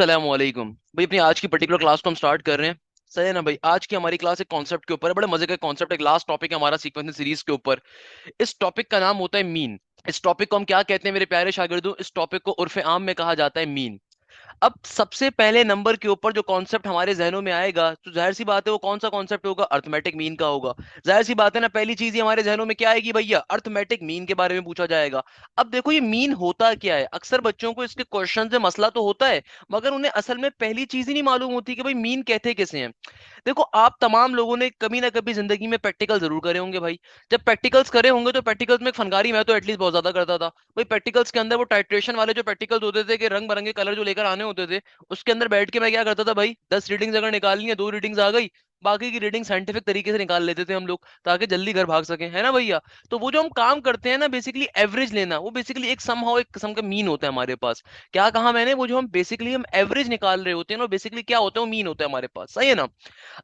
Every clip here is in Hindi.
अस्सलाम वालेकुम भाई। अपनी आज की पर्टिकुलर क्लास को हम स्टार्ट कर रहे हैं। सही है ना भाई। आज की हमारी क्लास एक कॉन्सेप्ट के ऊपर है, बड़े मजे का कॉन्सेप्ट। एक लास्ट टॉपिक है हमारा सीक्वेंस सीरीज के ऊपर। इस टॉपिक का नाम होता है मीन। इस टॉपिक को हम क्या कहते हैं मेरे प्यारे शागिर्दों? इस टॉपिक को उर्फे आम में कहा जाता है मीन। अब सबसे पहले नंबर के ऊपर जो कॉन्सेप्ट हमारे जहनों में आएगा तो जाहिर सी बात है वो कौन सा कॉन्सेप्ट होगा? अर्थमेटिक मीन का होगा। जाहिर सी बात है ना, पहली चीज ही हमारे जहनों में क्या आएगी भैया? अर्थमेटिक मीन के बारे में पूछा जाएगा। अब देखो ये मीन होता क्या है। अक्सर बच्चों को इसके क्वेश्चन से मसला तो होता है, मगर उन्हें असल में पहली चीज ही नहीं मालूम होती कि भाई मीन कहते किसे हैं। देखो आप तमाम लोगों ने कभी ना कभी जिंदगी में प्रैक्टिकल जरूर करे होंगे भाई। जब प्रैक्टिकल्स करे होंगे तो प्रैक्टिकल्स में एक फनकारी मैं तो एटलीस्ट बहुत ज्यादा करता था भाई। प्रैक्टिकल्स के अंदर वो टाइट्रेशन वाले जो प्रैक्टिकल्स होते थे कि रंग बिरंगे कलर जो लेकर आने होते थे, उसके अंदर बैठ के मैं क्या करता था भाई, 10 रीडिंग्स अगर निकालनी है, 2 रीडिंग्स आ गई, बाकी की रीडिंग साइंटिफिक तरीके से निकाल लेते थे हम लोग ताकि जल्दी घर भाग सके, है ना भैया। तो वो जो हम काम करते हैं ना, बेसिकली एवरेज लेना, वो बेसिकली एक समहाउ एक किस्म का मीन होता है हमारे पास। क्या कहा मैंने? वो जो हम बेसिकली हम एवरेज निकाल रहे होते हैं ना, बेसिकली क्या होता है? वो मीन होता है हमारे पास, सही है ना।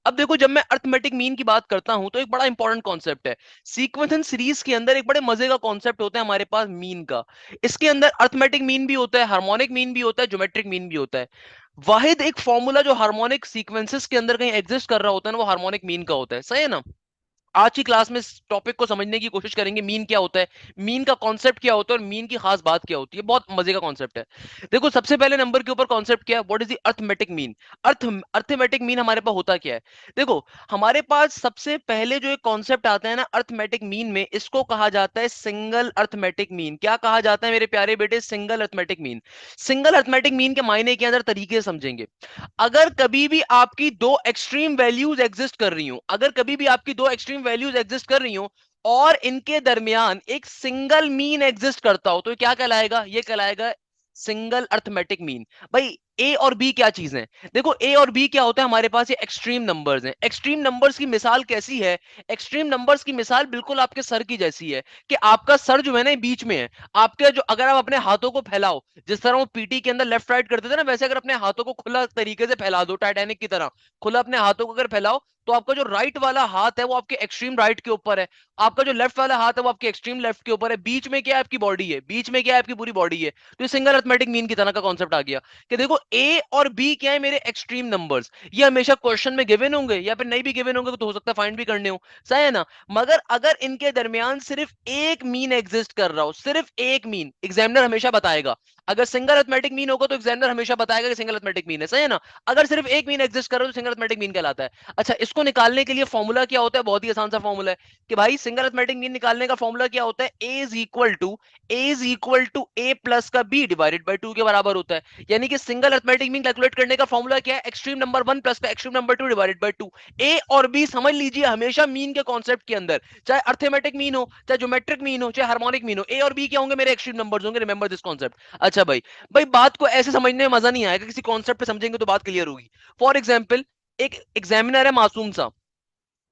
अब देखो जब मैं अर्थमेटिक मीन की बात करता हूं तो एक बड़ा इंपॉर्टेंट कॉन्सेप्ट है। सीक्वेंस एंड सीरीज के अंदर एक बड़े मजे का कॉन्सेप्ट होता है हमारे पास मीन का। इसके अंदर अर्थमेटिक मीन भी होता है, हार्मोनिक मीन भी होता है, ज्योमेट्रिक मीन भी होता है। वाहिद एक फॉर्मूला जो हार्मोनिक सीक्वेंसेस के अंदर कहीं एग्जिस्ट कर रहा होता है ना, वो हार्मोनिक मीन का होता है, सही है ना। आज की क्लास में इस टॉपिक को समझने की कोशिश करेंगे। मीन क्या होता है, मीन का कॉन्सेप्ट क्या होता है और मीन की खास बात क्या होती है। बहुत मजे का कॉन्सेप्ट है। देखो सबसे पहले नंबर के ऊपर कॉन्सेप्ट क्या है? What is the arithmetic mean. Arithmetic mean हमारे पास होता क्या है? देखो हमारे पास सबसे पहले जो एक कॉन्सेप्ट आता है ना अर्थमेटिक मीन में, इसको कहा जाता है सिंगल अर्थमेटिक मीन। क्या कहा जाता है मेरे प्यारे बेटे? Single arithmetic mean. Single arithmetic mean के मायने के अंदर तरीके से समझेंगे। अगर कभी भी आपकी दो एक्सट्रीम वैल्यूज एग्जिस्ट कर रही हो, अगर कभी भी आपकी दो एक्सट्रीम वैल्यूज एग्जिस्ट कर रही हो और इनके दरमियान एक सिंगल मीन एग्जिस्ट करता हो, तो ये क्या कहलाएगा? ये कहलाएगा सिंगल अर्थमेटिक मीन। भाई ए और बी क्या चीज है? देखो ए और बी क्या होता है हमारे पास? ये एक्सट्रीम नंबर्स हैं। एक्सट्रीम नंबर्स की मिसाल कैसी है? एक्सट्रीम नंबर्स की मिसाल बिल्कुल आपके सर की जैसी है कि आपका सर जो है ना बीच में है। आपके जो, अगर आप अपने हाथों को फैलाओ, जिस तरह वो पीटी के अंदर लेफ्ट राइट करते थे ना, वैसे अगर अपने हाथों को खुला तरीके से फैला दो टाइटैनिक की तरह, खुला अपने हाथों को अगर फैलाओ, तो आपका जो राइट वाला हाथ है वो आपके एक्सट्रीम राइट के ऊपर है, आपका जो लेफ्ट वाला हाथ है वो आपके एक्सट्रीम लेफ्ट के ऊपर है, बीच में क्या है? आपकी बॉडी है, बीच में क्या है? आपकी पूरी बॉडी है। तो ये सिंगल अर्थमेटिक मीन की तरह का कॉन्सेप्ट आ गया कि देखो ए और बी क्या है? मेरे एक्सट्रीम नंबर्स। ये हमेशा क्वेश्चन में गिवन होंगे या फिर नहीं भी गिवन होंगे तो हो सकता है फाइंड भी करने हो, सही है ना। मगर अगर इनके दरमियान सिर्फ एक मीन एग्जिस्ट कर रहा हो, सिर्फ एक मीन, एग्जामिनर हमेशा बताएगा। अगर सिंगल अर्थमेटिक मीन होगा तो एग्जामिनर हमेशा बताएगा कि सिंगल अर्थमेटिक मीन है, सही है ना। अगर सिर्फ एक मीन एग्जिस्ट कर रहा हो तो सिंगल अर्थमेटिक मीन कहलाता है। अच्छा, इसको निकालने के लिए फॉर्मूला क्या होता है? बहुत ही आसान सा फॉर्मूला है कि भाई सिंगल अर्थमेटिक मीन निकालने का फॉर्मूला क्या होता है? A is equal to A plus का बी डिवाइडेड बाई 2 के बराबर होता है। यानी कि सिंगल अर्थमेटिक मीन कैलकुलेट करने का फॉर्मूला क्या है? एक्सट्रीम नंबर 1 प्लस का एक्सट्रीम नंबर 2 डिवाइडेड बाई 2। ए और बी समझ लीजिए हमेशा मीन के कॉन्सेप्ट के अंदर, चाहे अर्थमेटिक मीन हो, चाहे ज्योमेट्रिक मीन हो, चाहे हार्मोनिक मीन हो, ए और बी क्या होंगे? मेरे एक्सट्रीम नंबर्स होंगे। Remember this concept. अच्छा भाई, भाई बात को ऐसे समझने में मजा नहीं आएगा, किसी कॉन्सेप्ट पे समझेंगे तो बात क्लियर होगी। फॉर एग्जाम्पल, एक एग्जामिनर है मासूम सा,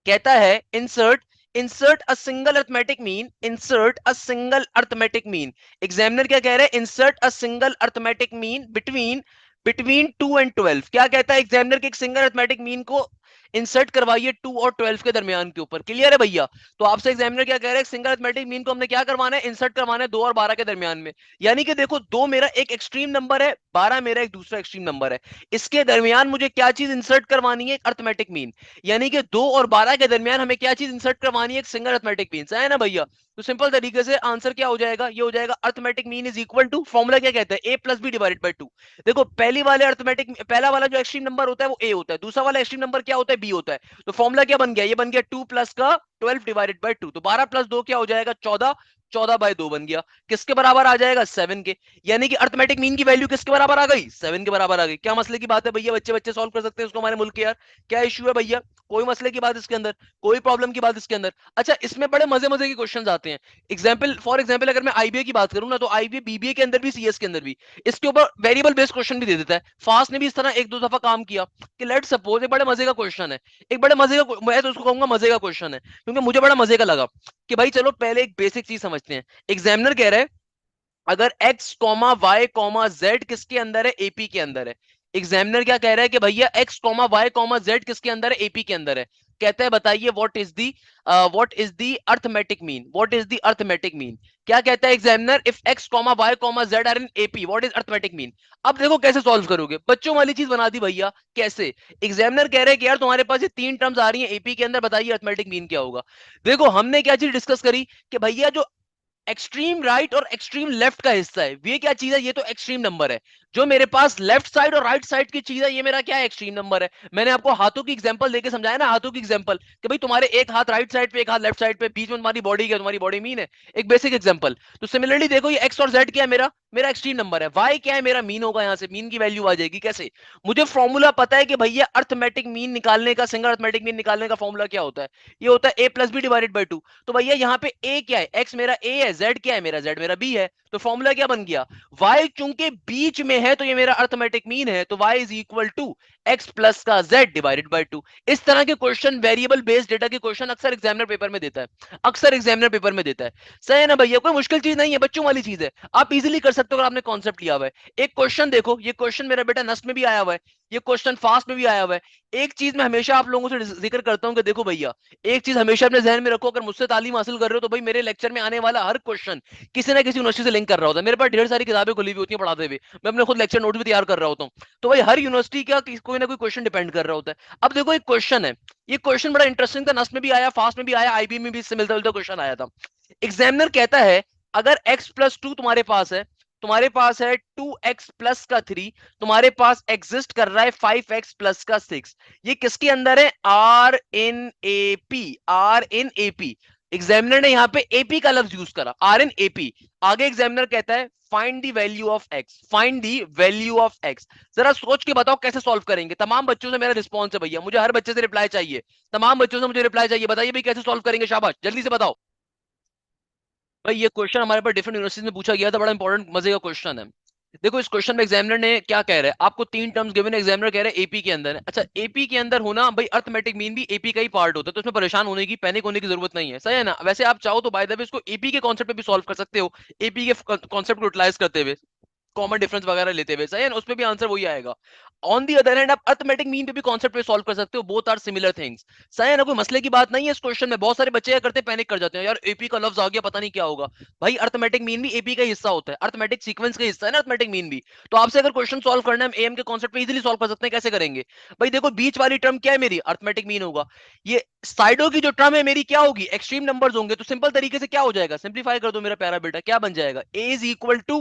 कहता है insert insert a single arithmetic mean, insert a single arithmetic mean. Examiner क्या कह रहा है? Insert a single arithmetic mean between between 2 और 12। क्या कहता है एग्जामिनर के? एक सिंगल अर्थमेटिक मीन को इंसर्ट करवाइए 2 और 12 के दरमियान के ऊपर। क्लियर है भैया? तो आपसे एग्जामिनर क्या कह रहा है? सिंगल अर्थमेटिक मीन को हमने क्या करवाना है? इंसर्ट करवाना है 2 और 12 के दरमियान में। यानी कि देखो, 2 मेरा एक एक्सट्रीम नंबर है, 12 मेरा एक दूसरा एक्सट्रीम नंबर है। इसके दरमियान मुझे क्या चीज इंसर्ट करवानी है? एक अर्थमेटिक मीन। यानी कि 2 और 12 के दरमियान हमें क्या चीज इंसर्ट करवानी है? एक सिंगल अर्थमेटिक मीन, है ना भैया। तो सिंपल तरीके से आंसर क्या हो जाएगा? ये हो जाएगा arithmetic mean is equal to, formula क्या कहता है? A plus B divided by 2। देखो पहली वाले अर्थमेटिक, पहला वाला जो एक्सट्रीम नंबर होता है वो ए होता है, दूसरा वाला एक्सट्रीम नंबर क्या होता है? बी होता है। तो फॉर्मूला क्या बन गया? ये बन गया 2 प्लस का 12 डिवाइडेड बाई 2। तो 12 प्लस 2 क्या हो जाएगा? 14। 14/2 बन गया। किसके बराबर आ जाएगा? 7 के। यानी कि अर्थमेटिक मीन की वैल्यू किसके बराबर आ गई? 7 के बराबर आ गई। क्या मसले की बात है भैया? बच्चे बच्चे सॉल्व कर सकते हैं उसको हमारे मुल्क के यार। क्या इश्यू है भैया? कोई मसले की बात इसके अंदर, कोई प्रॉब्लम की बात इसके अंदर? अच्छा, इसमें बड़े मजे मजे के क्वेश्चन आते हैं। फॉर एग्जाम्पल अगर मैं आईबीए की बात करूं ना, तो आईबीए बीबीए के अंदर भी, सीएस के अंदर भी इसके ऊपर वेरिएबल बेस्ड क्वेश्चन भी दे देता है। फास्ट ने भी इस तरह एक दो दफा काम किया कि लेट सपोज, एक बड़े मजे का क्वेश्चन है, एक बड़े मजे का, मैं तो उसको कहूंगा मजे का क्वेश्चन है क्योंकि मुझे बड़ा मजे का लगा। कि भाई चलो पहले एक बेसिक चीज समझते हैं। एग्जामिनर कह रहा है अगर x comma Y comma Z किसके अंदर है? एपी के अंदर है। एग्जामिनर क्या कह रहा है कि भैया x comma Y comma Z किसके अंदर है? एपी के अंदर है। कहता है बताइए what is the arithmetic mean, what is the arithmetic mean. क्या कहता है examiner, if X comma Y comma Z are in AP what is arithmetic mean. अब देखो कैसे सॉल्व करोगे, बच्चों वाली चीज बना दी भैया। कैसे, एग्जामिनर कह रहे हैं कि यार तुम्हारे पास ये तीन टर्म्स आ रही हैं एपी के अंदर, बताइए अर्थमेटिक मीन क्या होगा। देखो हमने क्या चीज डिस्कस करी कि भैया जो एक्सट्रीम राइट और एक्सट्रीम लेफ्ट का हिस्सा है ये क्या चीज है, ये तो एक्सट्रीम नंबर है। जो मेरे पास लेफ्ट साइड और राइट साइड की चीज है ये मेरा क्या है, एक्सट्रीम नंबर है। मैंने आपको हाथों की एग्जांपल देके समझाया ना, हाथों की एग्जांपल कि भाई तुम्हारे एक हाथ राइट साइड पे एक हाथ लेफ्ट साइड पे, बीच में तुम्हारी बॉडी क्या, तुम्हारी बॉडी मीन है। एक बेसिक एग्जांपल। तो सिमिलरली देखो ये एक्स और जेड क्या है, मेरा मेरा एक्सट्रीम नंबर है। वाई क्या है, मेरा मीन होगा, यहां से मीन की वैल्यू आ जाएगी। कैसे, मुझे फॉर्मूला पता है कि भैया अर्थमेटिक मीन निकालने का, सिंगल अर्थमेटिक मीन निकालने का फॉर्मूला क्या होता है, ये होता है a plus B divided by 2। तो भैया यहाँ पे a क्या है, x मेरा a है, z क्या है मेरा, z मेरा b है। तो फॉर्मूला क्या बन गया, y चूंकि बीच में है तो ये मेरा अर्थमेटिक मीन है, तो y is equal to x plus का z डिवाइडेड बाई 2। इस तरह के क्वेश्चन, वेरिएबल बेस्ड डेटा के क्वेश्चन अक्सर एग्जामिनर पेपर में देता है, अक्सर एग्जामिनर पेपर में देता है। सही है ना भैया, कोई मुश्किल चीज नहीं है, बच्चों वाली चीज है, आप इजीली कर सकते हो अगर आपने कॉन्सेप्ट लिया हुआ है। एक क्वेश्चन देखो, ये क्वेश्चन मेरा बेटा नस्ट में भी आया हुआ है, ये क्वेश्चन फास्ट में भी आया हुआ है। एक चीज मैं हमेशा आप लोगों से जिक्र करता हूं कि देखो भैया, एक चीज हमेशा अपने जहन में रखो, अगर मुझसे तालीम हासिल कर रहे हो तो भाई मेरे लेक्चर में आने वाला हर क्वेश्चन किसी ना किसी यूनिवर्सिटी से लिंक कर रहा होता है। मेरे पास ढेर सारी किताबें खुली हुई होती हैं पढ़ाते हुए, मैं अपने खुद लेक्चर नोट भी तैयार कर रहा होता हूँ। तो भाई हर यूनिवर्सिटी का कोई ना कोई क्वेश्चन डिपेंड कर रहा होता है। अब देखो एक क्वेश्चन है, ये क्वेश्चन बड़ा इंटरेस्टिंग था, नस्ट में भी आया, फास्ट में भी आया, आईबी में भी इससे मिलता जुलता क्वेश्चन आया था। एग्जामिनर कहता है अगर x प्लस टू तुम्हारे पास है, तुम्हारे पास है 2x प्लस का 3, तुम्हारे पास एग्जिस्ट कर रहा है 5x प्लस का 6, ये किसके अंदर है, are in AP, are in AP. Examiner ने यहां पे एपी का लफ्ज यूज करा, आर इन एपी। आगे एग्जामिनर कहता है find the value of X, find the value of X. जरा सोच के बताओ कैसे सॉल्व करेंगे। तमाम बच्चों से मेरा रिस्पॉन्स है भैया, मुझे हर बच्चे से रिप्लाई चाहिए, तमाम बच्चों से मुझे रिप्लाई चाहिए, बताइए भाई कैसे सॉल्व करेंगे, शाबाश जल्दी से बताओ। भाई ये क्वेश्चन हमारे पास डिफरेंट यूनिवर्सिटीज में पूछा गया था, बड़ा इंपॉर्टेंट मजे का क्वेश्चन है। देखो इस क्वेश्चन में एग्जामिनर ने क्या कह रहा है, आपको तीन टर्म्स गिवन है, एग्जामिनर कह रहे हैं एपी के अंदर है। अच्छा एपी के अंदर होना भाई, अर्थमेटिक मीन भी एपी का ही पार्ट होता है, तो इसमें परेशान होने की, पैनिक होने की जरूरत नहीं है। सही है ना, वैसे आप चाहो तो बाय द वे इसको एपी के कॉन्सेप्ट पे भी सॉल्व कर सकते हो, एपी के कॉन्सेप्ट को यूटिलाइज करते हुए, कॉमन डिफरेंस वगैरह लेते हुए। सही है ना, उसमें भी आंसर वही आएगा। ऑन दी अदर हैंड आप अर्थमेटिक मीन पे भी कॉन्सेप्ट पे सॉल्व कर सकते हो, बोथ आर सिमिलर थिंग्स। सही है ना, कोई मसले की बात नहीं है इस क्वेश्चन में। बहुत सारे बच्चे क्या करते हैं, पैनिक कर जाते हैं, यार एपी का लफ्ज आ गया पता नहीं क्या होगा। भाई अर्थमेटिक मीन भी एपी का हिस्सा होता है, अर्थमेटिक सीक्वेंस का हिस्सा है ना अर्थमेटिक मीन भी। तो आपसे अगर क्वेश्चन सॉल्व करना है, एम के कॉन्सेप्ट पे इजीली सॉल्व कर सकते हैं। कैसे करेंगे भाई, देखो बीच वाली टर्म क्या है मेरी, अर्थमेटिक मीन होगा। ये साइडों की जो टर्म है मेरी क्या होगी, एक्सट्रीम नंबर्स होंगे। तो सिंपल तरीके से क्या हो जाएगा, सिंप्लीफाई कर दो मेरा प्यारा बेटा, क्या बन जाएगा, A is equal to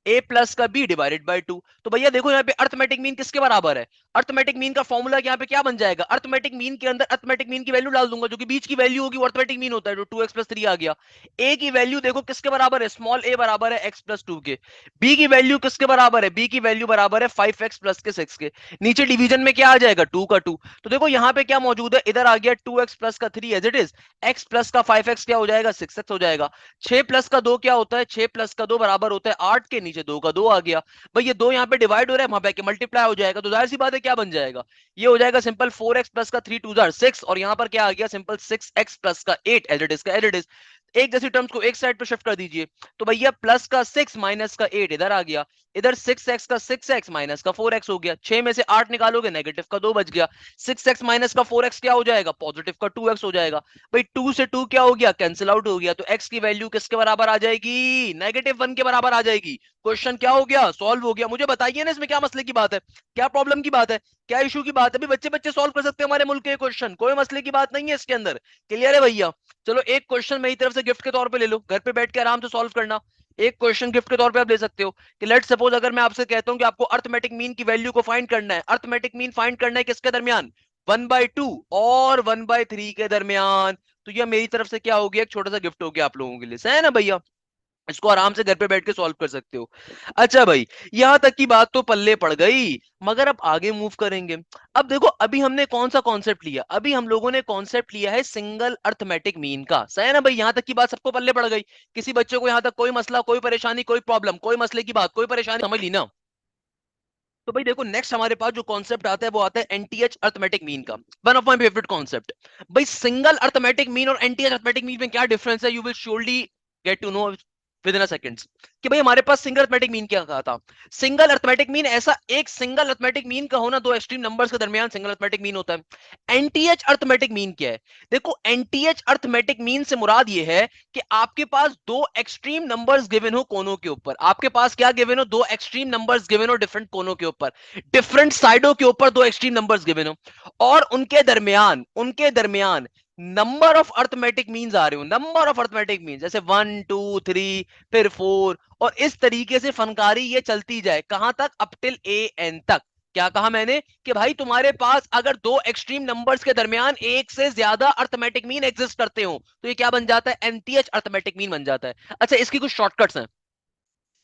A plus का बी डिवाइडेड बाई 2। तो भैया देखो यहाँ पे अर्थमेटिक मीन किसके बराबर है, अर्थमेटिक मीन का फॉर्मूला यहाँ पे क्या बन जाएगा, अर्थमेटिक मीन के अंदर अर्थमेटिक मीन की वैल्यू डाल दूंगा, जो कि बीच की वैल्यू होगी वो अर्थमेटिक मीन होता है, जो 2x प्लस 3 आ गया। ए की वैल्यू देखो किसके बराबर है, स्मॉल ए बराबर है x प्लस 2 के। बी की वैल्यू किसके बराबर है, बी की वैल्यू बराबर है 5x प्लस के 6 के। नीचे डिवीजन में क्या आ जाएगा, 2 का 2। तो देखो यहाँ पे क्या मौजूद है, इधर आ गया 2x प्लस का 3 as it is, x plus का 5x क्या हो जाएगा, 6x हो जाएगा। 6 प्लस का 2 क्या होता है, 6 प्लस का 2 बराबर होता है 8 के, नीचे 2 का 2 आ गया। भाई ये 2 यहाँ पे डिवाइड हो रहा है, वहां पे मल्टीप्लाई हो जाएगा, तो जाहिर सी बात है क्या बन जाएगा, ये हो जाएगा सिंपल 4x प्लस का 3 2 6, और यहाँ पर क्या आ गया, सिंपल 6x प्लस का 8 एज इट इज का एज इट इज। एक जैसी टर्म्स को एक साइड पे शिफ्ट कर दीजिए। तो भैया प्लस का 6 माइनस का 8 इधर आ गया, इधर 6x का 6x माइनस का 4x हो गया। 6 में से 8 निकालोगे नेगेटिव का 2 बच गया, 6x माइनस का 4x क्या हो जाएगा, पॉजिटिव का 2x हो जाएगा। भाई 2 से 2 क्या हो गया, कैंसिल आउट हो गया, तो x की वैल्यू किसके बराबर आ जाएगी, -1 के बराबर आ जाएगी। क्वेश्चन क्या हो गया, सॉल्व हो गया। मुझे बताइए ना इसमें क्या मसले की बात है, क्या प्रॉब्लम की बात है, क्या इशू की बात है। अभी बच्चे बच्चे सॉल्व कर सकते हैं हमारे मुल्क के क्वेश्चन, कोई मसले की बात नहीं है इसके अंदर। क्लियर है भैया, चलो एक क्वेश्चन मेरी तरफ से गिफ्ट के तौर पे ले लो, घर पे बैठ के आराम से सॉल्व करना। एक क्वेश्चन गिफ्ट के तौर पे आप ले सकते हो कि लेट सपोज अगर मैं आपसे कहता हूं कि आपको अर्थमेटिक मीन की वैल्यू को फाइंड करना है, अर्थमेटिक मीन फाइंड करना है किसके दरमियान, 1/2 और 1/3 के दरमियान। तो यह मेरी तरफ से क्या हो गया, एक छोटा सा गिफ्ट हो गया आप लोगों के लिए। सही है ना भैया, इसको आराम से घर पे बैठ के सॉल्व कर सकते हो। अच्छा भाई, यहां तक की बात तो पल्ले पड़ गई, मगर अब आगे मूव करेंगे। अब देखो अभी हमने कौन सा कॉन्सेप्ट लिया, अभी हम लोगों ने कॉन्सेप्ट लिया है सिंगल अर्थमेटिक मीन का। सही है ना भाई, यहां तक की बात सबको पल्ले पड़ गई, किसी बच्चे को यहां तक कोई मसला, कोई परेशानी, कोई प्रॉब्लम, कोई मसले की बात, कोई परेशानी, समझ ली ना। तो भाई देखो नेक्स्ट हमारे पास जो कॉन्सेप्ट आता है वो आता है एनटीएच अर्थमेटिक मीन का, one of my favourite concept. भाई सिंगल अर्थमेटिक मीन और एनटीएच अर्थमेटिक मीन में क्या डिफरेंस है, you will surely get to know within seconds कि भाई हमारे पास सिंगल अर्थमेटिक मीन क्या कहा था। सिंगल अर्थमेटिक मीन ऐसा एक सिंगल अर्थमेटिक मीन का होना, दो एक्सट्रीम नंबर्स के दरमियान सिंगल अर्थमेटिक मीन होता है। एनटीएच अर्थमेटिक मीन क्या है? देखो एनटीएच अर्थमेटिक मीन से मुराद ये है कि आपके पास दो एक्सट्रीम नंबर्स गिवन हो कोनों के ऊपर। आपके पास क्या गिवन हो? दो एक्सट्रीम नंबर्स गिवन हो डिफरेंट कोनों के ऊपर, डिफरेंट साइडों के ऊपर दो एक्सट्रीम नंबर्स गिवन हो, और उनके दरमियान नंबर ऑफ अर्थमेटिक मीन्स आ रहे हो, नंबर ऑफ अर्थमेटिक मीन्स जैसे 1 2 3 फिर 4, और इस तरीके से फनकारी ये चलती जाए कहां तक? अप टिल ए एन तक। क्या कहा मैंने? कि भाई तुम्हारे पास अगर दो एक्सट्रीम नंबर्स के दरमियान एक से ज्यादा अर्थमेटिक मीन एग्जिस्ट करते हो तो ये क्या बन जाता है? एनटीएच अर्थमेटिक मीन बन जाता है। अच्छा, इसकी कुछ शॉर्टकट्स हैं।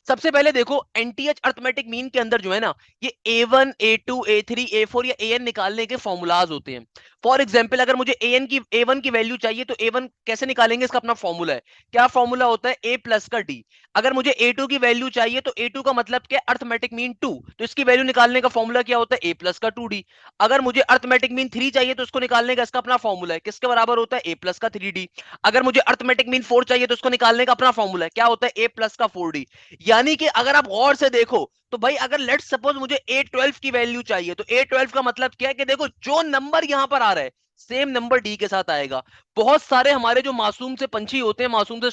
सबसे पहले देखो एनटीएच अर्थमेटिक मीन के अंदर जो है ना, ये A1 A2 A3 A4 या AN निकालने के फॉर्मूलाज होते हैं। फॉर एग्जांपल अगर मुझे A1 की वैल्यू चाहिए तो A1 कैसे निकालेंगे? इसका अपना फॉर्मूला है। क्या फॉर्मूला होता है? A प्लस का D। अगर मुझे A2 की वैल्यू चाहिए तो A2 का मतलब क्या? अर्थमेटिक मीन 2, तो इसकी वैल्यू निकालने का फॉर्मूला क्या होता है? A प्लस का 2D। अगर मुझे अर्थमेटिक मीन 3 चाहिए तो उसको निकालने का इसका अपना फॉर्मूला है, किसके बराबर होता है? A प्लस का 3D। अगर मुझे अर्थमेटिक मीन 4 चाहिए तो उसको निकालने का अपना फॉर्मूला है, क्या होता है? A प्लस का 4D। यानी कि अगर आप गौर से देखो तो भाई अगर लेट्स सपोज मुझे A12 की वैल्यू चाहिए तो A12 का मतलब क्या है? कि देखो जो नंबर यहां पर आ रहा है सेम नंबर डी के साथ आएगा। बहुत सारे हमारे जो मासूम से पंछी होते हैं, मासूम से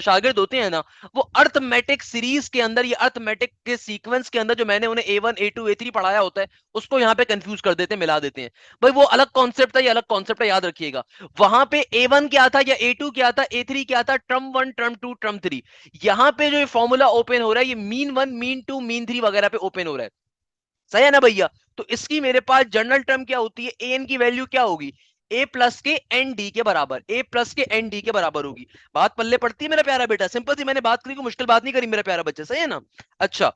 शागिर्द होते हैं ना, वो अर्थमेटिक सीरीज के अंदर या अर्थमेटिक के सीक्वेंस के अंदर जो मैंने उन्हें A1 A2 A3 पढ़ाया होता है उसको यहाँ पे कंफ्यूज कर देते हैं, मिला देते हैं। भाई वो अलग कॉन्सेप्ट है, ये अलग कॉन्सेप्ट है, याद रखिएगा। वहां पे A1 क्या था या A2 क्या था, A3 क्या था, टर्म 1 टर्म 2 टर्म 3। यहां पे जो फॉर्मूला ओपन हो रहा है ये मीन 1 मीन 2 मीन 3 वगैरह पे ओपन हो रहा है। सही है ना भैया? तो इसकी मेरे पास जनरल टर्म क्या होती है? एन की वैल्यू क्या होगी? ए प्लस के एन डी के बराबर, ए प्लस के एन डी के बराबर होगी। बात पल्ले पड़ती है मेरा प्यारा बेटा? सिंपल सी मैंने बात करी, कोई मुश्किल बात नहीं करी मेरा प्यारा बच्चा, सही है ना? अच्छा,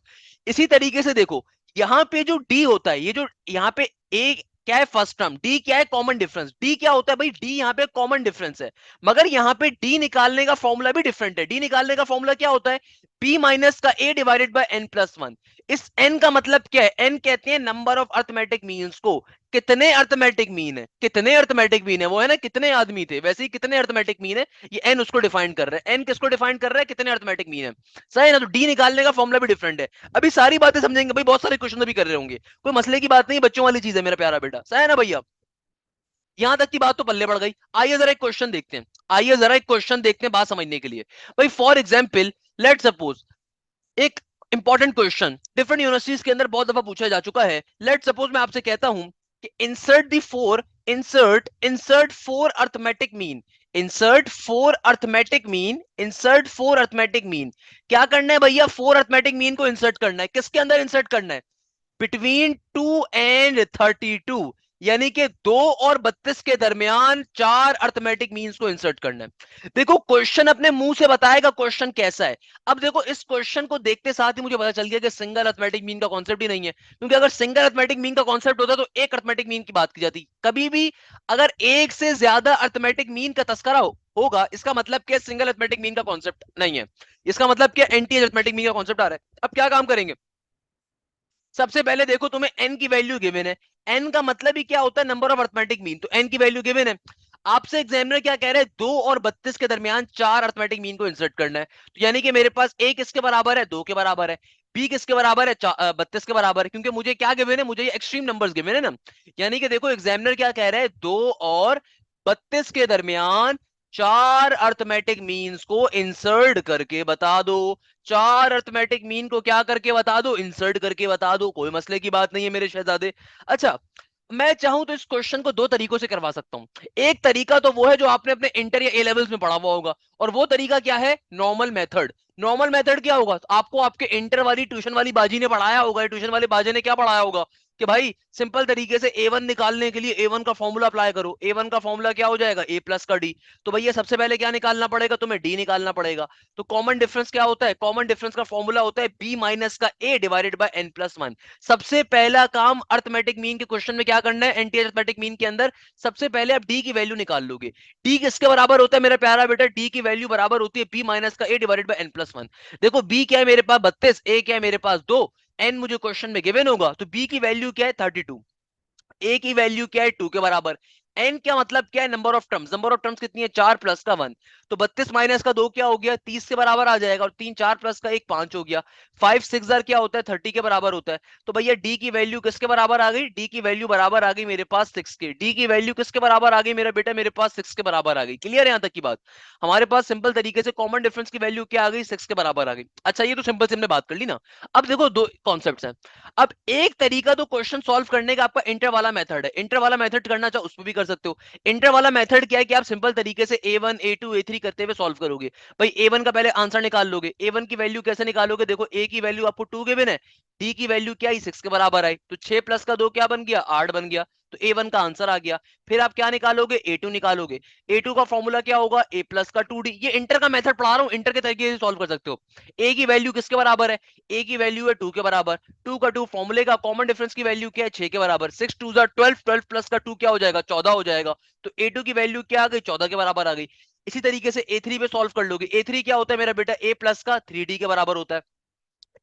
इसी तरीके से देखो यहां पे जो डी होता है, ये जो यहाँ पे ए क्या है? First term. डी क्या है? Common difference. डी क्या होता है भाई? डी यहाँ पे कॉमन डिफरेंस है। मगर यहाँ पे डी निकालने का फॉर्मूला भी डिफरेंट है। डी निकालने का फॉर्मूला क्या होता है? बी माइनस का A divided by N plus one. इस n का मतलब क्या है? n कहते हैं नंबर ऑफ अर्थमेटिक मीन्स को। कितने अर्थमेटिक मीन है? कितने अर्थमेटिक मीन है? वो है ना कितने आदमी थे, वैसे ही कितने अर्थमेटिक मीन है, ये n उसको डिफाइन कर रहा है। n किसको डिफाइन कर रहा है? कितने अर्थमेटिक मीन है। सही है ना? तो d निकालने का फॉर्मूला भी डिफरेंट है। अभी सारी बातें समझेंगे भाई, बहुत सारे क्वेश्चन भी कर रहे होंगे, कोई मसले की बात नहीं, बच्चों वाली चीज है मेरा प्यारा बेटा। सही है ना भैया? यहां तक की बात तो पल्ले पड़ गई। आइए जरा एक क्वेश्चन देखते हैं, आइए जरा एक क्वेश्चन देखते हैं बात समझने के लिए। भाई फॉर एग्जाम्पल लेट सपोज एक इंपॉर्टेंट क्वेश्चन डिफरेंट यूनिवर्सिटीज के अंदर बहुत दफा पूछा जा चुका है। लेट सपोज मैं आपसे कहता हूं कि insert four arithmetic mean, insert four arithmetic mean. क्या करना है भैया? फोर अर्थमेटिक मीन को इंसर्ट करना है। किसके अंदर इंसर्ट करना है? बिटवीन 2 and 32, यानी कि 2 और 32 के दरमियान चार अर्थमेटिक मीन्स को इंसर्ट करना है। देखो क्वेश्चन अपने मुंह से बताएगा क्वेश्चन कैसा है। अब देखो इस क्वेश्चन को देखते साथ ही मुझे पता चल गया कि सिंगल अर्थमेटिक मीन का कॉन्सेप्ट ही नहीं है, क्योंकि अगर सिंगल अर्थमेटिक मीन का कॉन्सेप्ट होता तो एक अर्थमेटिक मीन की बात की जाती। कभी भी अगर एक से ज्यादा अर्थमेटिक मीन का तस्करा होगा, इसका मतलब क्या? सिंगल अर्थमेटिक मीन का कॉन्सेप्ट नहीं है। इसका मतलब क्या? एंटी अर्थमेटिक मीन का कॉन्सेप्ट आ रहा है। अब क्या काम करेंगे? सबसे पहले देखो तुम्हें n की वैल्यू गिवन है। n का मतलब ही क्या होता है? Number of arithmetic mean. तो n की वैल्यू गिवन है। आपसे एग्जामिनर क्या कह रहे हैं? 2 और 32 के दरमियान चार अर्थमेटिक मीन को इंसर्ट करना है। तो यानी कि मेरे पास a किसके बराबर है? 2 के बराबर है। b किसके बराबर है? 32 के बराबर है, क्योंकि मुझे क्या गिवन है? मुझे ये एक्सट्रीम नंबर्स गिवन है ना। यानी कि देखो एग्जामिनर क्या कह रहे हैं? 2 और 32 के दरमियान चार अर्थमेटिक मीन्स को इंसर्ट करके बता दो। चार अर्थमेटिक मीन को क्या करके बता दो? इंसर्ट करके बता दो। कोई मसले की बात नहीं है मेरे शहजादे। अच्छा, मैं चाहूं तो इस क्वेश्चन को दो तरीकों से करवा सकता हूं। एक तरीका तो वो है जो आपने अपने इंटर या ए लेवल्स में पढ़ा हुआ होगा, और वो तरीका क्या है? Normal method. नॉर्मल मेथड क्या होगा? तो आपको आपके इंटर वाली ट्यूशन वाली बाजी ने पढ़ाया होगा, ट्यूशन वाले बाजी ने क्या पढ़ाया होगा कि भाई सिंपल तरीके से ए वन निकालने के लिए ए वन का फॉर्मूला अप्लाई करो। ए वन का फॉर्मूला क्या हो जाएगा? ए प्लस का डी। तो भैया सबसे पहले क्या निकालना पड़ेगा? तुम्हें डी निकालना पड़ेगा। तो कॉमन डिफरेंस क्या होता है? कॉमन डिफरेंस का फॉर्मूला होता है बी माइनस का A divided by N plus one. सबसे पहला काम अर्थमेटिक मीन के क्वेश्चन में क्या करना है? एंटी अर्थमेटिक मीन के अंदर सबसे पहले आप डी की वैल्यू निकाल लोगे। डी किसके बराबर होता है मेरा प्यारा बेटा? डी की वैल्यू बराबर होती है बी माइनस का A divided by N plus one. देखो बी क्या है मेरे पास? 32। ए क्या है मेरे पास? 2। एन मुझे क्वेश्चन में गिवन होगा, तो बी की वैल्यू क्या है? 32। ए की वैल्यू क्या है? 2 के बराबर। एन क्या मतलब क्या है, number of terms. Number of terms कितनी है, 4 प्लस का 1। तो 32 माइनस का 2 क्या हो गया, 30 के बराबर आ जाएगा। और 3 4 प्लस का 1 5 हो गया। 5 6 क्या होता है, 30 के बराबर होता है। तो भैया डी की वैल्यू किसके बराबर आ गई, डी की वैल्यू बराबर आ गई मेरे पास 6 के। डी की वैल्यू किसके बराबर आ गई मेरा बेटा, मेरे पास 6 के बराबर आ गई। क्लियर है यहां तक की बात। हमारे पास सिंपल तरीके से कॉमन डिफरेंस की वैल्यू क्या आ गई, 6 के बराबर आ गई। अच्छा ये तो सिंपल से हमने बात कर ली ना। अब देखो दो कॉन्सेप्ट्स हैं। अब एक तरीका तो क्वेश्चन सॉल्व करने का आपका इंटर वाला मेथड है। इंटर वाला मेथड करना चाहो उसमें भी कर सकते हो। इंटर वाला मेथड क्या है कि आप सिंपल तरीके से A1 A2 A3 करते हुए सॉल्व करोगे। भाई A1 का पहले आंसर निकाल लोगे। A1 की वैल्यू कैसे निकालोगे, देखो A की वैल्यू आपको 2 गिवन है, D की वैल्यू क्या आई 6 के बराबर आई, तो 6 प्लस का 2 क्या बन गया, 8 बन गया। तो A1 का आंसर आ गया। फिर आप क्या निकालोगे, A2 निकालोगे। A2 का फॉर्मूला क्या होगा, A प्लस का 2D। ये इंटर का मेथड पढ़ा रहा हूं, इंटर के तरीके से सॉल्व कर सकते हो। A की वैल्यू किसके बराबर है, A की वैल्यू है 2 के बराबर। 2 का 2 फॉर्मूले का कॉमन डिफरेंस की वैल्यू क्या है, 6 के बराबर। 6 2 12, 12 प्लस का 2 क्या हो जाएगा, 14 हो जाएगा। तो A2 की वैल्यू क्या आ गई, 14 के बराबर आ गई। इसी तरीके से A3 पे सॉल्व कर लोगे। A3 क्या होता है मेरा बेटा, A प्लस का 3D के बराबर होता है।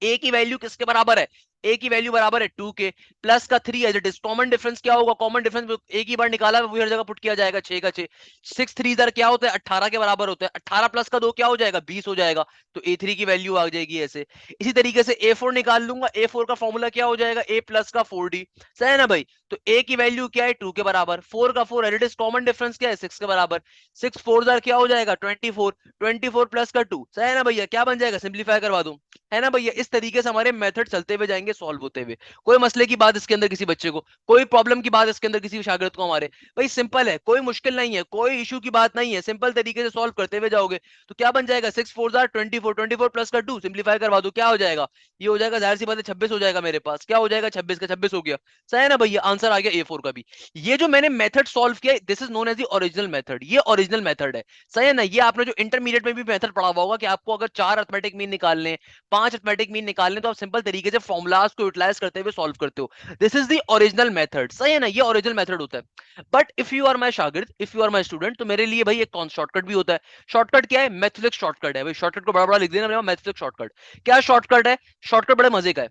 ए की वैल्यू किसके बराबर है, ए की वैल्यू बराबर है 2 के, प्लस का 3 as it is. Common difference क्या होगा, कॉमन डिफरेंस एक ही बार निकाला है, वही हर जगह पुट किया जाएगा, 6 का 6। 6 3 इधर क्या होता है, 18 के बराबर होता है। 18 प्लस का 2 क्या हो जाएगा, 20 हो जाएगा। तो A3 की वैल्यू आ जाएगी ऐसे। इसी तरीके से A4 निकाल लूंगा। A4 का फॉर्मूला क्या हो जाएगा, A प्लस का 4D। सही है ना भाई। तो A की वैल्यू क्या है, 2 के बराबर। 4 का 4 as it is, common difference क्या है, 6 के बराबर। 6 4 इधर क्या हो जाएगा, 24। 24 प्लस का 2, सही है ना भैया, क्या बन जाएगा, सिंप्लीफाई करवा दूं, है ना भैया। इस तरीके से हमारे मेथड चलते हुए जाएंगे, सॉल्व होते हुए। कोई मसले की बात इसके अंदर किसी बच्चे को, कोई प्रॉब्लम की बात इसके अंदर किसी शागिर्द को हमारे, भाई सिंपल है, कोई मुश्किल नहीं है, कोई इशू की बात नहीं है। सिंपल तरीके से सॉल्व करते हुए जाओगे तो क्या बन जाएगा, 6 4 24, 24 प्लस का 2 सिंप्लीफाई करवा दो, क्या हो जाएगा, ये हो जाएगा, जाहिर सी बात है 26 हो जाएगा मेरे पास। क्या हो जाएगा, 26 का 26 हो गया। सही है ना भैया, आंसर आ गया A4 का भी। ये जो मैंने मेथड सॉल्व किया, this is known as the original method, ये ओरिजिनल मेथड है। सही है ना। ये आपने जो इंटरमीडिएट में भी मेथड पढ़ा हुआ होगा कि आपको अगर 4 अर्थमेटिक मीन निकालने, 5 अर्थमेटिक मीन निकालने, तो आप सिंपल तरीके से फॉर्मुलाज को यूटिलाइज करते हुए सॉल्व करते हो। This is the original method, सही है ना, ये ओरिजिनल मेथड होता है। But if you are my शागिर्द, if you are my student, तो मेरे लिए भाई एक शॉर्टकट भी होता है। शॉर्टकट क्या है, मैथमेटिक्स शॉर्टकट है भाई। शॉर्टकट को बड़ा बड़ा लिख देना, मैथमेटिक्स शॉर्टकट। क्या शॉर्टकट है, शॉर्टकट बड़े मजे का है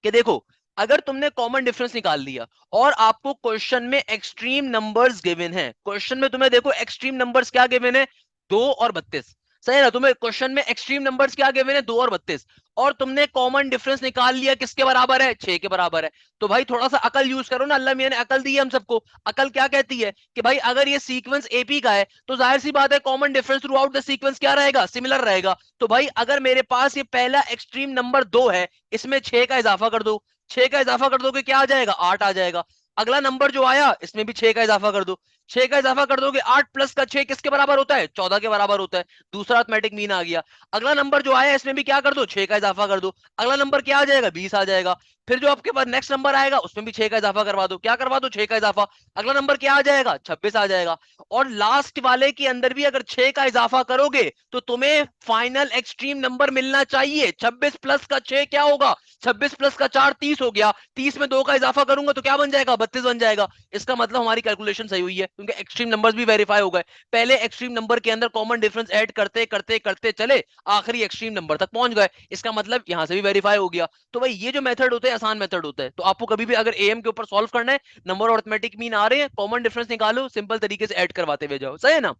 कि देखो, अगर तुमने कॉमन डिफरेंस निकाल लिया और आपको क्वेश्चन में एक्सट्रीम नंबर्स गिवन है, क्वेश्चन में तुम्हें देखो एक्सट्रीम नंबर्स क्या गिवन है, 2 और 32। सही है ना, तुम्हें क्वेश्चन में एक्सट्रीम नंबर्स क्या गिवन है, 2 और 32। और तुमने कॉमन डिफरेंस निकाल लिया, किसके बराबर है, 6 के बराबर है। तो भाई थोड़ा सा अकल यूज करो ना, अल्लाह मियां ने अकल दी है हम सबको। अकल क्या कहती है कि भाई अगर ये सीक्वेंस एपी का है तो जाहिर सी बात है common difference through out the sequence क्या रहेगा, सिमिलर रहेगा। तो भाई अगर मेरे पास ये पहला एक्सट्रीम नंबर 2 है, इसमें 6 का इजाफा कर दो। 6 का इजाफा कर दोगे क्या आ जाएगा, 8 आ जाएगा। अगला नंबर जो आया इसमें भी 6 का इजाफा कर दो। 6 का इजाफा कर दोगे, 8 प्लस का 6 किसके बराबर होता है, 14 के बराबर होता है। दूसरा अर्थमेटिक मीन आ गया। अगला नंबर जो आया इसमें भी क्या कर दो, 6 का इजाफा कर दो। अगला नंबर क्या आ जाएगा, 20 आ जाएगा। फिर जो आपके पास नेक्स्ट नंबर आएगा उसमें भी 6 का इजाफा करवा दो, क्या करवा दो, 6 का इजाफा। अगला नंबर क्या आ जाएगा, 26 आ जाएगा। और लास्ट वाले के अंदर भी अगर 6 का इजाफा करोगे तो तुम्हें फाइनल एक्सट्रीम नंबर मिलना चाहिए। 26 प्लस का 6 क्या होगा, 26 प्लस का 4 30 हो गया। 30 में 2 का इजाफा करूंगा तो क्या बन जाएगा, 32 बन जाएगा। इसका मतलब हमारी कैलकुलेशन सही हुई है, क्योंकि एक्सट्रीम नंबर्स भी वेरीफाई हो गए। पहले एक्सट्रीम नंबर के अंदर कॉमन डिफरेंस ऐड करते करते करते चले, आखिरी एक्सट्रीम नंबर तक पहुंच गए। इसका मतलब यहां से भी वेरीफाई हो गया। तो भाई ये जो मेथड होता है आसान मेथड होता है। तो आपको कभी भी अगर एएम के ऊपर सॉल्व करना है, नंबर और अरिथमेटिक मीन आ रहे हैं, कॉमन डिफरेंस निकालो, सिंपल तरीके से ऐड करवाते हुए जाओ, सही है ना।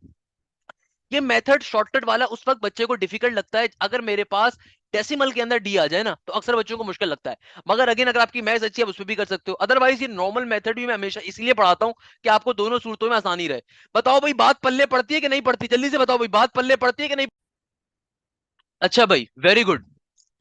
ये मेथड शॉर्टकट वाला उस वक्त बच्चे को डिफिकल्ट लगता है अगर मेरे पास डेसिमल के अंदर डी आ जाए ना, तो अक्सर बच्चों को मुश्किल लगता है। मगर अगेन अगर आपकी मैथ्स अच्छी है, आप उसमें भी कर सकते हो। अदरवाइज ये नॉर्मल मेथड भी मैं हमेशा इसलिए पढ़ाता हूं कि आपको दोनों सूरतों में आसानी रहे। बताओ भाई, बात पल्ले पड़ती है कि नहीं पड़ती, जल्दी से बताओ भाई, बात पल्ले पड़ती है कि नहीं। अच्छा भाई, वेरी गुड।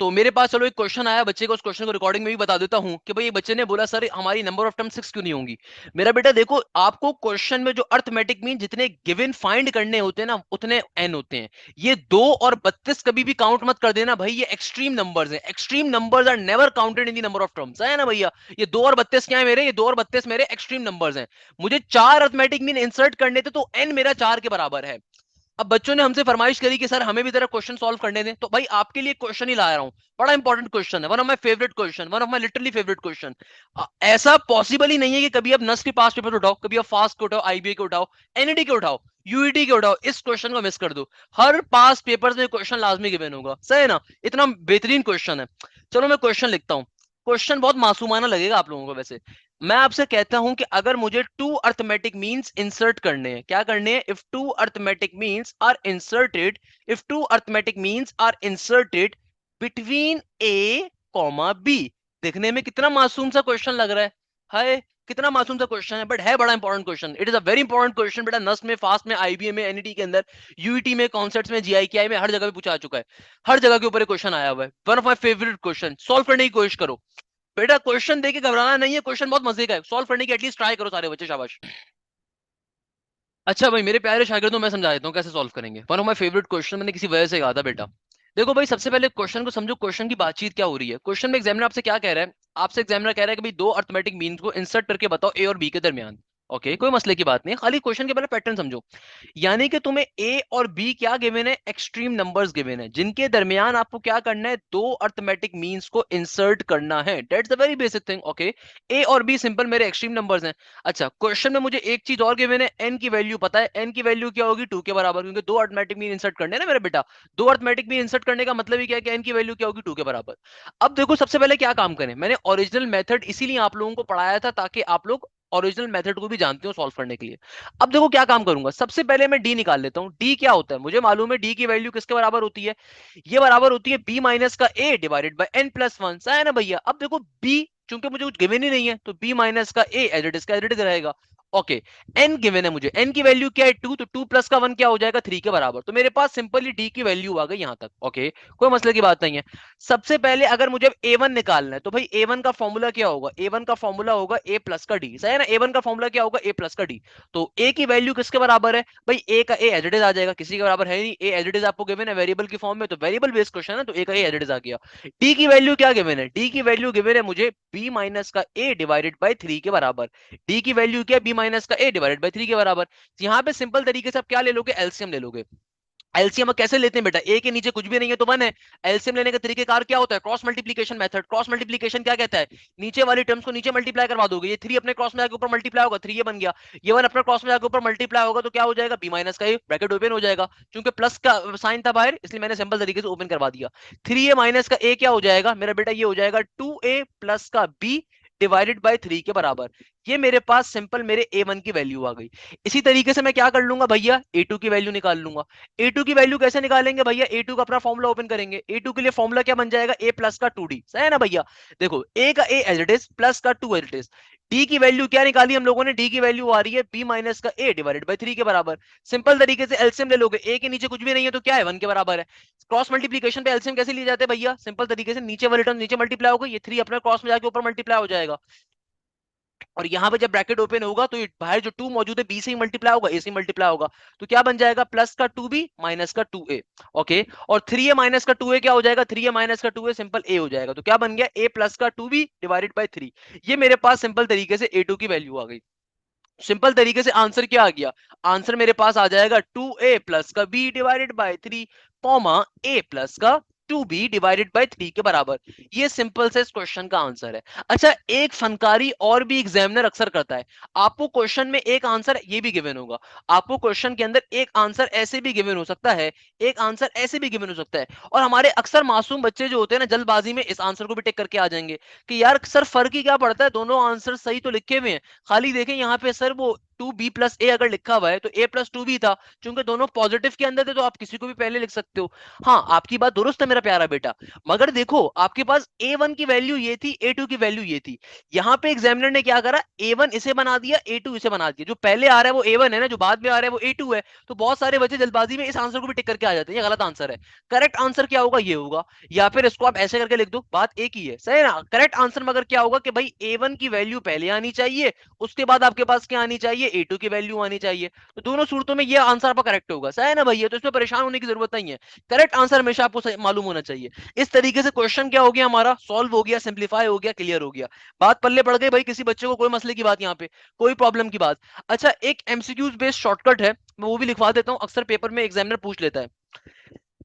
तो मेरे पास चलो एक क्वेश्चन आया बच्चे को, उस क्वेश्चन को रिकॉर्डिंग में भी बता देता हूं कि भाई बच्चे ने बोला सर हमारी नंबर ऑफ टर्म 6 क्यों नहीं होंगी। मेरा बेटा देखो, आपको क्वेश्चन में जो अर्थमेटिक मीन जितने गिवन फाइंड करने होते हैं ना, उतने एन होते हैं। ये 2 और 32 कभी भी काउंट मत कर देना भाई, ये एक्सट्रीम नंबर्स हैं। Extreme numbers are never counted in the number of terms, है ना भैया। ये 2 और 32 क्या है मेरे, ये 2 और 32 मेरे एक्सट्रीम नंबर्स हैं। मुझे 4 अर्थमेटिक मीन इंसर्ट करने थे तो एन मेरा 4 के बराबर है। अब बच्चों ने हमसे फरमाइश करी कि सर हमें भी जरा क्वेश्चन सॉल्व करने दें, तो भाई आपके लिए क्वेश्चन ही ला रहा हूं। बड़ा इंपॉर्टेंट क्वेश्चन है, one of my favourite question, one of my literally favourite question. ऐसा पॉसिबल ही नहीं है कि कभी आप नस के पास पेपर उठाओ, कभी आप फास्ट के उठाओ, आईबीए के उठाओ, एनईडी के उठाओ, यूईटी के उठाओ, इस क्वेश्चन को मिस कर दो। हर पास पेपर्स में क्वेश्चन लाजमी गिवन होगा, सही है ना। इतना बेहतरीन क्वेश्चन है। चलो मैं क्वेश्चन लिखता हूं। क्वेश्चन बहुत मासूमाना लगेगा आप लोगों को वैसे। मैं आपसे कहता हूं कि अगर मुझे टू अर्थमेटिक मीन्स इंसर्ट करने हैं, क्या करने हैं, if two arithmetic means are inserted, if two arithmetic means are inserted between A comma B. देखने में कितना मासूम सा क्वेश्चन लग रहा है, हाय कितना मासूम सा क्वेश्चन है, बट है बड़ा important question. It is a very important question बेटा, नस्ट में, फास्ट में, आईबीएम में, एनईटी के अंदर, यूईटी में, कॉन्सेप्ट्स में, जीआईकेआई में, हर जगह पे पूछा आ चुका है। हर जगह के ऊपर क्वेश्चन आया हुआ है। One of my favourite question, solve करने की कोशिश करो बेटा। क्वेश्चन देके घबराना नहीं है, क्वेश्चन बहुत मजे का है, सॉल्व करने की एटलीस्ट ट्राई करो सारे बच्चे, शाबाश। अच्छा भाई मेरे प्यारे शागिर्दों, मैं समझा देता हूँ कैसे सॉल्व करेंगे। One of my favourite question, मैंने किसी वजह से कहा था बेटा। देखो भाई, सबसे पहले क्वेश्चन को समझो, क्वेश्चन की बातचीत क्या हो रही है। क्वेश्चन में एग्जामिनर आपसे क्या कह रहा है, आपसे एग्जामिनर कह रहा है कि भाई दो अर्थमेटिक मीन्स को इंसर्ट करके बताओ ए और बी के दरमियान। ओके, कोई मसले की बात नहीं, खाली क्वेश्चन के पहले पैटर्न समझो। यानी कि तुम्हें ए और बी क्या गिवन है, एक्सट्रीम नंबर्स गिवन है, जिनके दरमियान आपको क्या करना है, दो अर्थमेटिक मीन्स को इंसर्ट करना है। That's the very basic thing. Okay, A और बी सिंपल मेरे एक्सट्रीम नंबर्स हैं। अच्छा, क्वेश्चन में मुझे एक चीज और गिवन है, एन की वैल्यू पता है, एन की वैल्यू क्या होगी, 2 के बराबर, क्योंकि दो अर्थमेटिक मीन इंसर्ट करने हैं ना मेरे बेटा। दो अर्थमेटिक मीन इंसर्ट करने का मतलब ही क्या है कि एन की वैल्यू क्या होगी, 2 के बराबर। अब देखो सबसे पहले क्या काम करें, मैंने ओरिजिनल मेथड इसीलिए आप लोगों को पढ़ाया था ताकि आप लोग ओरिजिनल मेथड को भी जानते हो सॉल्व करने के लिए। अब देखो क्या काम करूंगा, सबसे पहले मैं डी निकाल लेता हूं। डी क्या होता है मुझे मालूम है, डी की वैल्यू किसके बराबर होती है, ये बराबर होती है बी माइनस का A divided by N plus one, है ना भैया। अब देखो बी, चूंकि मुझे कुछ गिवन ही नहीं है, तो बी माइनस का ए एज इट इज का एज इट इज रहेगा। ओके, एन गिवन है मुझे, एन की वैल्यू क्या है, 2, तो 2 प्लस का 1 क्या हो जाएगा, 3 के बराबर। तो मेरे पास सिंपली डी की वैल्यू आ गई यहां तक। ओके, कोई मसले की बात नहीं है। सबसे पहले अगर मुझे ए वन निकालना है, तो भाई ए वन का फॉर्मूला क्या होगा, ए वन का फॉर्मूला होगा ए प्लस का डी, सही है ना। ए वन का फॉर्मूला क्या होगा, ए प्लस का डी। तो ए की वैल्यू किसके बराबर है भाई, ए का ए एज इट इज आ जाएगा, किसी के बराबर है नहीं, ए एज इट इज आपको गिवन है वेरिएबल की फॉर्म में, तो वेरिएबल बेस्ड क्वेश्चन है, तो ए का ए एज इट इज आ गया। डी की वैल्यू क्या गिवन है, डी की वैल्यू गिवन है मुझे बी माइनस का ए डिवाइडेड बाई 3 के बराबर। डी की वैल्यू क्या है, बी माइनस का ए डिवाइडेड बाई 3 के बराबर। यहाँ पे सिंपल तरीके से आप क्या ले लोगे, एलसीएम ले लोगे। एलसीएम कैसे लेते हैं बेटा, ए के नीचे कुछ भी नहीं है तो वन है। एलसीएम लेने का तरीकेकार क्या होता है, cross multiplication method. Cross multiplication क्या कहता है, नीचे वाली टर्म्स को नीचे मल्टीप्लाई करवा दोगे, ये 3 अपने क्रॉस में जाके ऊपर मल्टीप्लाई होगा, 3 ये बन गया। ये 1 अपने क्रॉस में जाके ऊपर मल्टीप्लाई होगा, तो क्या हो जाएगा, बी माइनस का ए, ब्रैकेट ओपन हो जाएगा। क्योंकि प्लस का साइन था बाहर, इसलिए मैंने सिंपल तरीके से ओपन करवा दिया। 3 ए माइनस का ए क्या हो जाएगा मेरा बेटा, ये हो जाएगा 2 ए प्लस का बी डिवाइडेड बाय 3 के बराबर। ये मेरे पास सिंपल मेरे ए वन की वैल्यू आ गई। इसी तरीके से मैं क्या कर लूंगा भैया, ए टू की वैल्यू निकाल लूंगा। ए टू की वैल्यू कैसे निकालेंगे भैया, ए टू का अपना फॉर्मुला ओपन करेंगे। ए टू के लिए फॉर्मुला क्या बन जाएगा, ए प्लस का 2 डी, सही है ना भैया। देखो ए का ए एज इट इज, प्लस का 2 एज इट इज। डी की वैल्यू क्या निकाली हम लोगों ने, डी की वैल्यू आ रही है बी माइनस का ए डिवाइडेड बाई 3 के बराबर। सिंपल तरीके से एलसीएम ले लोगे, ए के नीचे कुछ भी नहीं है तो क्या है, 1 के बराबर है। क्रॉस मल्टीप्लीकेशन पे एलसीएम कैसे लिए जाते हैं भैया, सिंपल तरीके से नीचे वाली टर्म नीचे मल्टीप्लाई होगा, ये 3 अपने क्रॉस में जाके ऊपर मल्टीप्लाई हो जाएगा। और यहां पे जब ब्रैकेट ओपन होगा तो बाहर जो 2 मौजूद है, बी से ही मल्टीप्लाई होगा, ए से मल्टीप्लाई होगा। तो क्या बन जाएगा, प्लस का 2 बी माइनस का 2 ए। ओके, और 3 ए माइनस का 2 ए क्या हो जाएगा, 3 ए माइनस का 2 ए सिंपल ए हो जाएगा। तो क्या बन गया, ए प्लस का 2 बी डिवाइडेड बाई 3। ये मेरे पास सिंपल तरीके से ए टू की वैल्यू आ गई। सिंपल तरीके से आंसर क्या आ गया, आंसर मेरे पास आ जाएगा 2 ए प्लस का B divided by 3 comma A plus का 2 बी डिवाइडेड बाई 3 के बराबर। ये सिंपल से इस क्वेश्चन का आंसर है। अच्छा, एक फनकारी और भी एग्जामिनर अक्सर करता है, आपको क्वेश्चन में एक आंसर ये भी गिवन होगा, आपको क्वेश्चन के अंदर एक आंसर ऐसे भी गिवन हो सकता है, एक आंसर ऐसे भी गिवन हो सकता है। और हमारे अक्सर मासूम बच्चे जो होते हैं ना, जल्दबाजी में इस आंसर को भी टिक करके आ जाएंगे कि यार सर फर्क ही क्या पड़ता है, दोनों आंसर सही तो लिखे हुए हैं, खाली देखें यहाँ पे सर वो 2b+a अगर लिखा हुआ है तो a+2b था, क्योंकि दोनों पॉजिटिव के अंदर थे तो आप किसी को भी पहले लिख सकते हो। हाँ, आपकी बात दुरुस्त है मेरा प्यारा बेटा, मगर देखो आपके पास a1 की वैल्यू ये थी, a2 की वैल्यू ये थी। यहाँ पे एग्जामिनर ने क्या करा, a1 इसे बना दिया, a2 इसे बना दिया। जो पहले आ रहा है वो a1 है ना, जो बाद में आ रहा है वो a2 है। तो बहुत सारे बच्चे जल्दबाजी में इस आंसर को भी टिक करके आ जाते हैं, ये गलत आंसर है। करेक्ट आंसर क्या होगा, ये होगा, या फिर इसको आप ऐसे करके लिख दो, बात एक ही है, सही है ना। करेक्ट आंसर मगर क्या होगा कि भाई a1 की वैल्यू पहले आनी चाहिए, उसके बाद आपके पास क्या आनी चाहिए, a2 की वैल्यू आनी चाहिए। तो दोनों सूरतों में ये आंसर आपका करेक्ट होगा, सही है ना भैया। तो इसमें परेशान होने की जरूरत नहीं है, करेक्ट आंसर हमेशा आपको मालूम होना चाहिए। इस तरीके से क्वेश्चन क्या हो गया हमारा, सॉल्व हो गया, सिंप्लीफाई हो गया, क्लियर हो गया, बात पल्ले पड़ गई भाई। किसी बच्चे को कोई मसले की बात, यहाँ पे कोई प्रॉब्लम की बात। अच्छा, एक एमसीक्यूज बेस्ड शॉर्टकट है, मैं वो भी लिखवा देता हूँ, अक्सर पेपर में एग्जामिनर पूछ लेता है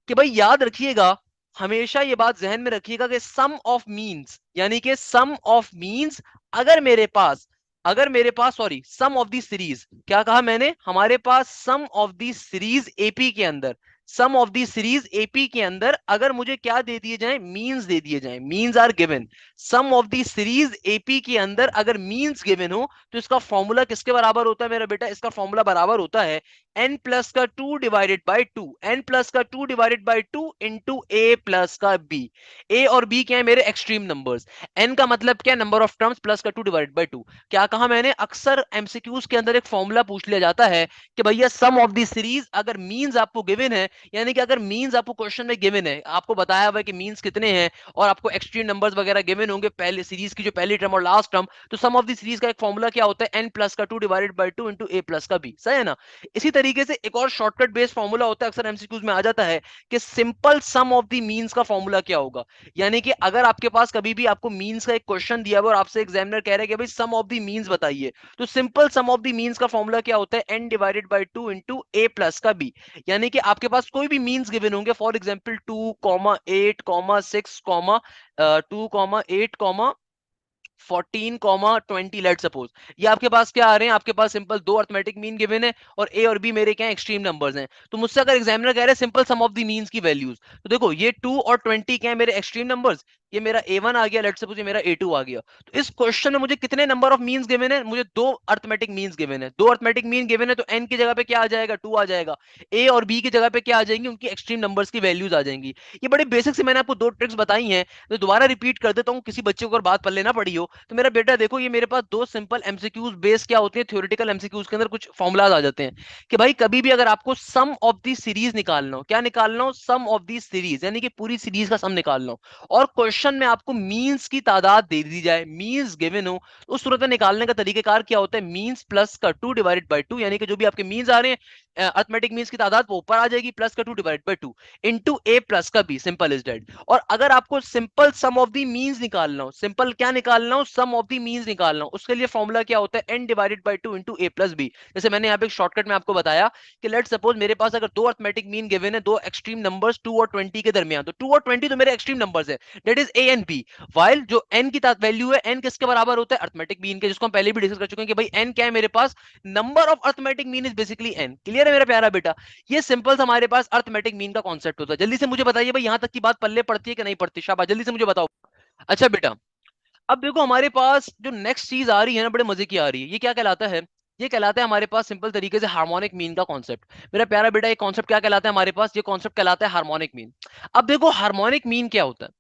कि भाई याद रखिएगा, हमेशा ये बात जहन में रखिएगा कि सम ऑफ मीन्स, यानी कि सम ऑफ मीन्स, अगर मेरे पास sorry sum of the series, क्या कहा मैंने, हमारे पास sum of the series AP के अंदर, sum of the series AP के अंदर अगर मुझे क्या दे दिए जाए, मीन्स दे दिए जाए, means are given, sum of the series AP के अंदर अगर मीन्स गिवन हो तो इसका फॉर्मूला किसके बराबर होता है मेरा बेटा? इसका फॉर्मूला बराबर होता है n प्लस का 2 डिवाइडेड बाई 2, n प्लस का 2 divided by 2 into A plus का बी। ए और बी क्या है मेरे? Extreme numbers. n का मतलब क्या? नंबर ऑफ टर्म्स प्लस का 2 डिवाइडेड बाई 2। क्या कहा मैंने? अक्सर एमसीक्यूज के अंदर एक फॉर्मूला पूछ लिया जाता है कि भैया सम ऑफ दी सीरीज अगर मीन्स आपको गिवन है, यानी कि अगर मीन्स आपको क्वेश्चन में गिवन है, आपको बताया हुआ है कि मीन्स कितने हैं और आपको एक्सट्रीम नंबर्स वगैरह गिवन होंगे पहले सीरीज की जो पहली टर्म और लास्ट टर्म, तो सम ऑफ दी सीरीज का एक फॉर्मूला क्या होता है? n प्लस का 2 divided by 2 into A plus का बी। सही है ना? इसी तरीके से एक और शॉर्टकट बेस्ड फॉर्मूला होता है, अक्सर एमसीक्यूज में आ जाता है कि simple sum of the means का फॉर्मूला क्या होगा। यानी कि अगर आपके पास कभी भी आपको मीन्स का एक क्वेश्चन दिया हुआ और आपसे एग्जामिनर कह रहे हैं कि भाई सम ऑफ दी मीन्स बताइए, तो simple sum of the means का फॉर्मूला क्या होता है? n divided by 2 into A plus का बी। यानी कि आपके पास कोई भी मीन्स गिवन होंगे, फॉर एग्जाम्पल 2,8,6, 2,8, 14, 20 लेट सपोज, ये आपके पास क्या आ रहे हैं? आपके पास सिंपल दो अर्थमेटिक मीन गिवन है और ए और बी मेरे क्या है? एक्सट्रीम नंबर्स हैं। तो मुझसे अगर एग्जामिनर कह रहे हैं simple sum of the means की वैल्यूज, तो देखो ये 2 और 20 क्या है मेरे? Extreme numbers. ये मेरा A1 आ गया, लेट सपोज ये मेरा A2 आ गया। तो इस क्वेश्चन में मुझे कितने नंबर ऑफ मीन्स गिवन है? मुझे दो अर्थमेटिक मीन्स गिवन है। दो अर्थमेटिक मीन गिवन है तो n की जगह पे क्या आ जाएगा? 2 आ जाएगा। ए और बी की जगह पे क्या आ जाएंगी? उनकी एक्सट्रीम नंबर्स की वैल्यूज आ जाएंगी। ये बड़े बेसिक से मैंने आपको दो ट्रिक्स बताई हैं, तो दोबारा रिपीट कर देता हूँ, किसी बच्चे को अगर बात पल्ले ना पड़ी हो तो मेरा बेटा देखो, ये मेरे पास दो सिंपल एमसीक्यूज बेस क्या होते हैं, थ्योरेटिकल एमसीक्यूज के अंदर कुछ फॉर्मुलाज आ जाते हैं कि भाई कभी भी अगर आपको सम ऑफ दी सीरीज निकालना हो, क्या निकालना हो? सम ऑफ दी सीरीज, यानी कि पूरी सीरीज का सम निकालना हो, और क्वेश्चन में आपको मीन्स की तादाद दे दी जाए, मीन्स गिवन हो, तो उस सूरत में निकालने का तरीकेकार क्या होता है? मीन्स प्लस का 2 डिवाइडेड बाई 2, यानी कि जो भी आपके मीन्स आ रहे हैं अर्थमेटिक मीन्स की तादाद वो ऊपर आ जाएगी, प्लस का 2 divided by 2 into A plus का बी। Simple is that. और अगर आपको simple sum of the means निकालना हो, सिंपल क्या निकालना हो? सम ऑफ दी मीन्स निकालना हो, उसके लिए फॉर्मूला क्या होता है? n divided by 2 into A plus B. जैसे मैंने यहाँ पे एक शॉर्टकट में आपको बताया कि लेट सपोज मेरे पास अगर दो अर्थमेटिक मीन गिवन है, दो एक्सट्रीम नंबर्स 2 और 20 के दरमियान, तो 2 और 20 तो मेरे एक्सट्रीम नंबर्स है, that is A and B. While जो n की वैल्यू है, n किसके बराबर होता है? अर्थमेटिक मीन के, जिसको हम पहले भी डिस्कस कर चुके हैं कि भाई n क्या है मेरे पास? Number of arithmetic mean is basically n। Clear है मेरा प्यारा बेटा? ये सिंपल हमारे पास अर्थमेटिक मीन का कॉन्सेप्ट होता है। जल्दी से मुझे बताइए भाई, यहां तक की बात पल्ले पड़ती है कि नहीं पड़ती? शाबाश, जल्दी से मुझे बताओ। अच्छा बेटा, अब देखो हमारे पास जो नेक्स्ट चीज आ रही है ना, बड़े मजे की आ रही है। ये क्या कहलाता है? ये कहलाता है हमारे पास सिंपल तरीके से हार्मोनिक मीन का कॉन्सेप्ट। मेरा प्यारा बेटा, ये कॉन्सेप्ट क्या कहलाता है हमारे पास? ये कॉन्सेप्ट कहलाता है हार्मोनिक मीन। अब देखो हार्मोनिक मीन क्या होता है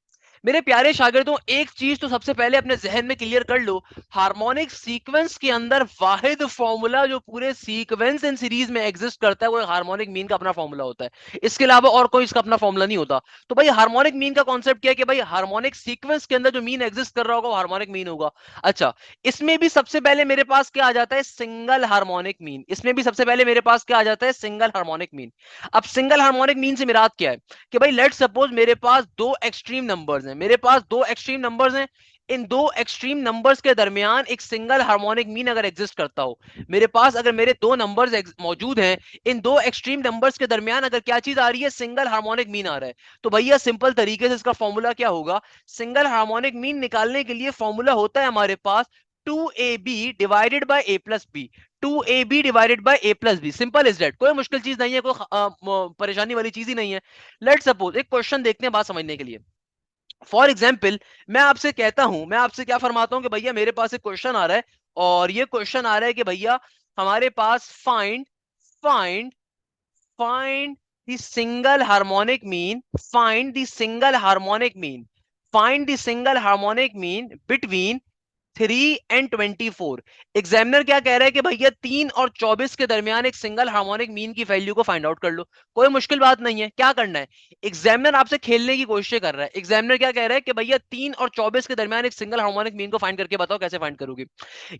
मेरे प्यारे शागिर्दों, एक चीज तो सबसे पहले अपने जहन में क्लियर कर लो, हार्मोनिक सीक्वेंस के अंदर वाहिद फॉर्मूला जो पूरे सीक्वेंस एंड सीरीज में एग्जिस्ट करता है वो हार्मोनिक मीन का अपना फॉर्मूला होता है। इसके अलावा और कोई इसका अपना फॉर्मूला नहीं होता। तो भाई हार्मोनिक मीन का कॉन्सेप्ट क्या है कि भाई हार्मोनिक सीक्वेंस के अंदर जो मीन एग्जिस्ट कर रहा होगा वो हार्मोनिक मीन होगा। अच्छा, इसमें भी सबसे पहले मेरे पास क्या आ जाता है? Single harmonic mean. इसमें भी सबसे पहले मेरे पास क्या आ जाता है? Single harmonic mean. अब सिंगल हार्मोनिक मीन से मुराद क्या है कि भाई लेट सपोज मेरे पास दो एक्सट्रीम नंबर्स हैं, मेरे पास दो एक्सट्रीम नंबर्स हैं, इन दो एक्सट्रीम नंबर्स के दरमियान एक सिंगल हार्मोनिक मीन अगर एग्जिस्ट करता हो, मेरे पास अगर मेरे दो नंबर्स मौजूद हैं, इन दो एक्सट्रीम नंबर्स के दरमियान अगर क्या चीज आ रही है? सिंगल हार्मोनिक मीन आ रहा है, तो भैया सिंपल तरीके से इसका फॉर्मूला क्या होगा? सिंगल हार्मोनिक मीन निकालने के लिए फॉर्मूला होता है हमारे पास 2ab divided by a plus B. 2ab divided by a plus B. Simple is that, कोई मुश्किल चीज नहीं है, कोई परेशानी वाली चीज ही नहीं है। लेट सपोज एक क्वेश्चन देखते हैं बात समझने के लिए। फॉर एग्जाम्पल मैं आपसे कहता हूं, मैं आपसे क्या फरमाता हूं कि भैया मेरे पास एक क्वेश्चन आ रहा है, और ये क्वेश्चन आ रहा है कि भैया हमारे पास find find find the single harmonic mean, find the single harmonic mean, find the single harmonic mean between 3 and 24। Examiner क्या कह रहा है कि भैया 3 और 24 के दरमियान एक सिंगल हार्मोनिक मीन की वैल्यू को फाइंड आउट कर लो। कोई मुश्किल बात नहीं है, क्या करना है? एग्जामिनर आपसे खेलने की कोशिश कर रहा है। एग्जामिनर क्या कह रहा है कि भैया 3 और 24 के दरमियान एक सिंगल हार्मोनिक मीन को फाइंड करके बताओ कैसे फाइंड करोगे।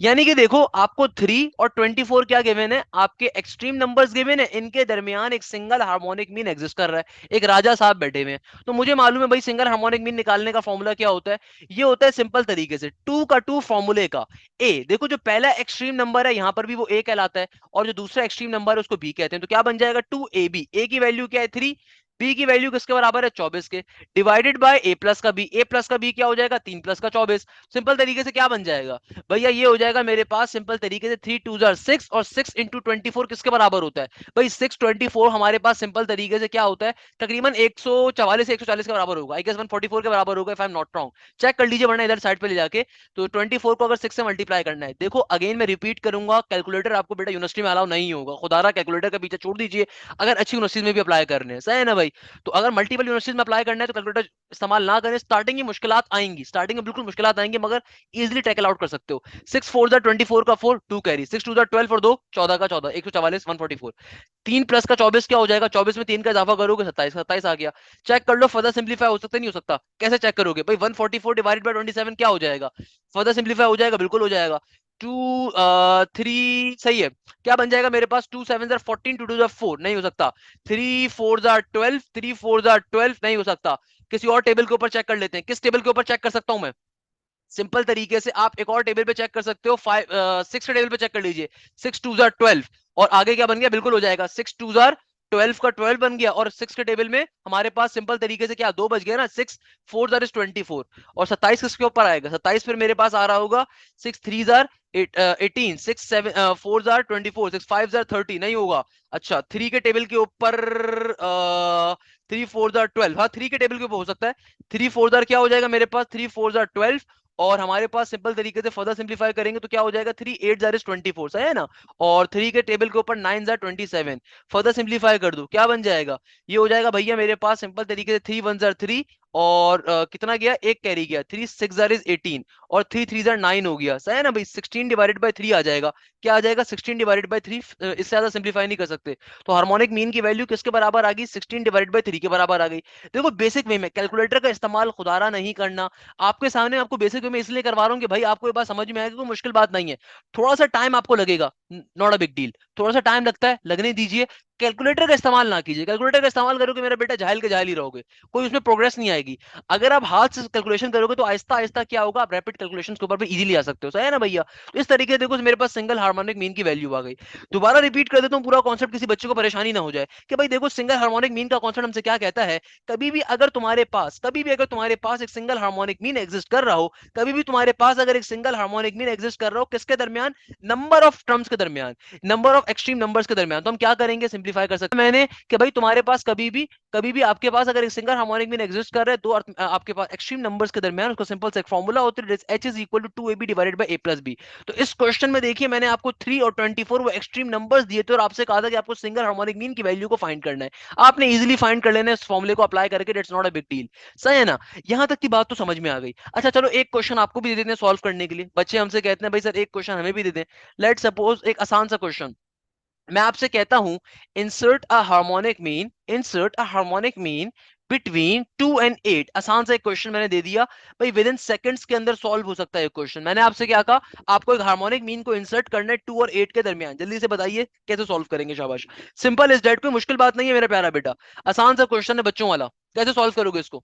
यानी कि देखो, आपको 3 और 24 क्या गिवन है? आपके एक्सट्रीम नंबर्स गिवन है, इनके दरमियान एक सिंगल हार्मोनिक मीन एग्जिस्ट कर रहा है। एक राजा साहब बैठे हुए हैं, तो मुझे मालूम है भाई सिंगल हार्मोनिक मीन निकालने का फॉर्मूला क्या होता है। ये होता है सिंपल तरीके से 2 का 2 फॉर्मूले का ए। देखो जो पहला एक्सट्रीम नंबर है यहां पर भी वो ए कहलाता है, और जो दूसरा एक्सट्रीम नंबर है उसको बी कहते हैं, तो क्या बन जाएगा? 2ab। ए की वैल्यू क्या है? 3। बी की वैल्यू किसके बराबर है 24 के, डिवाइडेड बाय ए प्लस का बी, ए प्लस का बी क्या हो जाएगा 3 प्लस का 24। सिंपल तरीके से क्या बन जाएगा भैया, ये हो जाएगा मेरे पास सिंपल तरीके से 3 टू जार 6 और 6 इंटू 24 किसके बराबर होता है भाई 624 हमारे पास सिंपल तरीके से क्या होता है तकरीबन 144 से 140 के बराबर होगा, आई गेस 144 के बराबर होगा if I am not wrong, check कर लीजिए वरना इधर साइड पे ले जाके। तो 24 को अगर 6 से मल्टीप्लाई करना है, देखो अगेन मैं रिपीट करूंगा, कैलकुलेटर आपको बेटा यूनिवर्सिटी में अलाउ नहीं होगा, खुदारा कैलकुलेटर का पीछे छोड़ दीजिए अगर अच्छी यूनिवर्सिटी में भी अप्लाई करने हैं, सही है ना भाई। तो अगर मल्टीपल यूनिवर्सिटी में अप्लाई करना है तो कैलकुलेटर इस्तेमाल ना करें, स्टार्टिंग की मुश्किलात आएंगी, स्टार्टिंग में बिल्कुल मुश्किलात आएंगी मगर इजीली टैकल आउट कर सकते हो। 6 4 जा 24 का 4 2 कैरी, 6 2 जा 12 और 2 14 का 14 144 144, 3 प्लस का 24 क्या हो जाएगा, 24 में 3 का इजाफा करोगे 27, 27 आ गया। चेक कर लो फर्दर सिंपलीफाई हो सकता है नहीं हो सकता, कैसे चेक करोगे भाई 144 डिवाइडेड बाय 27 क्या हो जाएगा, फर्दर सिंपलीफाई हो जाएगा बिल्कुल हो जाएगा। 2 3 सही है, क्या बन जाएगा मेरे पास 2 7 14 2 2 4 नहीं हो सकता, 3 4 12 3 4 12 नहीं हो सकता। किसी और टेबल के ऊपर चेक कर लेते हैं, किस टेबल के ऊपर चेक कर सकता हूं मैं, सिंपल तरीके से आप एक और टेबल पे चेक कर सकते हो, 6 के टेबल पे चेक कर लीजिए, 6 2 12 और आगे क्या बन गया बिल्कुल हो जाएगा, 6 2 12 का 12 बन गया और 6 के टेबल में हमारे पास सिंपल तरीके से क्या दो बच गया ना, 6 4 जार इज 24 और 27 किसके ऊपर आएगा, 27 फिर मेरे पास आ रहा होगा 6 3 जार 18 6 7 4 जार 24 6 5 जार 30 नहीं होगा। अच्छा 3 के टेबल के ऊपर 3 4 जार 12, हाँ 3 के टेबल के ऊपर हो सकता है, 3 4 जार क्या हो जाएगा मेरे पास 3 4 जार 12 और हमारे पास सिंपल तरीके से फर्दर सिंपलीफाई करेंगे तो क्या हो जाएगा 3 8 जार इज 24 सही है ना, और 3 के टेबल के ऊपर 9 जार 27, फर्दर सिंपलीफाई कर दो क्या बन जाएगा, ये हो जाएगा भैया मेरे पास सिंपल तरीके से 3 1 जार 3 और कितना गया एक कैरी गया, 3 6 जार इज 18 और 3 3 जार 9 हो गया, सही है ना भाई, 16 डिवाइडेड बाय 3 आ जाएगा, क्या आ जाएगा 16 डिवाइडेड बाय 3, इससे ज्यादा सिंपलीफाई नहीं कर सकते। तो हार्मोनिक मीन की वैल्यू किसके बराबर आ गई 16 डिवाइडेड बाय 3 के बराबर आ गई। देखो बेसिक वे में कैलकुलेटर का इस्तेमाल खुदारा नहीं करना, आपके सामने आपको बेसिक वे में इसलिए करवा रहा हूँ कि भाई आपको ये बात समझ में आएगी, कोई मुश्किल बात नहीं है, थोड़ा सा टाइम आपको लगेगा, नॉट अ बिग डील, थोड़ा सा टाइम लगता है लगने दीजिए, कैलकुलेटर का इस्तेमाल ना कीजिए, कैलकुलेटर का इस्तेमाल करोगे मेरा बेटा जाहिल के जाहिल ही रहोगे, कोई उसमें प्रोग्रेस नहीं आएगी। अगर आप हाथ से कैलकुलेशन करोगे तो आहिस्ता आहिस्ता क्या होगा, आप रैपिड कैलकुलेशन के ऊपर भी इजीली आ सकते हो, सही है ना भैया। तो इस तरीके से देखो मेरे पास सिंगल हार्मोनिक मीन की वैल्यू आ गई। दोबारा रिपीट कर देता हूँ पूरा कॉन्सेप्ट, किसी बच्चे को परेशानी ना हो जाए कि भाई देखो सिंगल हार्मोनिक मीन का कॉन्सेप्ट हमसे क्या कहता है, कभी भी अगर तुम्हारे पास एक सिंगल हार्मोनिक मीन एग्जिस्ट कर रहा हो, कभी भी तुम्हारे पास अगर एक सिंगल हार्मोनिक मीन एग्जिस्ट कर रहा हो किसके दरमियान, नंबर ऑफ टर्म्स के दरमियान, नंबर ऑफ एक्सट्रीम नंबर्स के दरमियान, तो हम क्या करेंगे सिंपलीफाई कर सकते हैं मैंने कि भाई तुम्हारे पास कभी भी आपके पास अगर एक सिंगल हार्मोनिक मीन एग्जिस्ट कर रहा है दो आपके पास एक्सट्रीम नंबर्स के दरमियान, उसका सिंपल सा एक फॉर्मूला होता है H is equal to 2ab divided by a plus B. तो इस क्वेश्चन में देखिए मैंने आपको 3 और 24 वो एक्सट्रीम नंबर्स दिए थे और आपसे कहा था कि आपको सिंगल हार्मोनिक मीन की वैल्यू को फाइंड करना है, आपने इजीली फाइंड कर लेना है इस फॉर्मूले को अप्लाई करके, it's not a big deal, सही है ना। यहां तक की बात तो समझ में आ गई। अच्छा चलो एक क्वेश्चन आपको भी दे देते हैं सॉल्व करने के लिए, बच्चे हमसे कहते हैं भाई सर एक क्वेश्चन हमें भी दे दें, लेट सपोज एक आसान सा क्वेश्चन मैं आपसे कहता हूं, insert a harmonic mean between 2 and 8, आसान सा एक क्वेश्चन मैंने दे दिया भाई, विद इन सेकंड्स के अंदर सॉल्व हो सकता है क्वेश्चन, मैंने आपसे क्या कहा आपको एक हार्मोनिक मीन को इंसर्ट करना है 2 और 8 के दरमियान, जल्दी से बताइए कैसे सॉल्व करेंगे, शाबाश, सिंपल इज दैट, कोई मुश्किल बात नहीं है मेरा प्यारा बेटा, आसान सा क्वेश्चन है बच्चों वाला, कैसे सॉल्व करोगे इसको।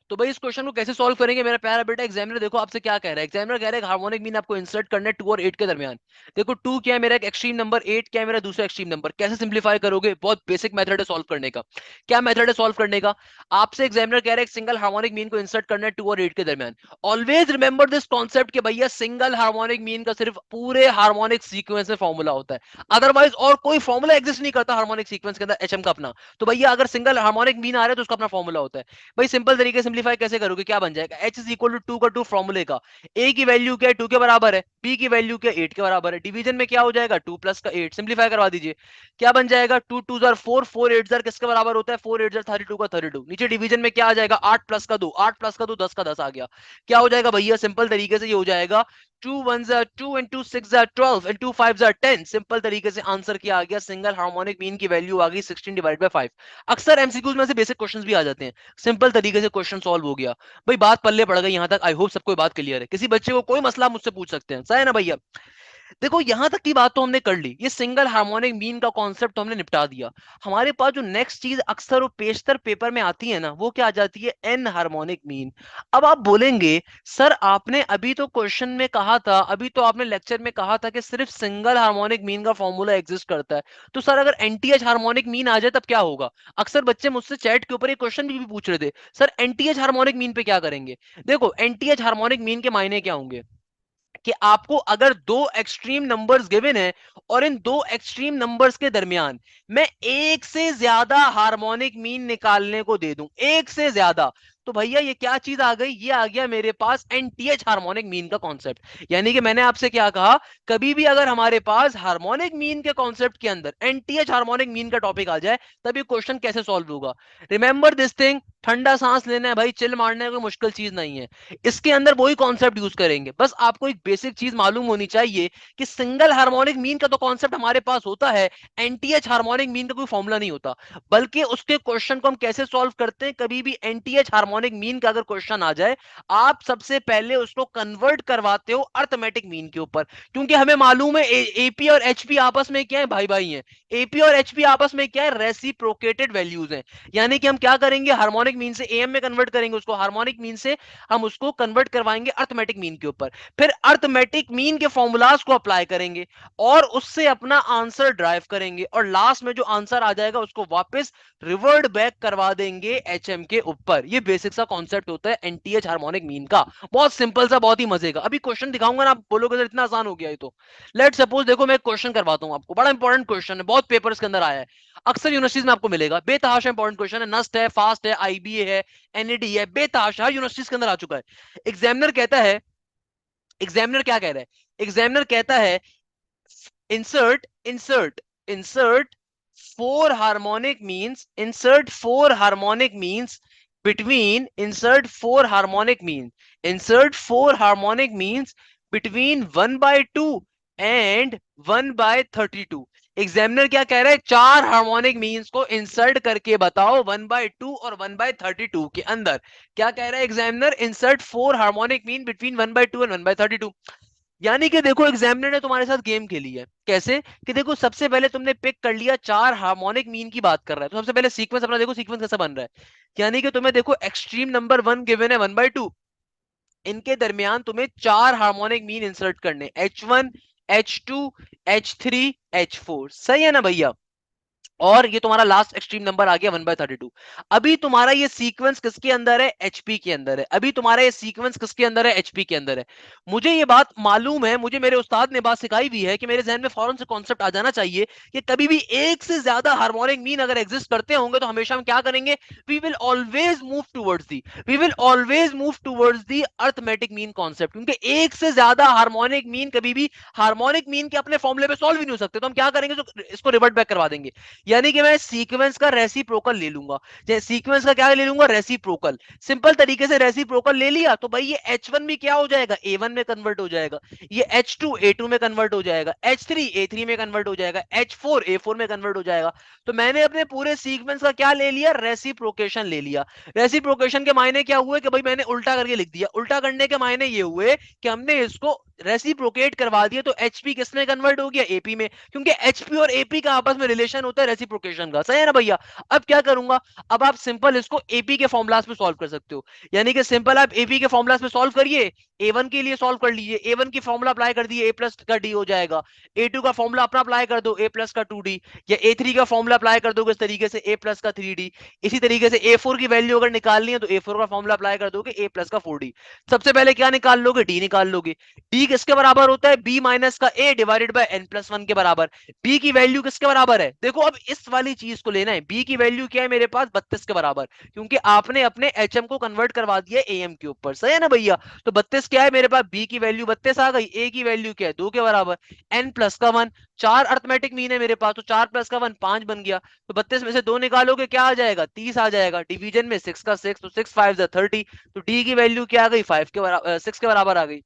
तो भाई इस क्वेश्चन को कैसे सॉल्व करेंगे मेरा प्यारा बेटा, एग्जामिनर देखो आपसे क्या कह रहा है, एग्जामिनर कह रहा है हार्मोनिक मीन आपको इंसर्ट करना है 2 और 8 के दरमियान, देखो 2 क्या है मेरा एक एक्सट्रीम नंबर, 8 क्या है मेरा दूसरा एक्सट्रीम नंबर, कैसे सिंपलीफाई करोगे, बहुत बेसिक मेथड है सॉल्व करने का, क्या मेथड है सॉल्व करने का, आपसे एग्जामिनर कह रहा है सिंगल हार्मोनिक मीन को इंसर्ट करना है 2 और 8 के दरमियान, ऑलवेज रिमेंबर दिस कॉन्सेप्ट कि भैया सिंगल हार्मोनिक मीन का सिर्फ पूरे हार्मोनिक सीक्वेंस में फॉर्मूला होता है, अदरवाइज और कोई फॉर्मूला एग्जिस्ट नहीं करता हार्मोनिक सीक्वेंस के अंदर एचएम का अपना, तो भैया अगर सिंगल हार्मोनिक मीन आ रहा है तो उसका अपना फॉर्मूला होता है। भाई सिंपल तरीके सिंपलीफाई कैसे करोगे, क्या बन जाएगा, H is equal to two का टू फॉर्मूले का, ए की वैल्यू क्या है 2 के बराबर है, बी की वैल्यू क्या 8 के बराबर है, डिवीजन में क्या हो जाएगा 2 प्लस का 8, सिंपलीफाई करवा दीजिए, क्या बन जाएगा 2 2 जार 4 4 8 जार किसके बराबर होता है 4 8 जार 32 का 32, नीचे डिवीजन में क्या आ जाएगा 8 प्लस का 2 8 प्लस का 2 10 का 10 आ गया, क्या हो जाएगा भैया सिंपल तरीके से ये हो जाएगा 2 1 jar 2 and 2 6 jar 12 and 2 5 jar 10, simple तरीके से आंसर क्या आ गया, सिंगल हार्मोनिक मीन की वैल्यू आ गई 16 डिवाइड बाय 5। अक्सर एमसीक्यूज में से बेसिक क्वेश्चंस भी आ जाते हैं, सिंपल तरीके से क्वेश्चन सॉल्व हो गया। भाई बात पल्ले पड़ गई यहां तक, आई होप सबको बात क्लियर है, किसी बच्चे को कोई मसला मुझसे पूछ सकते हैं, सही है ना भैया। देखो यहां तक की बात तो हमने कर ली, ये सिंगल हार्मोनिक मीन का कॉन्सेप्ट तो हमने निपटा दिया। हमारे पास जो नेक्स्ट चीज अक्सर और पेशतर पेपर में आती है ना, वो क्या आ जाती है, एन हार्मोनिक मीन। अब आप बोलेंगे सर आपने अभी तो क्वेश्चन में कहा था, अभी तो आपने लेक्चर में कहा था कि सिर्फ सिंगल हार्मोनिक मीन का फॉर्मूला एग्जिस्ट करता है, तो सर अगर एनटीएच हार्मोनिक मीन आ जाए तब क्या होगा? अक्सर बच्चे मुझसे चैट के ऊपर एक क्वेश्चन भी पूछ रहे थे, सर एनटीएच हार्मोनिक मीन पे क्या करेंगे? देखो एनटीएच हार्मोनिक मीन के मायने क्या होंगे कि आपको अगर दो एक्सट्रीम नंबर्स गिवन है और इन दो एक्सट्रीम नंबर्स के दरमियान मैं एक से ज्यादा हार्मोनिक मीन निकालने को दे दूं, एक से ज्यादा, तो भैया ये क्या चीज आ गई, ये आ गया मेरे पास एनटीएच हार्मोनिक मीन का कॉन्सेप्ट। यानी कि मैंने आपसे क्या कहा, कभी भी अगर हमारे पास हार्मोनिक मीन के कॉन्सेप्ट के अंदर एनटीएच हार्मोनिक मीन का टॉपिक आ जाए, तब ये क्वेश्चन कैसे सॉल्व होगा। रिमेंबर दिस थिंग, ठंडा सांस लेना है भाई, चिल मारने कोई मुश्किल चीज नहीं है। इसके अंदर वही कॉन्सेप्ट यूज करेंगे, बस आपको एक बेसिक चीज मालूम होनी चाहिए कि सिंगल हार्मोनिक मीन का तो कॉन्सेप्ट हमारे पास होता है, एनटीएच हार्मोनिक मीन का कोई फॉर्मूला नहीं होता। बल्कि उसके क्वेश्चन को हम कैसे सॉल्व करते हैं, कभी भी एनटीएच हार्मोनिक मीन का अगर क्वेश्चन आ जाए, आप सबसे पहले उसको कन्वर्ट करवाते हो अर्थमेटिक मीन के ऊपर, क्योंकि हमें मालूम है एपी और एचपी आपस में क्या है, भाई भाई हैं। एपी और एचपी आपस में क्या है, रेसिप्रोकेटेड वैल्यूज हैं। यानी कि हम क्या करेंगे, हार्मोनिक मीन से एएम में कन्वर्ट करेंगे उसको, हार्मोनिक मीन से हम उसको कन्वर्ट करवाएंगे अर्थमेटिक मीन के ऊपर, फिर अर्थमेटिक मीन के फॉर्मूलाज को अप्लाई करेंगे और उससे अपना आंसर ड्राइव करेंगे, और लास्ट में जो आंसर आ जाएगा उसको वापस रिवर्ट बैक करवा देंगे एचएम के ऊपर। ये बेसिक सा कॉन्सेप्ट होता है एनटीएच हार्मोनिक मीन का, बहुत सिंपल सा, बहुत ही मजे का। अभी क्वेश्चन दिखाऊंगा ना, आप बोलोगे इतना आसान हो गया ये तो। लेट सपोज देखो मैं क्वेश्चन करवाता हूं आपको, बड़ा इंपॉर्टेंट क्वेश्चन है, बहुत पेपर्स के अंदर आया है, अक्सर यूनिवर्सिटीज में आपको मिलेगा, बेतहाशा इंपॉर्टेंट क्वेश्चन है, नस्ट है, फास्ट है, आईबीए है, एनईडी है, बेतहाशा यूनिवर्सिटीज के अंदर आ चुका है। एग्जामिनर कहता है, एग्जामिनर क्या कह रहा है, एग्जामिनर कहता है insert insert insert four harmonic means, insert four harmonic means between, insert four harmonic mean, insert four harmonic means between 1/2 and 1/32। Examiner क्या कह रहा है, चार हार्मोनिक मीन्स को इंसर्ट करके बताओ 1/2 और 1/32 के अंदर। क्या कह रहा है examiner, insert four harmonic mean between 1/2 and 1/32। यानी कि देखो एग्जामिनर ने तुम्हारे साथ गेम खेली है, कैसे कि देखो सबसे पहले तुमने पिक कर लिया, चार हार्मोनिक मीन की बात कर रहा है, तो सबसे पहले सीक्वेंस अपना देखो, सीक्वेंस कैसा बन रहा है। यानी कि तुम्हें देखो एक्सट्रीम नंबर वन गिवन है 1/2, इनके दरमियान तुम्हें चार हार्मोनिक मीन इंसर्ट करने, H1 H2 H3 H4, सही है ना भैया। और ये तुम्हारा लास्ट एक्सट्रीम नंबर आ गया 1/32। अभी तुम्हारा ये सीक्वेंस किसके अंदर है, एचपी के अंदर है। अभी तुम्हारा ये सीक्वेंस किसके अंदर है, एचपी के अंदर है। मुझे ये बात मालूम है, मुझे मेरे उस्ताद ने बात सिखाई भी है कि मेरे जहन में फौरन से कॉन्सेप्ट आ जाना चाहिए कि कभी भी एक से ज्यादा हार्मोनिक मीन अगर एग्जिस्ट करते होंगे तो हमेशा हम क्या करेंगे, we will always move towards the, we will always move towards the arithmetic mean concept, क्योंकि एक से ज्यादा हार्मोनिक मीन कभी भी हार्मोनिक मीन के अपने फॉर्मूले पे सॉल्व ही नहीं हो सकते, तो हम क्या करेंगे, तो इसको रिवर्ट बैक करवा देंगे। यानी कि मैं सीक्वेंस का रेसिप्रोकल ले लूंगा, सीक्वेंस का क्या ले लूंगा, रेसिप्रोकल। सिंपल तरीके से रेसिप्रोकल ले लिया तो भाई ये H1 भी क्या हो जाएगा, A1 में कन्वर्ट हो जाएगा, ये H2 A2 में कन्वर्ट हो जाएगा, H3 A3 में कन्वर्ट हो जाएगा, H4 A4 में कन्वर्ट हो जाएगा। तो मैंने अपने पूरे सीक्वेंस का क्या ले लिया, रेसिप्रोकेशन ले लिया। रेसिप्रोकेशन के मायने क्या हुए कि भाई मैंने उल्टा करके लिख दिया, उल्टा करने के मायने ये हुए कि हमने इसको रेसिप्रोकेट करवा दिया, तो एचपी किस में कन्वर्ट हो गया, एपी में, क्योंकि एचपी और एपी का आपस में रिलेशन होता है रेसिप्रोकेशन का, सही है ना भैया। अब क्या करूंगा, अब आप सिंपल इसको एपी के फॉर्मुलास में सॉल्व कर सकते हो। यानी कि सिंपल आप एपी के फॉर्मुलास में सॉल्व करिए, ए1 के लिए सॉल्व कर लीजिए, ए1 की फॉर्मूला अप्लाई कर दिए, ए प्लस का डी हो जाएगा, ए2 का फॉर्मूला अपना अप्लाई कर दो, ए प्लस का 2d, या ए3 का फॉर्मूला अप्लाई कर दोगे इस तरीके से, ए प्लस का 3d। इसी तरीके से ए4 की वैल्यू अगर निकालनी है तो ए4 का फॉर्मूला अप्लाई कर दोगे, ए प्लस का 4d। सबसे पहले क्या निकाल लोगे, डी निकाल लोगे। डी किसके बराबर होता है, बी माइनस का ए डिवाइडेड बाय n+1 के बराबर। बी की वैल्यू किसके बराबर है, देखो अब इस वाली चीज को लेना है, बी की वैल्यू क्या है मेरे पास, 32 के बराबर, क्योंकि आपने अपने एच एम को कन्वर्ट करवा दिया एम के ऊपर, सही है ना भैया। तो 32 क्या है मेरे पास, बी की वैल्यू 32 आ गई, ए की वैल्यू क्या है, 2 के बराबर, n+1, चार अर्थमेटिक मीन है मेरे पास, तो 4+1 5 बन गया। तो 32 में से 2 निकालोगे क्या आ जाएगा, 30 आ जाएगा, डिवीजन में 6 का 6, तो 6 5 30। तो डी की वैल्यू क्या आ गई, 5 के बराबर, 6 के बराबर आ गई,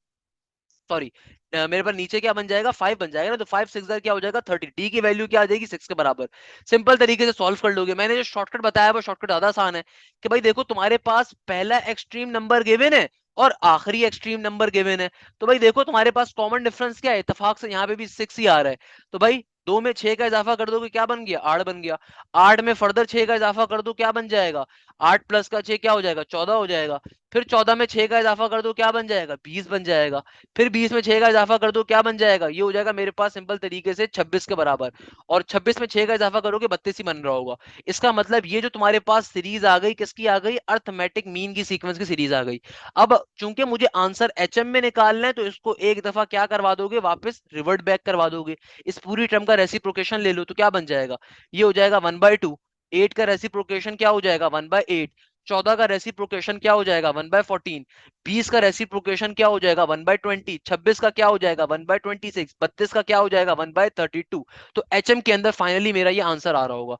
सॉरी, मेरे पास नीचे क्या बन जाएगा, 5 बन जाएगा ना, तो 5 6 क्या हो जाएगा, 30। डी की वैल्यू क्या आ जाएगी, 6 के बराबर। सिंपल तरीके से सॉल्व कर लोगे। मैंने जो शॉर्टकट बताया वो शॉर्टकट ज्यादा आसान है कि भाई देखो तुम्हारे पास पहला एक्सट्रीम नंबर गिवन है, और आखिरी एक्सट्रीम नंबर गिवन है। तो भाई देखो तुम्हारे पास कॉमन डिफरेंस क्या है, इत्तेफाक से यहाँ पे भी 6 ही आ रहा है। तो भाई 2 में 6 का इजाफा कर दोगे क्या बन गया, 8 बन गया। 8 में फर्दर 6 का इजाफा कर दो क्या बन जाएगा, 8 प्लस का 6 क्या हो जाएगा, 14 हो जाएगा। फिर 14 में 6 का इजाफा कर दो क्या बन जाएगा, 20 बन जाएगा। फिर 20 में 6 का इजाफा कर दो क्या बन जाएगा, ये हो जाएगा मेरे पास सिंपल तरीके से 26 के बराबर। और 26 में 6 का इजाफा करोगे 32 ही बन रहा होगा। इसका मतलब ये जो तुम्हारे पास सीरीज आ गई किसकी आ गई, अर्थमेटिक मीन की सीक्वेंस की सीरीज आ गई। अब चूंकि मुझे आंसर एचएम में निकालना है तो इसको एक दफा क्या करवा दोगे, वापस रिवर्ट बैक करवा दोगे। इस पूरी टर्म का रेसिप्रोकेशन ले लो तो क्या बन जाएगा, ये हो जाएगा 1/2। 8 का रेसिप्रोकेशन क्या हो जाएगा, 1/8। 14 का रेसिप्रोकेशन क्या हो जाएगा, 1/14। 20 का रेसिप्रोकेशन क्या हो जाएगा, 1/20। 26 का क्या हो जाएगा, 1/26। 32 का क्या हो जाएगा, 1/32। तो एचएम के अंदर फाइनली मेरा ये आंसर आ रहा होगा।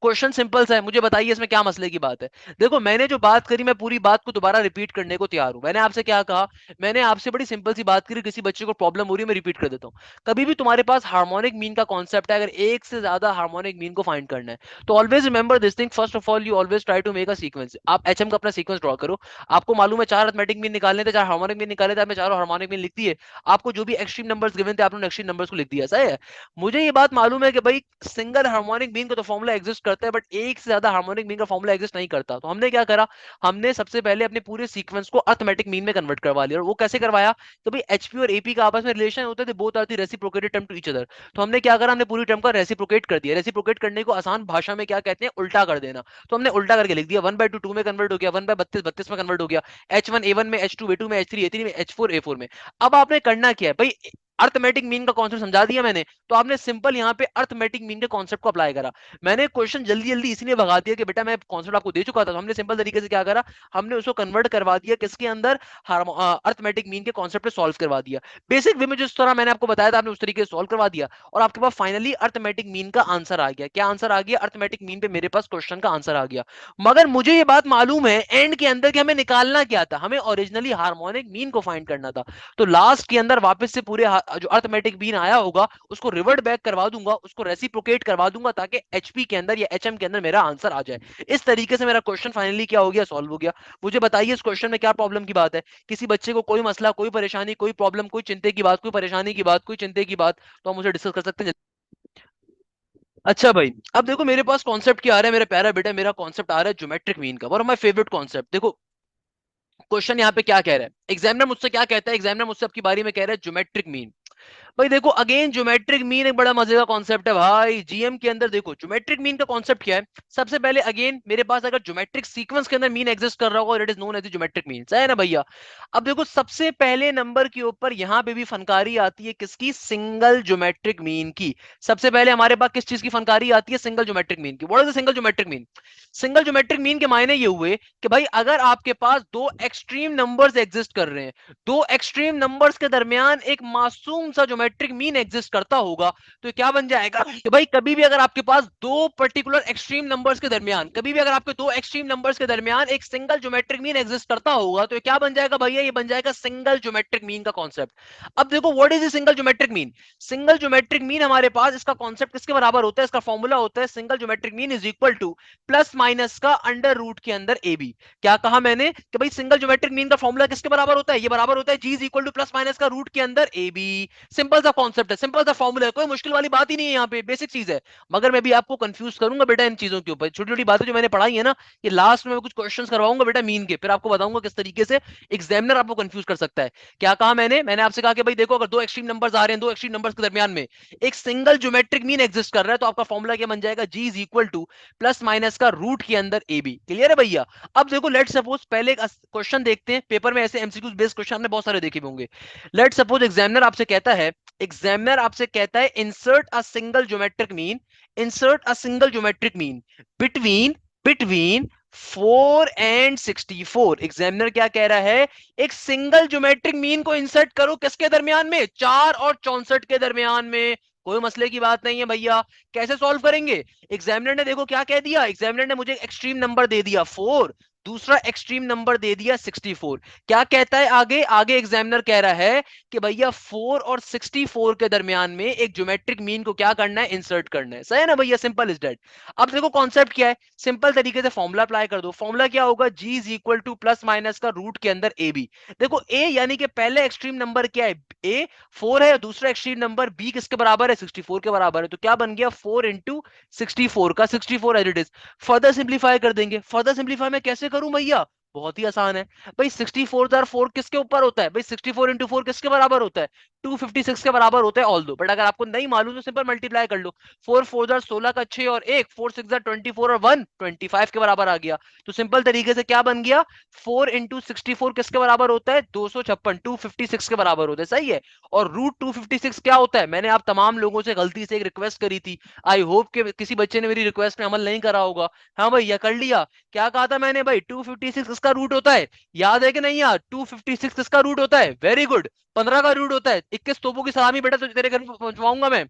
क्वेश्चन सिंपल सा है, मुझे बताइए इसमें क्या मसले की बात है। देखो मैंने जो बात करी मैं पूरी बात को दोबारा रिपीट करने को तैयार हूं। मैंने आपसे क्या कहा, मैंने आपसे बड़ी सिंपल सी बात करी, किसी बच्चे को प्रॉब्लम हो रही है मैं रिपीट कर देता हूं। कभी भी तुम्हारे पास हार्मोनिक मीन का कॉन्सेप्ट है, अगर एक से ज्यादा हार्मोनिक मीन को फाइंड करना है तो always remember this thing, first of all you always try to make a sequence. आप एचएम का अपना सीक्वेंस ड्रॉ करो। आपको मालूम है 4 अरिथमेटिक मीन निकालने थे, 4 हार्मोनिक मीन निकाले थे, आपने चारों हार्मोनिक मीन लिख दिए। आपको जो भी एक्सट्रीम नंबर्स गिवन थे आपने एक्सट्रीम नंबर्स को लिख दिया, सही है। मुझे ये बात मालूम है कि भाई सिंगल हार्मोनिक बीन का तो फॉर्मूला एग्जिस्ट करता है, बट एक से ज्यादा हार्मोनिक बीन का फॉर्मूला एग्जिस्ट नहीं करता। तो हमने क्या करा, हमने सबसे पहले अपने पूरे सीक्वेंस को अर्थमेटिक मीन में कन्वर्ट करवा लिया। और वो कैसे करवाया, तो भाई एचपी और एपी का आपस में रिलेशन होते थे, both are the reciprocated term to each other. तो हमने क्या करा, हमने पूरी टर्म का रेसिप्रोकेट कर दिया। रेसिप्रोकेट करने को आसान भाषा में क्या कहते हैं, उल्टा कर देना। तो हमने उल्टा करके लिख दिया, 1/2 2 में कन्वर्ट हो गया, 1/32 32 में कन्वर्ट हो गया, H1 A1 में, H2 A2 में, H3 A3 में, H4 A4 में। अब आपने करना क्या है भाई, अर्थमेटिक मीन का कॉन्सेप्ट समझा दिया मैंने, तो आपने सिंपल यहाँ पे अर्थमेटिक मीन के कॉन्सेप्ट को अप्लाई करा। मैंने क्वेश्चन जल्दी जल्दी इसलिए भगा दिया कि बेटा मैं कॉन्सेप्ट आपको दे चुका था, तो हमने सिंपल तरीके से क्या करा, हमने उसको कन्वर्ट करवा दिया किसके अंदर, अर्थमेटिक मीन के कॉन्सेप्ट पे सॉल्व करवा दिया। बेसिक वे में जिस तरह मैंने आपको बताया था आपने उस तरीके से सॉल्व करवा दिया, और आपके पास फाइनली अर्थमेटिक मीन का आंसर आ गया। क्या आंसर आ गया, अर्थमेटिक मीन पे मेरे पास क्वेश्चन का आंसर आ गया। मगर मुझे ये बात मालूम है एंड के अंदर कि हमें निकालना क्या था, हमें ओरिजिनली हार्मोनिक मीन को फाइंड करना था। तो लास्ट के अंदर वापस से पूरे जो अर्थमेटिक बीन आया होगा उसको रिवर्ट बैक करवा दूंगा, उसको रेसिप्रोकेट करवा दूंगा, ताकि एचपी के अंदर या एचएम के अंदर मेरा आंसर आ जाए। इस तरीके से मेरा क्वेश्चन फाइनली क्या हो गया, सॉल्व हो गया। मुझे बताइए इस क्वेश्चन में क्या प्रॉब्लम की बात है, किसी बच्चे को कोई मसला, कोई परेशानी, कोई प्रॉब्लम, कोई चिंता की बात, कोई परेशानी की बात, कोई चिंता की बात, तो हम मुझे डिस्कस कर सकते हैं। अच्छा भाई, अब देखो मेरे पास कॉन्सेप्ट क्या आ रहा है, मेरा प्यारा बेटा, मेरा कॉन्सेप्ट आ रहा है ज्योमेट्रिक मीन का, और माय फेवरेट कॉन्सेप्ट। देखो क्वेश्चन यहाँ पे क्या कह रहा है, एग्जामिनर मुझसे क्या कहता है, एग्जामिनर मुझसे आपकी बारी में कह रहा है ज्योमेट्रिक मीन। भाई देखो अगेन ज्योमेट्रिक मीन एक बड़ा मजे का कॉन्सेप्ट है भाई। जीएम के अंदर देखो ज्योमेट्रिक मीन का कॉन्सेप्ट क्या है, सबसे पहले अगेन मेरे पास अगर ज्योमेट्रिक सीक्वेंस के अंदर मीन एग्जिस्ट कर रहा होगा, it is known as geometric mean, है ना भैया। अब देखो सबसे पहले नंबर के ऊपर यहां पे भी फनकारी आती है किसकी, सिंगल ज्योमेट्रिक मीन की। सबसे पहले हमारे पास किस चीज की फनकारी आती है, सिंगल ज्योमेट्रिक मीन की। What is the single geometric mean, single geometric mean के मायने ये हुए कि भाई अगर आपके पास दो एक्सट्रीम नंबर्स एग्जिस्ट कर रहे हैं, दो एक्सट्रीम नंबर्स के दरमियान एक मासूम सा ज्योमेट्रिक मीन एग्जिस्ट करता होगा, तो क्या बन जाएगा कि भाई कभी भी अगर आपके पास दो पर्टिकुलर एक्सट्रीम नंबर्स के दरमियान, कभी भी अगर आपके दो एक्सट्रीम नंबर्स के दरमियान एक सिंगल ज्योमेट्रिक मीन एग्जिस्ट करता होगा, तो क्या बन जाएगा भैया, ये बन जाएगा सिंगल ज्योमेट्रिक मीन का कॉन्सेप्ट। अब देखो what is single geometric mean, single geometric mean हमारे पास इसका कॉन्सेप्ट किसके बराबर होता है, इसका फॉर्मूला होता है single geometric mean is equal to plus minus का अंडर रूट के अंदर ए बी। क्या कहा मैंने कि भाई सिंगल ज्योमेट्रिक मीन का फॉर्मूला किसके बराबर होता है, ये बराबर होता है G is equal to plus minus का रूट के अंदर ए बी। सिंपल सा कॉन्सेप्ट है, सिंपल सा फॉर्मूला है, कोई मुश्किल वाली बात ही नहीं है, यहाँ पे बेसिक चीज है। मगर मैं भी आपको कंफ्यूज करूंगा बेटा इन चीजों के ऊपर, छोटी छोटी बातें जो मैंने पढ़ाई है ना, ये लास्ट में मैं कुछ क्वेश्चन करवाऊंगा बेटा मीन के, फिर आपको बताऊंगा किस तरीके से एग्जामिनर आपको कंफ्यूज कर सकता है। क्या कहा मैंने, मैंने आपसे कहा कि भाई देखो अगर दो एक्सट्रीम नंबर्स आ रहे हैं, दो एक्सट्रीम नंबर्स के दरमियान में एक सिंगल ज्योमेट्रिक मीन एग्जिस्ट कर रहा है, तो आपका फॉर्मूला क्या बन जाएगा, G is equal to plus minus का रूट के अंदर ए बी। क्लियर है भैया। अब देखो लेट सपोज पहले एक क्वेश्चन देखते हैं, पेपर में ऐसे एमसीक्यू बेस्ड क्वेश्चन आपने बहुत सारे देखे होंगे। लेट सपोज एग्जामिनर आपसे कहता है, एग्जामिनर आपसे कहता है insert a single geometric mean, insert a single geometric mean between between 4 and 64। Examiner क्या कह रहा है, एक सिंगल ज्योमेट्रिक मीन को इंसर्ट करो किसके दरमियान में, 4 और 64 के दरमियान में। कोई मसले की बात नहीं है भैया। कैसे सॉल्व करेंगे, एग्जामिनर ने देखो क्या कह दिया, एग्जामिनर ने मुझे एक्सट्रीम नंबर दे दिया 4, दूसरा एक्सट्रीम नंबर दे दिया 64। क्या कहता है आगे? आगे एग्जामिनर कह रहा है कि भैया 4 और 64 के दरमियान में एक ज्योमेट्रिक मीन को क्या करना है? इंसर्ट करना है। सही है ना भैया? Simple is that. अब देखो कॉन्सेप्ट क्या है, सिंपल तरीके से फॉर्मुला अप्लाई कर दो। फॉर्मुला क्या होगा? G is equal to plus minus का रूट के अंदर ए बी। देखो ए यानी कि पहले एक्सट्रीम नंबर क्या है? ए 4 है, दूसरा एक्सट्रीम नंबर बी किसके बराबर है? 64 के बराबर है। तो क्या बन गया? 4 इंटू 64 का 64 as it is. Further simplify कर देंगे। फर्दर सिंप्लीफाई में कैसे करूं भैया? बहुत ही आसान है भाई। 64 किसके ऊपर होता है भाई? 64 इंटू 4 किसके बराबर होता है? 256 के बराबर होता है ऑल दो। बट अगर आपको नहीं मालूम तो सिंपल मल्टीप्लाई कर लो। 4 4 16 का 6 और 1, 4 6 24 और 1 25 के बराबर आ गया। तो सिंपल तरीके से क्या बन गया? 4 इंटू 64 किसके बराबर होता है? 256, 256 के बराबर होता है। सही है। और रूट 256 क्या होता है? मैंने आप तमाम लोगों से गलती से एक रिक्वेस्ट करी थी। आई होप कि किसी बच्चे ने मेरी रिक्वेस्ट में अमल नहीं करा होगा। हाँ भैया कर लिया। क्या कहा था मैंने भाई? 256 इसका रूट होता है। याद है कि नहीं यार? 256 इसका रूट होता है। Very good. 15 का रूट होता है। 21 तोपों की सलामी बेटा तो तेरे घर में पहुंचवाऊंगा मैं।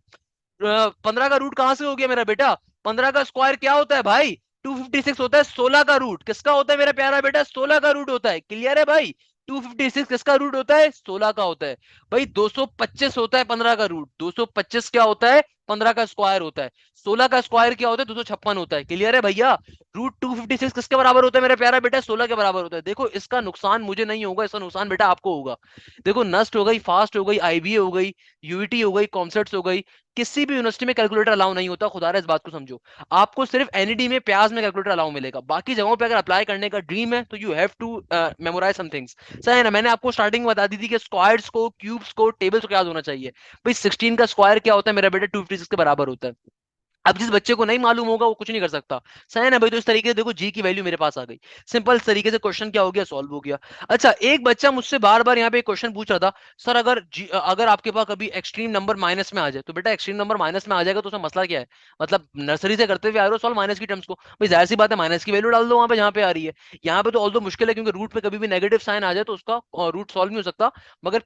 15 का रूट कहां से हो गया मेरा बेटा? 15 का स्क्वायर क्या होता है भाई? 256 होता है। 16 का रूट किसका होता है मेरा प्यारा बेटा? 16 का रूट होता है। क्लियर है भाई? 256 किसका रूट होता है? 16 का होता है। भाई 225 होता है 15 का रूट। 225 क्या होता है? 15 का स्क्वायर होता है। 16 का स्क्वायर क्या होता है? 256 होता है। क्लियर है भैया? रूट 256 किसके बराबर होता है मेरा प्यारा बेटा? 16 के बराबर होता है। देखो इसका नुकसान मुझे नहीं होगा, इसका नुकसान बेटा आपको होगा। देखो नस्ट हो गई, फास्ट हो गई, आईबीए हो गई, यूईटी हो गई, कॉन्सर्ट्स हो गई। किसी भी यूनिवर्सिटी में कैलकुलेटर अलाउ नहीं होता। खुदा इस बात को समझो। आपको सिर्फ एनईडी में, प्याज में कैलकुलेटर अलाउ मिलेगा। बाकी जगहों पे अगर अप्लाई करने का ड्रीम है तो you have to memorise some things. सही है ना? मैंने आपको स्टार्टिंग में बता दी थी कि स्क्वायर्स को, क्यूब्स को, टेबल्स को याद होना चाहिए। भाई 16 का स्क्वायर क्या होता है मेरा बेटा? 256 के बराबर होता है। अब जिस बच्चे को नहीं मालूम होगा वो कुछ नहीं कर सकता। सही है ना भाई? तो इस तरीके से देखो जी की वैल्यू मेरे पास आ गई। सिंपल तरीके से क्वेश्चन क्या हो गया? सॉल्व हो गया। अच्छा एक बच्चा मुझसे बार बार यहाँ पे क्वेश्चन पूछ रहा था, सर अगर आपके पास कभी एक्सट्रीम नंबर माइनस में आ जाए। तो बेटा एक्सट्रीम नंबर माइनस में आ जाएगा तो उसमें मसला क्या है? मतलब नर्सरी से करते हुए आ रहे हो सॉल्व माइनस की टर्म्स को। भाई जाहिर सी बात है माइनस की वैल्यू डाल दो वहां पे जहां पे आ रही है। यहाँ पे तो ऑल दो मुश्किल है क्योंकि रूट पे कभी भी नेगेटिव साइन आ जाए तो उसका रूट सॉल्व नहीं हो सकता। मगर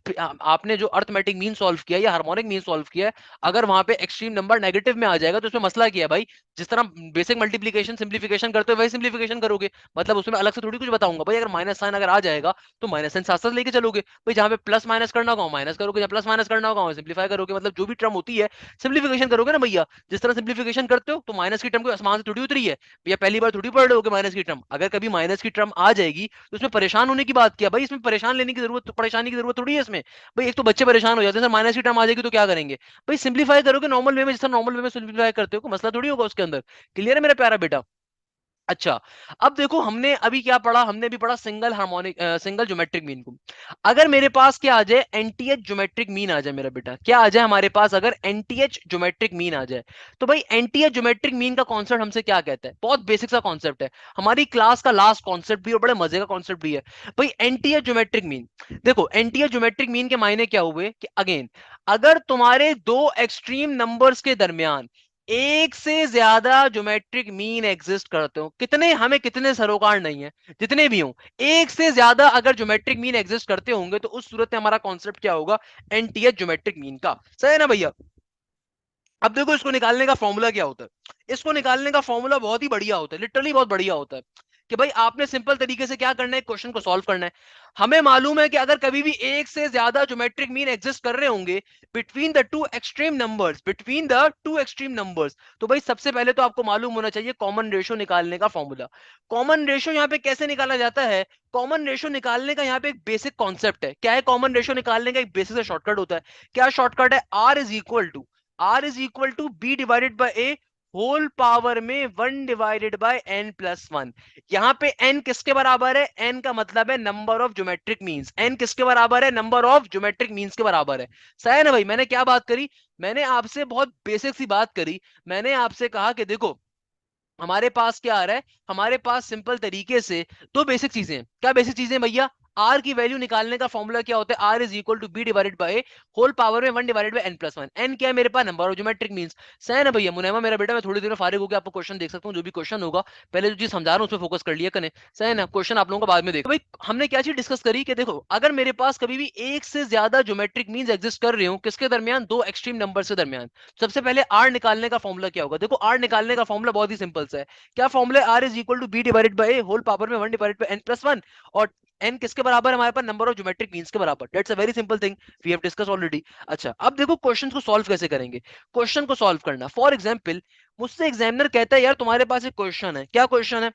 आपने जो अर्थमेटिक मीन सॉल्व किया या हार्मोनिक मीन सॉल्व किया है, अगर वहां पे एक्सट्रीम नंबर नेगेटिव में आ जाएगा तो उसमें मसला क्या है भाई? जिस तरह बेसिक मल्टीप्लीकेशन सिंप्लीफिकेशन करते हो वही सिंप्लीफिकेशन करोगे। मतलब उसमें अलग से थोड़ी कुछ बताऊंगा भाई। अगर माइनस साइन अगर आ जाएगा तो माइनस साइन साथ साथ लेके चलोगे भाई। जहां पे प्लस माइनस करना होगा माइनस करोगे, जहां प्लस माइनस करना होगा सिंप्लीफाई करोगे। मतलब जो भी टर्म होती है सिंप्लीफिकेशन करोगे ना भैया। जिस तरह सिंप्लीफिकेशन करते हो तो माइनस की टर्म को आसमान से थोड़ी उतरी है भैया। पहली बार थोड़ी पढ़ रहे हो माइनस की टर्म। अगर कभी माइनस की टर्म आ जाएगी तो उसमें परेशान होने की बात क्या भाई? इसमें परेशान लेने की जरूरत, परेशानी की जरूरत थोड़ी है इसमें। भाई एक तो बच्चे परेशान हो जाते हैं सर माइनस की टर्म आ जाएगी तो क्या करेंगे। भाई सिंप्लीफाई करोगे नॉर्मल वे में, जिस तरह नॉर्मल वे में सिंप्लीफाई करते हो कोई मसला थोड़ी होगा उसके अंदर। क्लियर है मेरा प्यारा बेटा? अच्छा अब देखो हमने अभी क्या पढ़ा? हमने भी पढ़ा single harmonic, single geometric mean को। अगर मेरे पास क्या आ जाए? एनटीएच ज्योमेट्रिक मीन आ जाए मेरा बेटा। क्या आ जाए हमारे पास? अगर एनटीएच ज्योमेट्रिक मीन आ जाए तो भाई एनटीएच ज्योमेट्रिक मीन का कॉन्सेप्ट हमसे क्या कहता है? बहुत बेसिक सा कॉन्सेप्ट है। हमारी क्लास का लास्ट कॉन्सेप्ट भी और बड़े मजे का कॉन्सेप्ट भी है। भाई एनटीएच ज्योमेट्रिक मीन, देखो एनटीएच ज्योमेट्रिक मीन के मायने क्या हुए कि अगेन अगर तुम्हारे दो एक्सट्रीम नंबर्स के दरमियान एक से ज्यादा ज्योमेट्रिक मीन एग्जिस्ट करते हो, कितने हमें कितने सरोकार नहीं है, जितने भी हो, एक से ज्यादा अगर ज्योमेट्रिक मीन एग्जिस्ट करते होंगे तो उस सूरत में हमारा कॉन्सेप्ट क्या होगा? एनटीएच ज्योमेट्रिक मीन का। सही है ना भैया? अब देखो इसको निकालने का फॉर्मूला क्या होता है? इसको निकालने का फॉर्मूला बहुत ही बढ़िया होता है, लिटरली बहुत बढ़िया होता है। कि भाई आपने सिंपल तरीके से क्या करना है? क्वेश्चन को सॉल्व करना है। हमें मालूम है कि अगर कभी भी एक से ज्यादा ज्योमेट्रिक मीन एग्जिस्ट कर रहे होंगे between the two extreme numbers, between the two extreme numbers, तो भाई सबसे पहले तो आपको मालूम होना चाहिए कॉमन रेशियो निकालने का फॉर्मूला। कॉमन रेशियो यहाँ पे कैसे निकाला जाता है? कॉमन रेशियो निकालने का यहाँ पे एक बेसिक कॉन्सेप्ट है। क्या है कॉमन रेशियो निकालने का? एक बेसिक से शॉर्टकट होता है। क्या शॉर्टकट है? R is equal to B divided by A whole power में 1/n+1। यहां पे n किसके बराबर है? n का मतलब है number of geometric means. n किसके बराबर है? नंबर ऑफ ज्योमेट्रिक मीन्स के बराबर है। सही है ना भाई? मैंने क्या बात करी? मैंने आपसे बहुत बेसिक सी बात करी। मैंने आपसे कहा कि देखो हमारे पास क्या आ रहा है? हमारे पास सिंपल तरीके से दो बेसिक चीजें हैं। क्या बेसिक चीजें भैया? आर की वैल्यू निकालने का फॉर्मूला क्या होता है, R is equal to B divided by whole power में 1 divided by N plus 1। N क्या है मेरे पास, नंबर ऑफ ज्योमेट्रिक मींस। सही है ना भैया। मुनैमा मेरा बेटा, मैं थोड़ी देर में फारिग होकर आपको क्वेश्चन देख सकता हूँ, जो भी क्वेश्चन होगा पहले जो चीज समझा रहा हूँ उस पर फोकस कर लिया करें। सही है ना, क्वेश्चन आप लोगों को बाद में देखो। भाई हमने क्या चीज डिस्कस करी कि देखो, अगर मेरे पास कभी भी एक से ज्यादा ज्योमेट्रिक मींस एग्जिस्ट कर रहे हो, किसके दरमियान, दो एक्सट्रीम नंबर के दरमियान, सबसे पहले आर निकालने का फॉर्मूला क्या होगा। देखो आर निकालने का फॉर्मूला बहुत ही सिंपल सा है। क्या फॉर्मूला है, R is equal to B divided by whole power में 1 डिवाइडेड बाय एन प्लस 1। और एन किसके बराबर है हमारे पास, नंबर ऑफ ज्योमेट्रिक मींस के बराबर। That's a very simple thing, we have discuss already. अच्छा अब देखो क्वेश्चन को सॉल्व कैसे करेंगे। क्वेश्चन को सॉल्व करना, फॉर एग्जांपल मुझसे एग्जामिनर कहता है यार तुम्हारे पास एक क्वेश्चन है। क्या क्वेश्चन है,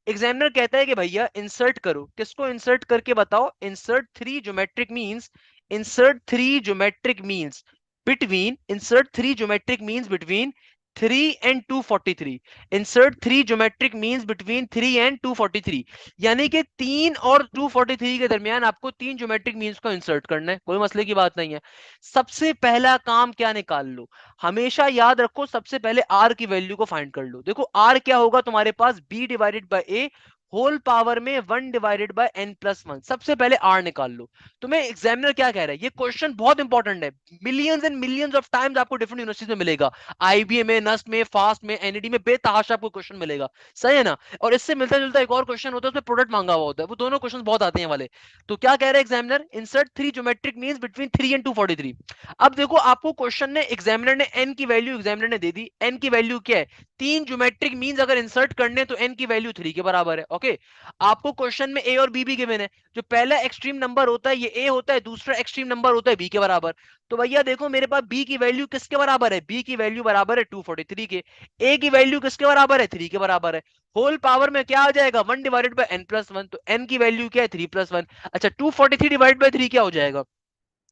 एग्जामिनर कहता है कि भैया इंसर्ट करो, किसको इंसर्ट करके बताओ, insert three geometric means, insert three geometric means between, insert three geometric means between 3 and 243। Insert three geometric means between 3 and 243, यानी कि 3 और 243 के दरमियान आपको तीन ज्योमेट्रिक मींस को इंसर्ट करना है। कोई मसले की बात नहीं है। सबसे पहला काम क्या निकाल लो, हमेशा याद रखो सबसे पहले आर की वैल्यू को फाइंड कर लो। देखो आर क्या होगा तुम्हारे पास, B divided by A whole power में 1 डिवाइडेड बाय एन प्लस 1। सबसे पहले आर निकाल लो। तुम्हें एग्जामिनर क्या कह रहा है, ये क्वेश्चन बहुत इंपॉर्टेंट है, millions and millions of times आपको डिफरेंट यूनिवर्सिटीज में मिलेगा, आईबीएम में, नस्ट में, फास्ट में, एनईडी में, बेतहाशा आपको क्वेश्चन मिलेगा। सही है ना। और इससे मिलता जुलता एक और क्वेश्चन होता है, उसमें प्रोडक्ट मांगा हुआ होता है। वो दोनों क्वेश्चन बहुत आते हैं वाले। तो क्या कह रहे हैं examiner, insert three geometric means between 3 and 243। अब देखो आपको क्वेश्चन ने, एग्जामिनर ने एन की वैल्यू एग्जामिनर ने दे दी। एन की वैल्यू क्या है, तीन ज्योमेट्रिक मींस अगर इंसर्ट करने तो एन की वैल्यू 3 के बराबर है। ओके, आपको क्वेश्चन में ए और बी भी गिवन है। जो पहला एक्सट्रीम नंबर होता है ये ए होता है, दूसरा एक्सट्रीम नंबर होता है बी के बराबर। तो भैया देखो मेरे पास बी की वैल्यू किसके बराबर है, बी की वैल्यू बराबर है 243 के। ए की वैल्यू किसके बराबर है, 3 के बराबर है। होल पावर में क्या आ जाएगा, 1 डिवाइडेड बाय एन प्लस 1। तो एन की वैल्यू क्या है, 3 प्लस 1। अच्छा 243 डिवाइड बाय 3 क्या हो जाएगा,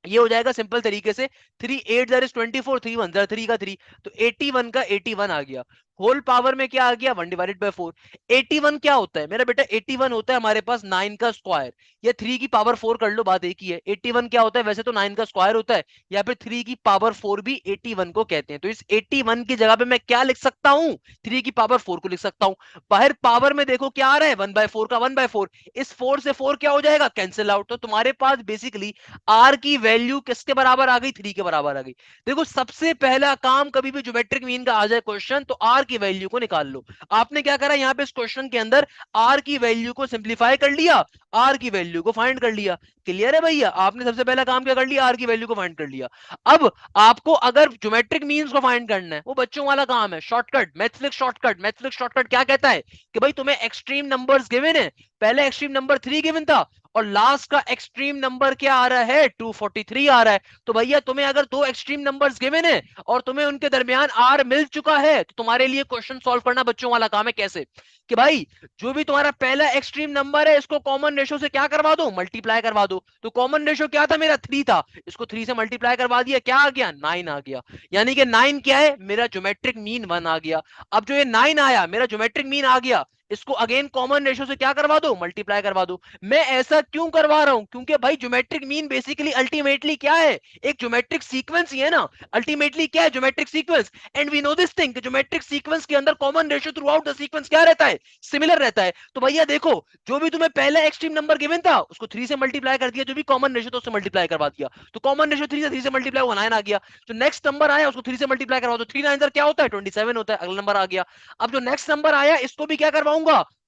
ये हो जाएगा सिंपल तरीके से 3 8 जार इज 24, 3 1 जार 3 का 3, तो 81 का 81 आ गया। होल पावर में क्या आ गया, 1 डिवाइडेड बाय 4। 81 क्या होता है मेरा बेटा, 81 होता है हमारे पास 9 का स्क्वायर, या 3 की पावर 4 कर लो, बात एक ही है। 81 क्या होता है, वैसे तो 9 का स्क्वायर होता है, या फिर 3 की पावर 4 भी 81 को कहते हैं। तो इस 81 की जगह पे मैं क्या लिख सकता हूं, 3 की पावर 4 को लिख सकता हूं। बाहर पावर में देखो क्या आ रहा है, 1/4 का 1/4, इस 4 से 4 क्या हो जाएगा, कैंसिल आउट। तो तुम्हारे पास बेसिकली आर की वैल्यू किसके बराबर आ गई, 3 के बराबर आ गई। देखो सबसे पहला काम कभी भी ज्योमेट्रिक मीन का आ जाए क्वेश्चन तो आर की वैल्यू को निकाल लो। आपने क्या करा यहाँ पे इस क्वेश्चन के अंदर, आर की वैल्यू को सिंप्लीफाई कर लिया, आर की वैल्यू को फाइंड कर लिया। क्लियर है भैया, आपने सबसे पहला काम क्या कर लिया, आर की वैल्यू को फाइंड कर लिया। अब आपको अगर ज्योमेट्रिक मीन्स को फाइंड करना है, वो बच्चों वाला काम है, शॉर्टकट, मैथफ्लिक्स शॉर्टकट। मैथफ्लिक्स शॉर्टकट क्या कहता है कि भाई तुम्हें एक्सट्रीम नंबर्स गिवन है, पहले एक्सट्रीम नंबर 3 गिवन था और लास्ट का एक्सट्रीम नंबर क्या आ रहा है, 243 आ रहा है। तो भैया तुम्हें अगर दो एक्सट्रीम नंबर्स गिवन है और तुम्हें उनके दरमियान आर मिल चुका है, तो तुम्हारे लिए क्वेश्चन सॉल्व करना बच्चों वाला काम है। कैसे कि भाई जो भी तुम्हारा पहला एक्सट्रीम नंबर है इसको कॉमन रेशो से क्या करवा दो, मल्टीप्लाई करवा दो। तो कॉमन रेशो क्या था मेरा, 3 था, इसको 3 से मल्टीप्लाई करवा दिया, क्या आ गया, 9 आ गया। यानी कि 9 क्या है, मेरा ज्योमेट्रिक मीन 1 आ गया। अब जो ये 9 आया मेरा ज्योमेट्रिक मीन आ गया, इसको अगेन कॉमन रेशो से क्या करवा दो, मल्टीप्लाई करवा दो। मैं ऐसा क्यों करवा रहा हूं, क्योंकि भाई ज्योमेट्रिक मीन बेसिकली अल्टीमेटली क्या है, एक ज्योमेट्रिक सीक्वेंस ही है ना। अल्टीमेटली क्या है, geometric sequence. And we know this thing, geometric sequence के अंदर common ratio throughout the sequence क्या रहता है, सिमिलर रहता है। तो भैया देखो जो भी तुम्हें पहला एक्सट्रीम नंबर गिवन था उसको 3 से मल्टीप्लाई कर दिया, जो भी कॉमन रेशो था उससे मल्टीप्लाई करवा दिया। तो कॉमन रेशो 3 से मल्टीप्लाई हुआ 9 आ गया। जो नेक्स्ट नंबर आया उसको 3 से मल्टीप्लाई करवा दो, 3 9 क्या होता है, 27 होता है, अगला नंबर आ गया। अब जो नेक्स्ट नंबर आया इसको भी क्या करवाऊंगा,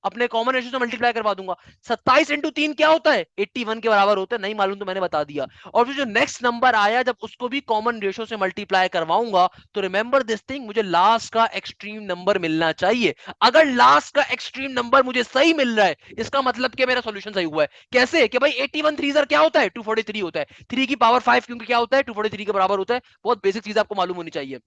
अपने कॉमन रेशो से मल्टीप्लाई करवा दूंगा। 27 इंटू 3 क्या होता है, 81 के बराबर होता है, नहीं मालूम तो मैंने बता दिया। और जो नेक्स्ट नंबर आया जब उसको भी कॉमन रेशो से मल्टीप्लाई करवाऊंगा, तो रिमेंबर दिस थिंग, मुझे लास्ट का एक्सट्रीम नंबर मिलना चाहिए। अगर लास्ट का एक्सट्रीम नंबर मुझे सही मिल रहा है, इसका मतलब कि मेरा सॉल्यूशन सही हुआ है। कैसे कि भाई 81 3 क्या होता है, 243 होता है, 3 की पावर 5 क्योंकि क्या होता है, 243 के बराबर होता है। बहुत बेसिक चीज आपको मालूम होनी चाहिए।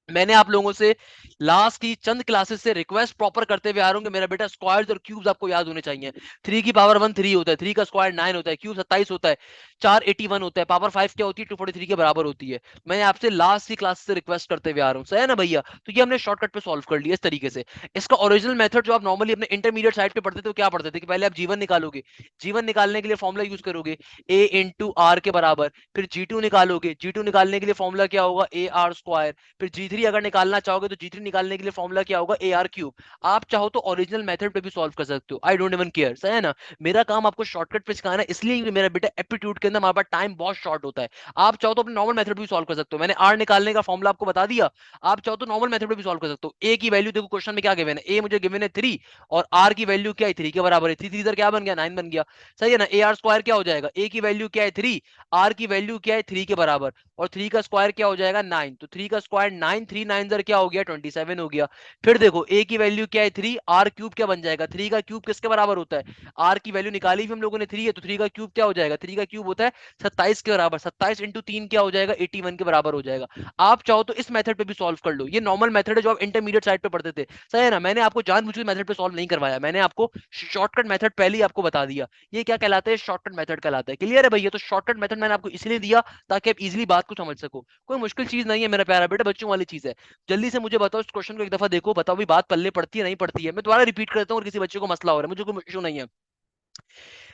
मैंने आप लोगों से लास्ट की चंद क्लासेस से रिक्वेस्ट प्रॉपर करते हुए आ रहा हूं कि मेरा बेटा स्क्वायर्स और क्यूब्स आपको याद होने चाहिए। 3 की पावर 1 3 होता है, 3 का स्क्वायर 9 होता है, क्यूब 27 होता है, 4 81 होता है, पावर 5 क्या होती है, 243 के बराबर होती है। मैंने आपसे लास्ट की क्लास से रिक्वेस्ट करते हुए आ रहा हूं, सही है ना भैया। तो ये हमने शॉर्टकट पे सॉल्व कर लिया इस तरीके से। इसका ओरिजिनल मेथड जो आप नॉर्मली अपने इंटरमीडिएट साइड पे पढ़ते थे, वो क्या पढ़ते थे कि पहले आप जीवन निकालोगे, जीवन निकालने के लिए फॉर्मूला यूज करोगे ए इंटू आर के बराबर, फिर G2 निकालोगे, G2 निकालने के लिए फॉर्मूला क्या होगा, ए आर स्क्वायर, फिर G3 अगर निकालना चाहोगे तो G3 निकालने के लिए फॉर्मूला क्या होगा, AR क्यूब। आप चाहो तो ओरिजिनल मेथड पे भी सॉल्व कर सकते हो, आई डोंट इवन केयर, सही है ना। मेरा काम आपको शॉर्टकट पे सिखाना है, इसलिए मेरा बेटा एप्टीट्यूड के अंदर हमारे पास टाइम बहुत शॉर्ट होता है। आप चाहो तो अपने नॉर्मल मेथड भी सॉल्व कर सकते हो, मैंने आर निकालने का फॉर्मूला आपको बता दिया। आप चाहो तो नॉर्मल मेथड भी सॉल्व कर सकते हो। ए की वैल्यू देखो क्वेश्चन में क्या गिवन है, ए मुझे गिवन है 3 और आर की वैल्यू क्या है, 3 के बराबर है। 3 3 इधर क्या बन गया, 9 बन गया, सही है ना। ए आर स्क्वायर क्या हो जाएगा, ए की वैल्यू क्या है 3, आर की वैल्यू क्या है 3 के बराबर, और 3 का स्क्वायर क्या हो जाएगा 9, तो 3 का स्क्वायर 9, 3 9 जर क्या हो गया 27 हो गया। फिर देखो ए की वैल्यू क्या है 3, आर क्यूब क्या बन जाएगा, 3 का क्यूब किसके बराबर होता है, आर की वैल्यू निकाली भी हम लोगों ने 3 है, तो 3 का क्यूब क्या हो जाएगा, 3 का क्यूब होता है 27 के बराबर, 27 इंटू 3 क्या हो जाएगा 81 के बराबर हो जाएगा। आप चाहो तो इस मेथड पे भी सॉल्व कर लो, ये नॉर्मल मेथड है जो आप इंटरमीडिएट साइड पे पढ़ते थे, सही है ना। मैंने आपको जानबूझ के मेथड पे सॉल्व नहीं करवाया, मैंने आपको शॉर्टकट मेथड पहले ही आपको बता दिया। ये क्या कहलाता है, शॉर्टकट मेथड कहलाता है, क्लियर है भैया। तो शॉर्टकट मेथड मैंने आपको इसलिए दिया ताकि आप इजीली बात को समझ सको, कोई मुश्किल चीज नहीं है मेरा प्यारा बेटा, बच्चों वाली चीज है। जल्दी से मुझे बताओ, इस क्वेश्चन को एक दफा देखो, बताओ भी बात पल्ले पड़ती है नहीं पड़ती है। मैं दोबारा रिपीट करता हूँ और किसी बच्चे को मसला हो रहा है, मुझे कोई इशू नहीं है।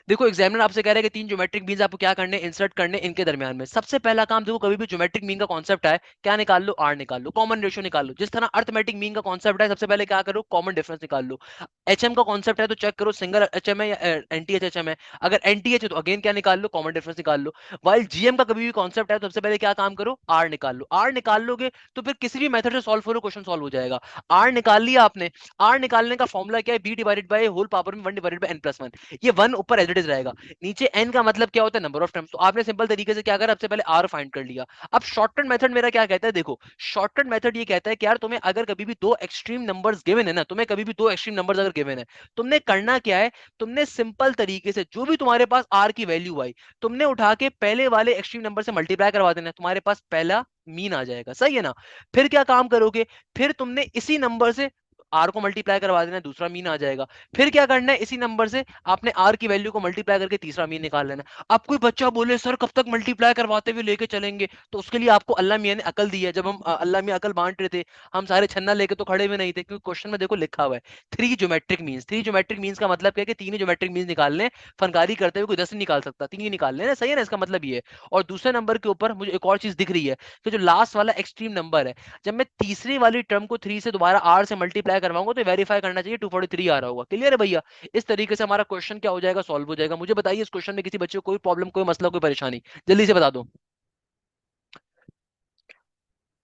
देखो एग्जामिनर आपसे कह रहा है कि 3 ज्योमेट्रिक मीन्स आपको क्या करने, इंसर्ट करने इनके दरमियान में। सबसे पहला काम देखो, कभी भी ज्योमेट्रिक मीन का कॉन्सेप्ट है, क्या निकाल लो, आर निकाल लो, कॉमन रेशियो निकाल लो। जिस तरह अर्थमेटिक मीन का कॉन्सेप्ट है, सबसे पहले क्या करो, कॉमन डिफरेंस निकाल लो। एचएम का कॉन्सेप्ट है तो चेक करो सिंगल एचएम है या एनटीएच एचएम है, अगर एनटीएच है तो अगेन क्या निकाल लो, कॉमन डिफरेंस निकाल लो। वाइल जीएम का कभी भी कॉन्सेप्ट है तो सबसे पहले क्या काम करो, आर निकाल लो। आर निकाल लोगे तो फिर किसी भी मेथड से सॉल्व करो, क्वेश्चन सॉल्व हो जाएगा। आर निकाल लिया आपने, आर निकालने का फॉर्मूला क्या है, B divided by whole power में 1 डिवाइडेड बाय n+1, ये 1 ऊपर एज इट इज रहेगा, नीचे एन का मतलब क्या होता है, नंबर ऑफ टर्म्स। तो आपने सिंपल तरीके से क्या करा, सबसे पहले आर फाइंड कर लिया। अब शॉर्टकट मेथड मेरा क्या कहता है, देखो शॉर्टकट मेथड ये कहता है कि यार तुम्हें अगर कभी भी दो एक्सट्रीम नंबर्स गिवन है ना, तुम्हें कभी भी दो एक्सट्रीम नंबर्स अगर गिवन है, तुमने करना क्या है, तुमने सिंपल तरीके से जो भी तुम्हारे पास आर की वैल्यू आई, तुमने उठा के पहले वाले एक्सट्रीम नंबर से मल्टीप्लाई करवा देना, तुम्हारे पास पहला मीन आ जाएगा, सही है ना। फिर क्या काम करोगे, फिर तुमने इसी नंबर से आर को मल्टीप्लाई करवा देना, दूसरा मीन आ जाएगा। फिर क्या करना है, इसी नंबर से आपने आर की वैल्यू को मल्टीप्लाई करके तीसरा मीन निकाल लेना। अब कोई बच्चा बोले सर कब तक मल्टीप्लाई करवाते हुए लेके चलेंगे, तो उसके लिए आपको अल्लाह मियां ने अकल दी है। जब हम अल्लाह मियां अकल बांट रहे थे, हम सारे छन्ना लेके तो खड़े हुए नहीं थे, क्योंकि क्वेश्चन में देखो लिखा हुआ है three geometric means. Three geometric means का मतलब क्या है कि तीन ज्योमेट्रिक मीन्स निकालने, फनकारी करते हुए कोई 10 नहीं निकाल सकता, तीन ही निकालने ना, सही है ना, इसका मतलब ये है। और दूसरे नंबर के ऊपर मुझे एक और चीज दिख रही है कि जो लास्ट वाला एक्सट्रीम नंबर है, जब मैं तीसरी वाली टर्म को 3 से दोबारा आर से मल्टीप्लाई करवाऊंगा तो वेरीफाई करना चाहिए 243 आ रहा होगा, क्लियर है भैया। इस तरीके से हमारा क्वेश्चन क्या हो जाएगा, सॉल्व हो जाएगा। मुझे बताइए इस क्वेश्चन में किसी बच्चे को कोई प्रॉब्लम, कोई मसला, कोई परेशानी, जल्दी से बता दो।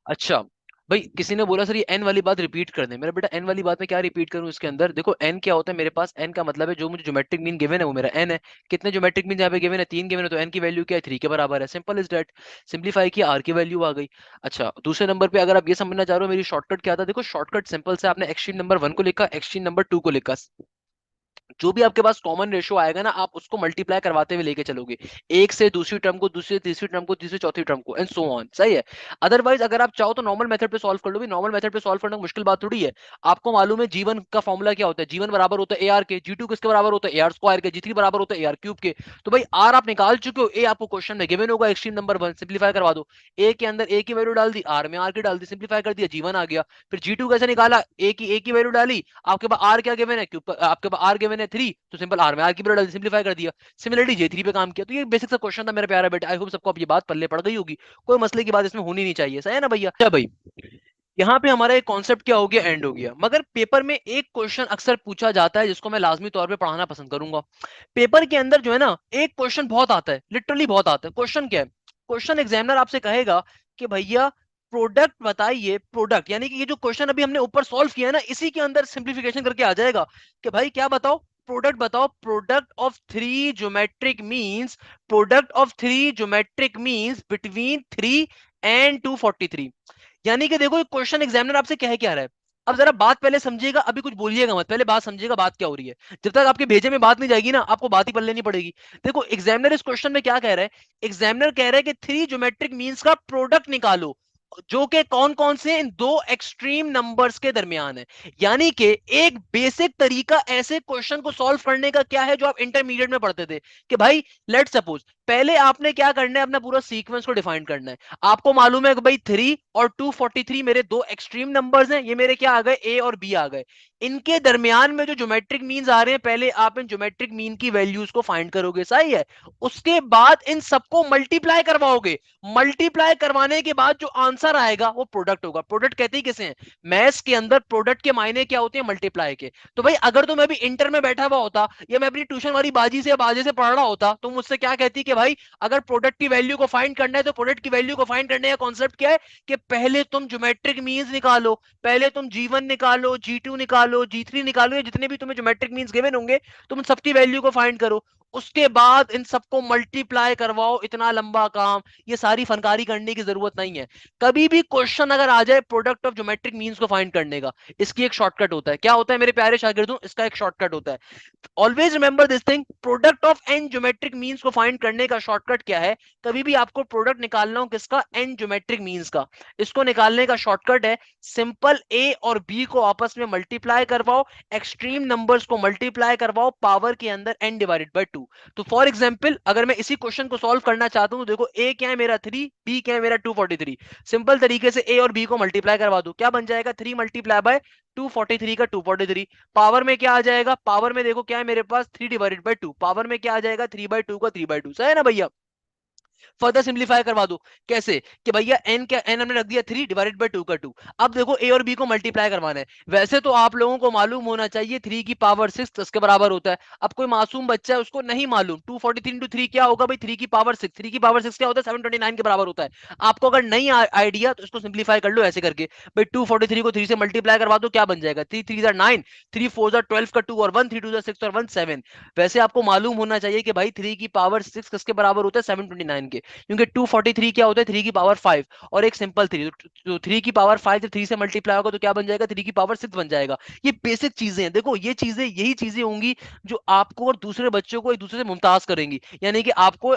अच्छा भाई, किसी ने बोला सर ये एन वाली बात रिपीट कर दे, मेरा बेटा एन वाली बात में क्या रिपीट करूं, इसके अंदर देखो एन क्या होता है मेरे पास, एन का मतलब है जो मुझे ज्योमेट्रिक मीन गिवन है वो मेरा एन है। कितने ज्योमेट्रिक मीन यहाँ पे गिवन है, 3 गिवन है, तो एन की वैल्यू क्या है, 3 के बराबर है, सिंपल इज दैट। सिंप्लीफाई किया, आर की वैल्यू आ गई। अच्छा दूसरे नंबर पे अगर आप ये समझना चाह रहे हो मेरी शॉर्टकट क्या था, देखो शॉर्टकट सिंपल से, आपने एक्सट्रीम नंबर 1 को लिखा, एक्सट्रीम नंबर 2 को लिखा, जो भी आपके पास कॉमन रेशियो आएगा ना, आप उसको मल्टीप्लाई करवाते हुए लेके चलोगे, एक से दूसरी टर्म को, दूसरी से तीसरी टर्म को, तीसरी चौथी टर्म को, एंड सो ऑन, सही है। अदरवाइज अगर आप चाहो तो नॉर्मल मेथड पे सॉल्व कर लो भी, नॉर्मल मेथड पे सॉल्व करना मुश्किल बात थोड़ी है। आपको मालूम है जीवन का फॉर्मूला क्या होता है, जीवन बराबर होता है ए आर के, जी टू किसके बराबर होता है, ए आर स्क्वायर के, जी थ्री बराबर होता है ए आर क्यूब के। तो भाई आर आप निकाल चुके हो, ए आपको क्वेश्चन में गिवन होगा एक्सट्रीम नंबर 1, सिंप्लीफाई करवा दो। ए के अंदर ए की वैल्यू डाल दी, आर में आर की डाल दी, सिंप्लीफाई कर दिया, जीवन आ गया। फिर जी टू कैसे निकाला, ए की वैल्यू डाली, आपके पास आर क्या गिवन है, क्यूब आपके पास आर गिवन है 3, तो सिंपल आर में आर की वैल्यू सिंप्लीफाई कर दिया। सिमिलरली जे3 पे काम किया। तो ये बेसिक सा क्वेश्चन था मेरा प्यारा बेटा, आई होप सबको अब ये बात पल्ले पड़ गई होगी, कोई मसले की बात इसमें होनी नहीं चाहिए, सही है ना भैया। क्या भाई, यहाँ पे हमारा एक कॉन्सेप्ट क्या हो गया, एंड हो गया। मगर पेपर में एक क्वेश्चन अक्सर पूछा जाता है जिसको मैं लाजमी तौर पे पढ़ाना पसंद करूंगा। पेपर के अंदर जो है ना, एक क्वेश्चन बहुत आता है, लिटरली बहुत आता है। क्वेश्चन क्या है, क्वेश्चन एग्जामिनर आपसे कहेगा कि भैया प्रोडक्ट बताइए, प्रोडक्ट यानी कि ये जो क्वेश्चन अभी हमने ऊपर सॉल्व किया है ना, इसी के अंदर सिंप्लीफिकेशन करके आ जाएगा कि भाई क्या बताओ, प्रोडक्ट बताओ, product of three geometric means, product of three geometric means between 3 and 243। यानी कि देखो क्वेश्चन एग्जामिनर आपसे कह क्या रहा है। अब जरा बात पहले समझिएगा, अभी कुछ बोलिएगा मत, पहले बात समझिएगा बात क्या हो रही है। जब तक आपके भेजे में बात नहीं जाएगी ना, आपको बात ही पढ़ लेनी पड़ेगी। देखो एग्जामिनर इस क्वेश्चन में क्या कह रहा है, एग्जामिनर कह रहा है कि थ्री ज्योमेट्रिक मीन्स का प्रोडक्ट निकालो, जो कि कौन कौन से इन दो एक्सट्रीम नंबर्स के दरमियान है। यानी कि एक बेसिक तरीका ऐसे क्वेश्चन को सॉल्व करने का क्या है जो आप इंटरमीडिएट में पढ़ते थे, कि भाई लेट सपोज पहले आपने क्या करना है, अपना पूरा सीक्वेंस को डिफाइन करना है। आपको मालूम है कि भाई 3 और 243 मेरे दो एक्सट्रीम नंबर्स हैं, ये मेरे क्या आ गए, ए और बी आ गए। इनके दरमियान में जो ज्योमेट्रिक मीन्स आ रहे हैं, पहले आप इन ज्योमेट्रिक मीन की वैल्यूज को फाइंड करोगे, सही है। उसके बाद इन सबको मल्टीप्लाई करवाओगे। मल्टीप्लाई करवाने के बाद जो आंसर आएगा वो प्रोडक्ट होगा। प्रोडक्ट कहते ही किसे हैं, मैथ्स के अंदर प्रोडक्ट के मायने क्या होते हैं, मल्टीप्लाई के। तो भाई अगर तो मैं भी इंटर में बैठा हुआ होता या मैं अपनी ट्यूशन वाली बाजी से बाजे से पढ़ रहा होता, तो मुझसे क्या कहती कि भाई अगर प्रोडक्ट की वैल्यू को फाइंड करना है तो प्रोडक्ट की वैल्यू को फाइंड करने का कॉन्सेप्ट क्या है कि पहले तुम ज्योमेट्रिक मीन्स निकालो। पहले तुम G1 निकालो, G2 निकालो, G3 निकालो, या जितने भी तुम्हें ज्योमेट्रिक मीन्स गिवन होंगे तुम सबकी वैल्यू को फाइंड करो। उसके बाद इन सबको मल्टीप्लाई करवाओ। इतना लंबा काम, ये सारी फनकारी करने की जरूरत नहीं है। कभी भी क्वेश्चन अगर आ जाए प्रोडक्ट ऑफ ज्योमेट्रिक मीन्स को फाइंड करने का, इसकी एक शॉर्टकट होता है। क्या होता है मेरे प्यारे शागिर्दों, इसका एक शॉर्टकट होता है। Always remember this thing, product of N geometric means को फाइंड करने का शॉर्टकट क्या है। कभी भी आपको प्रोडक्ट निकालना हो किसका, एन ज्योमेट्रिक मीन्स का, इसको निकालने का शॉर्टकट है सिंपल, ए और बी को आपस में मल्टीप्लाई करवाओ, एक्सट्रीम नंबर्स को मल्टीप्लाई करवाओ पावर के अंदर n डिवाइडेड बाय 2। तो फॉर एग्जांपल अगर मैं इसी क्वेश्चन को सॉल्व करना चाहता हूं तो देखो, ए क्या है मेरा 3, बी क्या है मेरा 243। सिंपल तरीके से ए और बी को मल्टीप्लाई करवा दो, क्या बन जाएगा, 3 मल्टीप्लाई बाय 243 का 243। पावर में क्या आ जाएगा, पावर में देखो क्या है मेरे पास, 3 डिवाइडेड बाय 2, पावर में क्या आ जाएगा, 3/2 का 3/2, सही है ना भैया। फर्दर सिंप्लीफाई करवा दो, कैसे कि भैया n क्या, n हमने रख दिया 3 डिवाइडेड बाय 2 का 2। अब देखो ए और बी को मल्टीप्लाई करवाना है। वैसे तो आप लोगों को मालूम होना चाहिए 3 की पावर 6 10 के बराबर होता है। अब कोई मासूम बच्चा है उसको नहीं मालूम 243 इंटू 3 क्या होगा भाई, 3 की पावर 6, 3 की पावर 6 क्या होता है, 729 के बराबर होता है। आपको अगर नहीं आइडिया तो इसको सिंप्लीफाई कर लो ऐसे करके, भाई 243 को 3 से मल्टीप्लाई करवा दो, क्या बन जाएगा, 3 3 9, 3 4 12 का 2 और 1, 3 2 6 और 1 7। वैसे आपको मालूम होना चाहिए कि भाई 3 की पावर 6 किसके बराबर होता है, 729 के, क्योंकि 243 क्या होता है, 3 की पावर 5 और एक सिंपल 3। तो 3 की पावर 5 जब 3 से मल्टीप्लाई होगा तो क्या बन जाएगा, 3 की पावर 6 बन जाएगा। ये बेसिक चीजें हैं, देखो ये चीजें, यही चीजें होंगी जो आपको और दूसरे बच्चों को एक दूसरे से मुमताज करेंगी, यानी कि आपको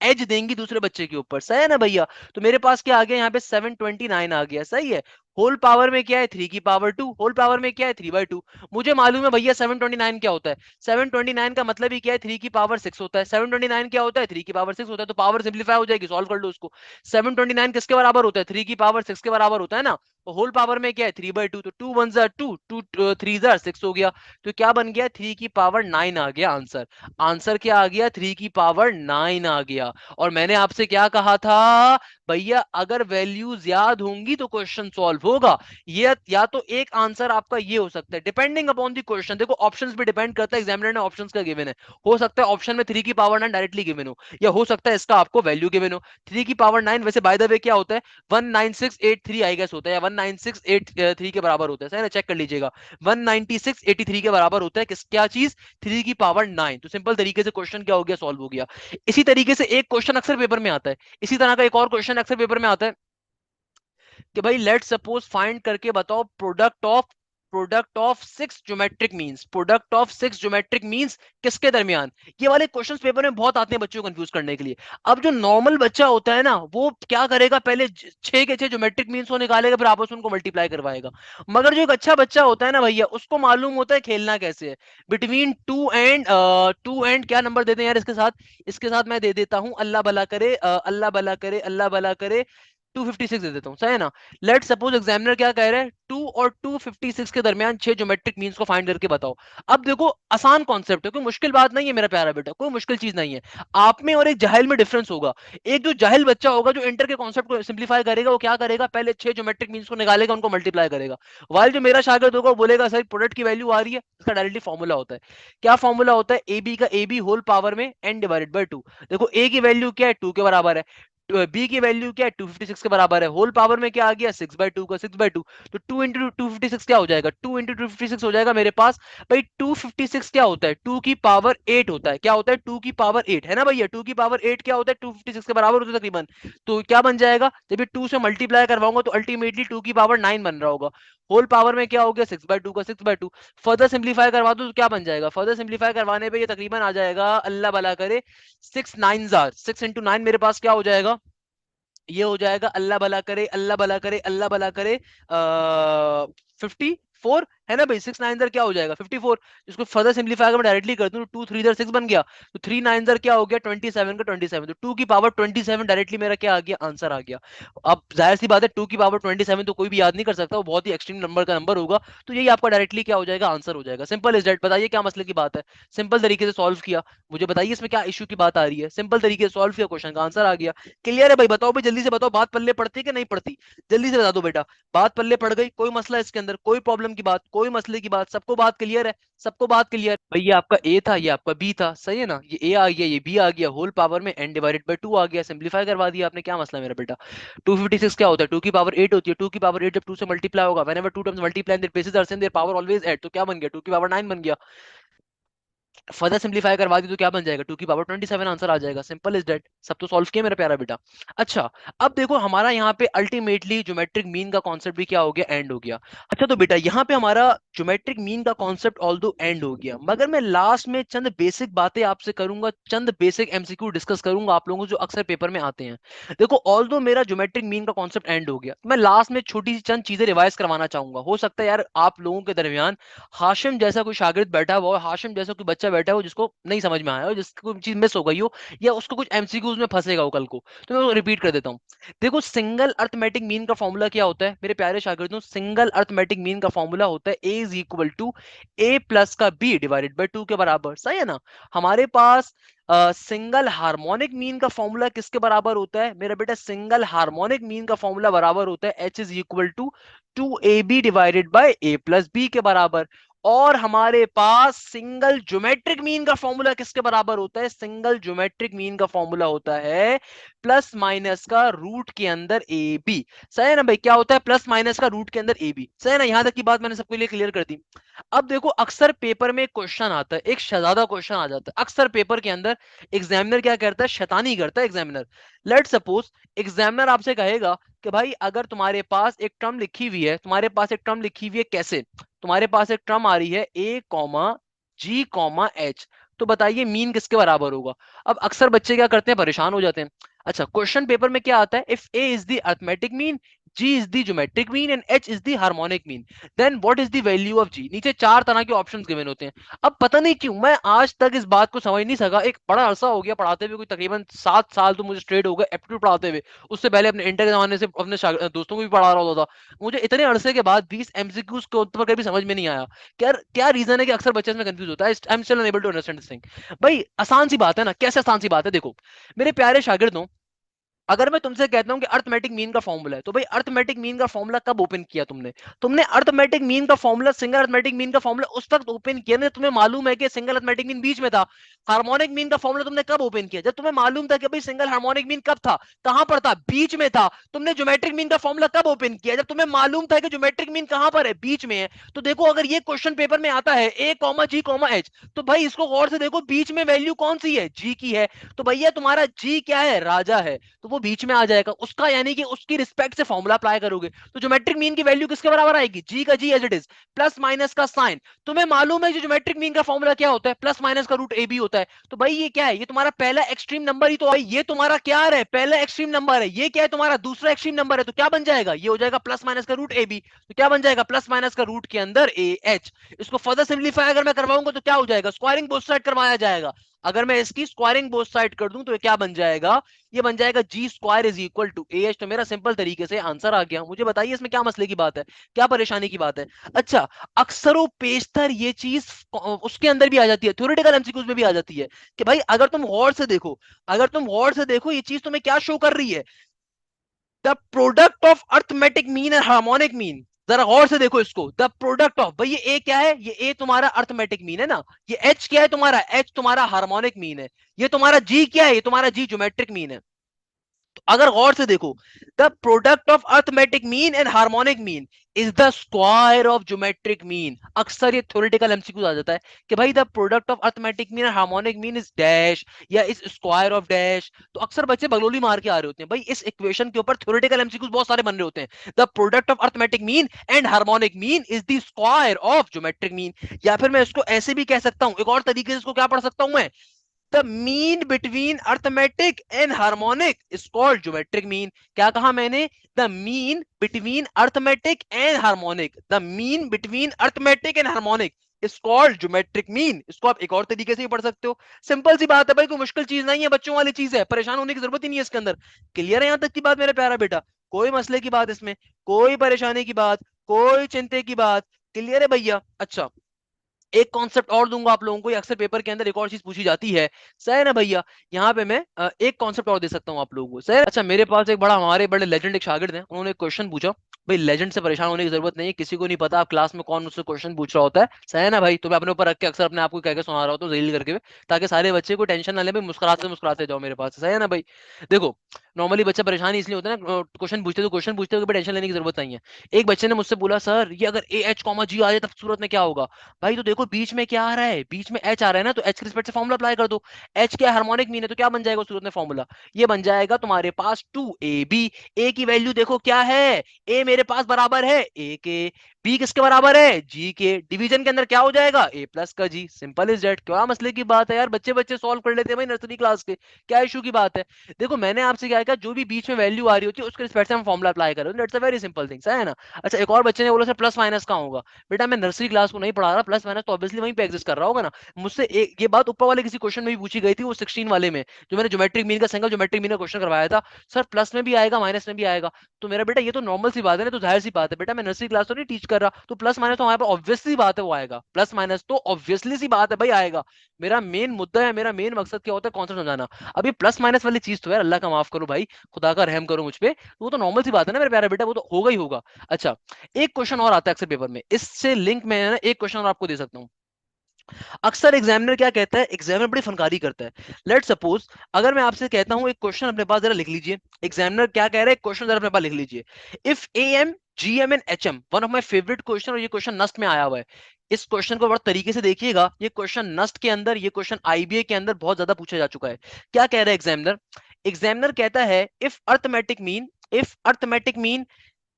एज देंगी दूसरे बच्चे के ऊपर, सही है ना भैया। तो मेरे पास क्या आ गया यहाँ पे, 729 आ गया, सही है। होल पावर में क्या है, 3 की पावर 2, होल पावर में क्या है, 3/2। मुझे मालूम है भैया 729 क्या होता है, 729 का मतलब ही क्या है, 3 की पावर 6 होता है। 729 क्या होता है, 3 की पावर 6 होता है, तो पावर सिंप्लीफाई हो जाएगी, सॉल्व कर लो उसको। 729 किसके बराबर होता है, 3 की पावर 6 के बराबर होता है ना। तो होल पावर में क्या है, 3/2, तो 2 1 2, 2 3 6 हो गया। तो क्या बन गया, 3 की पावर 9 आ गया आंसर। आंसर क्या आ गया, 3 की पावर 9 आ गया। और मैंने आपसे क्या कहा था भैया, अगर वैल्यूज याद होंगी तो क्वेश्चन सॉल्व होगा। ये या तो एक आंसर आपका ये हो सकता है, डिपेंडिंग अपॉन द क्वेश्चन। देखो ऑप्शंस भी डिपेंड करता है, एग्जामिनर ने ऑप्शंस का गिवन है। हो सकता है ऑप्शन में 3 की पावर 9 डायरेक्टली गिवन हो, या हो सकता है इसका आपको वैल्यू गिवन हो। 3 की पावर 9 वैसे बाय द वे क्या होता है, 19683 आई गेस होता है, या 19683 के बराबर होता है, सही ना, चेक कर लीजिएगा। 19683 के बराबर होता है किस, क्या चीज, 3 की पावर 9। तो सिंपल तरीके से क्वेश्चन क्या हो गया, सॉल्व हो गया। इसी तरीके से एक क्वेश्चन अक्सर पेपर में आता है, इसी तरह का एक और क्वेश्चन अक्सर पेपर में आता है कि भाई लेट सपोज फाइंड करके बताओ product of 6 geometric means, product of 6 geometric means किसके दरमियान। ये वाले क्वेश्चंस पेपर में बहुत आते हैं बच्चों को कंफ्यूज करने के लिए। अब जो नॉर्मल बच्चा होता है ना, वो क्या करेगा, पहले 6 के 6 ज्योमेट्रिक मीन्स को निकालेगा, फिर आपस में उनको मल्टीप्लाई करवाएगा। मगर जो एक अच्छा बच्चा होता है ना भैया, उसको मालूम होता है खेलना कैसे है, बिटवीन 2 एंड क्या नंबर देते हैं यार इसके साथ, इसके साथ मैं दे देता हूं, अल्लाह भला करे, अल्लाह भला करे, अल्लाह भला करे, 256 दे देता हूं, सही है ना। लेट सपोज एग्जामिनर क्या कह रहे हैं, 2 और 256 के दरमियान 6 ज्योमेट्रिक मीन्स को फाइंड करके बताओ। अब देखो आसान कॉन्सेप्ट है, कोई मुश्किल बात नहीं है मेरा प्यारा बेटा, कोई मुश्किल चीज नहीं है। आप में और एक जाहिल में डिफरेंस होगा। एक जो जाहिल बच्चा होगा जो इंटर के कॉन्सेप्ट को सिंप्लीफाई करेगा, वो क्या करेगा, पहले 6 ज्योमेट्रिक मीन्स को निकालेगा, उनको मल्टीप्लाई करेगा। वाइल जो मेरा शागिर्द होगा वो बोलेगा सर प्रोडक्ट की वैल्यू आ रही है, इसका डायरेक्टली फॉर्मूला होता है। क्या फॉर्मूला होता है, ए बी का ए बी होल पावर में n डिवाइडेड बाय 2। देखो ए की वैल्यू क्या है, 2 के बराबर है, बी की वैल्यू क्या है, 256 के बराबर है, होल पावर में क्या आ गया, 6/2 का 6/2। तो 2 इंटू 256 क्या हो जाएगा, 2 इंटू 256 हो जाएगा मेरे पास। भाई 256 क्या होता है, 2 की पावर 8 होता है, क्या होता है, 2 की पावर 8 है ना भैया, 2 की पावर 8 क्या होता है, 256 के बराबर होता है तकरीबन। तो क्या बन जाएगा, जब ये 2 से मल्टीप्लाई करवाऊंगा तो अल्टीमेटली 2 की पावर 9 बन रहा होगा। होल पावर में क्या हो गया, 6/2 का 6/2। फर्दर सिंप्लीफाई करवा दो तो क्या बन जाएगा, फर्दर सिंप्लीफाई करवाने पे ये तकरीबन आ जाएगा, अल्लाह भला करे, 6 9 जार 6 इंटू 9 मेरे पास क्या हो जाएगा, ये हो जाएगा, अल्लाह भला करे, अल्लाह भला करे, अल्लाह भला करे, 54 है ना भाई। 6 9 क्या हो जाएगा 54। इसको फर्दर सिंप्लीफाई अगर मैं डायरेक्टली कर दूं तो 2 3 6 बन गया, तो 3 9 क्या हो गया 27 का 27, तो 2 की पावर 27 डायरेक्टली मेरा क्या आ गया आंसर आ गया। अब जाहिर सी बात है 2 की पावर 27 तो कोई भी याद नहीं कर सकता, वो बहुत ही एक्सट्रीम नंबर का नंबर होगा, तो यही आपका डायरेक्टली क्या हो जाएगा आंसर हो जाएगा। Simple is that. बताइए क्या मसले की बात है, सिंपल तरीके से सॉल्व किया, मुझे बताइए इसमें क्या इशू की बात आ रही है, सिंपल तरीके से सॉल्व किया, क्वेश्चन का आंसर आ गया। क्लियर है भाई, बताओ भाई जल्दी से बताओ, बात पल्ले पड़ती है कि नहीं पड़ती, जल्दी से बता दो बेटा। बात पल्ले पड़ गई, कोई मसला है इसके अंदर, कोई प्रॉब्लम की बात, कोई मसले की बात, सबको बात क्लियर है, सबको बात क्लियर भाई। ये आपका ए था, ये आपका बी था, सही है ना, ये ए आ गया, ये बी आ गया, होल पावर में n डिवाइडेड बाय 2 आ गया, सिंपलीफाई करवा दिया आपने, क्या मसला है मेरा बेटा। 256 क्या होता है, 2 की पावर 8 होती है, 2 की पावर 8 जब 2 से मल्टीप्लाई होगा, whenever two terms multiply in their places are same their power always add, तो क्या बन गया 2 की पावर 9 बन गया। फर्दर सिंप्लीफाई करवा दी तो क्या बन जाएगा 2 की पावर 27 आंसर आ जाएगा, सिंपल इज दैट। सब तो सॉल्व किया मेरा प्यारा बेटा। अच्छा, अब देखो हमारा यहाँ पे अल्टीमेटली ज्योमेट्रिक मीन का कॉन्सेप्ट भी क्या हो गया एंड हो गया। अच्छा तो बेटा यहाँ पे हमारा ज्योमेट्रिक मीन का कॉन्सेप्ट ऑल्दो एंड हो गया, मगर मैं लास्ट में चंद बेसिक बातें आपसे करूंगा, चंद बेसिक एमसीक्यू डिस्कस करूंगा आप लोगों को जो अक्सर पेपर में आते हैं। देखो ऑल्दो मेरा ज्योमेट्रिक मीन का कॉन्सेप्ट एंड हो गया, मैं लास्ट में छोटी सी चंद चीजें रिवाइज करवाना चाहूंगा। हो सकता है यार आप लोगों के दरमियान हाशिम जैसा कोई शागिर्द बैठा हुआ हो, हाशिम जैसा कोई बच्चा बैठा हो जिसको नहीं समझ में आया हो, जिसको कोई चीज मिस हो गई हो, या उसको कुछ एमसीक्यूज में फंसेगा हो कल को, तो मैं वो रिपीट कर देता हूँ। देखो सिंगल अर्थमेटिक मीन का फॉर्मूला क्या होता है मेरे प्यारे शागिर्दों, सिंगल अर्थमेटिक मीन का फॉर्मूला होता है A is equal to A plus का बी डिवाइडेड बाई 2 के बराबर, सही है ना। हमारे पास सिंगल हार्मोनिक मीन का फॉर्मूला किसके बराबर होता है मेरा बेटा, सिंगल हार्मोनिक मीन का फॉर्मूला बराबर होता है H is equal to 2ab divided by a plus B के बराबर। और हमारे पास सिंगल ज्योमेट्रिक मीन का फॉर्मूला किसके बराबर होता है, सिंगल ज्योमेट्रिक मीन का फॉर्मूला होता है प्लस माइनस का रूट के अंदर ए बी, सही है ना भाई। क्या होता है प्लस माइनस का रूट के अंदर ए बी, सही है ना। यहां तक की बात मैंने सबके लिए क्लियर कर दी। अब देखो अक्सर पेपर में क्वेश्चन आता है, एक शहजादा क्वेश्चन आ जाता है अक्सर पेपर के अंदर। एग्जामिनर क्या करता है, शैतानी करता है एग्जामिनर। लेट सपोज एग्जामिनर आपसे कहेगा कि भाई अगर तुम्हारे पास एक टर्म लिखी हुई है, तुम्हारे पास एक टर्म लिखी हुई है कैसे, तुम्हारे पास एक टर्म आ रही है ए कॉमा जी कॉमा एच, तो बताइए मीन किसके बराबर होगा। अब अक्सर बच्चे क्या करते हैं, परेशान हो जाते हैं। अच्छा क्वेश्चन पेपर में क्या आता है, if A is the arithmetic mean, G is the geometric mean and H is the harmonic mean, then what is the value of G. नीचे 4 तरह के ऑप्शंस गिवन होते हैं। अब पता नहीं क्यों मैं आज तक इस बात को समझ नहीं सका, एक बड़ा अरसा हो गया पढ़ाते हुए, कोई तकरीबन 7 साल तो मुझे स्ट्रेट हो गए एप्टीट्यूड पढ़ाते हुए, उससे पहले अपने इंटर के जमाने से अपने दोस्तों को भी पढ़ा रहा होता था। मुझे इतने अरसे के बाद 20 एमसीक्यूज के उत्तर कभी समझ में नहीं आया, क्या क्या रीजन है कि अक्सर बच्चे इसमें कंफ्यूज होता है। I am still unable to understand this thing. भाई आसान सी बात है ना, कैसे आसान सी बात है, देखो मेरे प्यारे शागिर्दों, अगर मैं तुमसे कहता हूं कि अर्थमेटिक मीन का फॉर्मूला है, तो भाई अर्थमेटिक मीन का फॉर्मूला कब ओपन किया तुमने, तुमने अर्थमेटिक मीन का फॉर्मूला, सिंगल अर्थमेटिक मीन का फॉर्मूला उस वक्त ओपन किया ना तुम्हें मालूम है कि सिंगल अर्थमेटिक मीन बीच में था। हार्मोनिक मीन का फॉर्मूला तुमने कब ओपन किया, जब तुम्हें मालूम था कि भाई सिंगल हार्मोनिक मीन कब था, कहां पर था, बीच में था। तुमने ज्योमेट्रिक मीन का फॉर्मूला कब ओपन किया, जब तुम्हें मालूम था कि ज्योमेट्रिक मीन कहां पर है, बीच में है। तो देखो अगर ये क्वेश्चन पेपर में आता है ए कॉमा जी कॉमा एच, तो भाई इसको गौर से देखो, बीच में वैल्यू कौन सी है, जी की है। तो भैया तुम्हारा जी क्या है, राजा है, तो वो बीच में आ जाएगा उसका, यानी कि उसकी रिस्पेक्ट से फॉर्मूला अप्लाई करोगे, तो ज्योमेट्रिक मीन की वैल्यू किसके बराबर आएगी, जी का G as it is, plus minus का साइन। तुम्हें मालूम है ज्योमेट्रिक मीन का फॉर्मूला क्या होता है, प्लस माइनस का रूट ए बी होता है। तो भाई ये क्या है, ये तुम्हारा पहला एक्सट्रीम नंबर ही तो है, ये तुम्हारा क्या है, पहला एक्सट्रीम नंबर है। ये क्या है, तुम्हारा दूसरा एक्सट्रीम नंबर है, तो क्या बन जाएगा, ये हो जाएगा प्लस माइनस का रूट ए बी। तो क्या बन जाएगा, प्लस माइनस का रूट के अंदर ए एच। इसको फर्दर सिंप्लीफाई अगर मैं करवाऊंगा तो क्या हो जाएगा, स्क्वायरिंग बोथ साइड करवाया जाएगा। अगर मैं इसकी स्क्वायरिंग बोथ साइड कर दूं तो ये क्या बन जाएगा, ये बन जाएगा G square is equal to A H. तो मेरा सिंपल तरीके से आंसर आ गया। मुझे बताइए इसमें क्या मसले की बात है, क्या परेशानी की बात है। अच्छा अक्सर पेशतर ये चीज उसके अंदर भी आ जाती है, थ्योरेटिकल एमसीक्यूज में भी आ जाती है कि भाई अगर तुम गौर से देखो, अगर तुम गौर से देखो ये चीज तुम्हें क्या शो कर रही है, the product of arithmetic mean and harmonic mean. जरा गौर से देखो इसको, द प्रोडक्ट ऑफ, भाई ये ए क्या है, ये ए तुम्हारा अर्थमेटिक मीन है ना, ये एच क्या है तुम्हारा, एच तुम्हारा हार्मोनिक मीन है, ये तुम्हारा जी क्या है, ये तुम्हारा जी ज्योमेट्रिक मीन है। तो अगर गौर से देखो, the product of arithmetic mean and harmonic mean is the square of geometric mean. अक्सर ये थ्योरेटिकल एमसीक्यू आ जाता है कि भाई the product of arithmetic mean and harmonic mean is dash या इज स्क्वायर ऑफ डैश। तो अक्सर बच्चे बगलोली मार के आ रहे होते हैं भाई, इस इक्वेशन के ऊपर थ्योरेटिकल एमसीक्यूज बहुत सारे बन रहे होते हैं। The product of arithmetic mean and harmonic mean is the square of geometric mean. या फिर मैं इसको ऐसे भी कह सकता हूं, एक और तरीके से इसको क्या पढ़ सकता हूं मैं, the mean between arithmetic and harmonic is called geometric mean. क्या कहा मैंने? The mean between arithmetic and harmonic, the mean between arithmetic and harmonic is called geometric mean. इसको आप एक और तरीके से भी पढ़ सकते हो। सिंपल सी बात है भाई, कोई मुश्किल चीज नहीं है, बच्चों वाली चीज है, परेशान होने की जरूरत ही नहीं है इसके अंदर। क्लियर है यहां तक की बात मेरा प्यारा बेटा? कोई मसले की बात इसमें, कोई परेशानी की बात, कोई चिंता की बात? क्लियर है भैया? अच्छा, एक कॉन्सेप्ट और दूंगा आप लोगों को, अक्सर पेपर के अंदर एक और चीज पूछी जाती है, सही है ना भैया? यहाँ पे मैं एक कॉन्सेप्ट और दे सकता हूँ आप लोगों को, सही है? अच्छा, मेरे पास एक बड़ा, हमारे बड़े लेजेंड एक शागिर्द हैं, उन्होंने एक क्वेश्चन पूछा। भाई लेजेंड से परेशान होने की जरूरत नहीं है, किसी को नहीं पता आप क्लास में कौन मुझसे क्वेश्चन पूछ रहा होता है, सही है ना भाई? तो मैं अपने ऊपर रख के अक्सर अपने आप को कह के सुना रहा होता हूँ जलील करके हुए, ताकि सारे बच्चे को टेंशन ना ले भाई, मुस्कुराते मुस्कुराते जाओ मेरे पास, सही है ना भाई? देखो, नॉर्मली बच्चा परेशान इसलिए होता है ना, क्वेश्चन पूछते हो, टेंशन लेने की जरूरत नहीं है। एक बच्चे ने मुझसे बोला, सर ये अगर ए एच कॉमा जी आ जाए तब सूरत में क्या होगा? भाई तो देखो बीच में क्या आ रहा है, बीच में एच आ रहा है ना, तो एच के रिस्पेक्ट से फॉर्मूला अप्लाई कर दो। एच क्या हार्मोनिक मीन है, तो क्या बन जाएगा सूरत में फॉर्मूला? ये बन जाएगा तुम्हारे पास 2ab। ए की वैल्यू देखो क्या है, ए मेरे पास बराबर है ए के, बी किसके बराबर है? जी के। डिवीजन के अंदर क्या हो जाएगा? ए प्लस का जी। Simple is that. क्या मसले की बात है यार, बच्चे बच्चे सॉल्व कर लेते हैं भाई नर्सरी क्लास के, क्या इशू की बात है? देखो मैंने आपसे क्या कहा, जो भी बीच में वैल्यू आ रही होती है उसके रिस्पेक्ट से हम फॉर्मूला अप्लाई करें, that's a very simple thing, है ना? अच्छा, एक और बच्चे ने बोला सर प्लस माइनस कहाँ होगा? बेटा मैं नर्सरी क्लास को नहीं पढ़ा रहा, प्लस माइनस तो ऑब्वियसली वहीं पे एग्जिस्ट कर रहा होगा ना। मुझसे ये बात ऊपर वाले किसी क्वेश्चन में भी पूछी गई थी, वो 16 वाले में, जो मैंने ज्योमेट्रिक मीन का, सिंगल ज्योमेट्रिक मीन का क्वेश्चन करवाया था। सर प्लस में भी आएगा माइनस में भी आएगा। तो मेरा बेटा ये तो नॉर्मल सी बात है ना, तो जाहिर सी बात है बेटा, मैं नर्सरी क्लास तो नहीं टीच कर रहा, तो प्लस माइनस तो हमारे पास ऑब्वियसली बात है वो आएगा, प्लस माइनस तो ऑब्वियसली सी बात है भाई आएगा। मेरा मेन मुद्दा है, मेरा मेन मकसद क्या होता है, कॉन्सेप्ट समझाना। अब ये प्लस माइनस वाली चीज तो यार अल्लाह का माफ करो भाई, खुदा का रहम करो मुझ पे, वो तो नॉर्मल सी बात है ना मेरे प्यारे बेटा, वो तो होगा ही होगा। अच्छा, एक क्वेश्चन और आता है अक्सर पेपर में, इससे लिंक मैं ना एक क्वेश्चन और आपको दे सकता हूँ। अक्सर एग्जामिनर क्या कहता है, एग्जामिनर बड़ी फनकारी करता है। लेट सपोज, अगर मैं आपसे कहता हूं एक क्वेश्चन अपने पास जरा लिख लीजिए, एग्जामिनर क्या कह रहा है, क्वेश्चन जरा अपने पास लिख लीजिए। If A M G M and H M, one of my favourite question, और ये क्वेश्चन नस्ट में आया हुआ है। इस क्वेश्चन को बड़ा तरीके से देखिएगा, ये क्वेश्चन नस्ट के अंदर, ये क्वेश्चन आईबीए के अंदर बहुत ज्यादा पूछा जा चुका है। क्या कह रहा है एग्जामिनर? एग्जामिनर कहता है if arithmetic mean, if arithmetic mean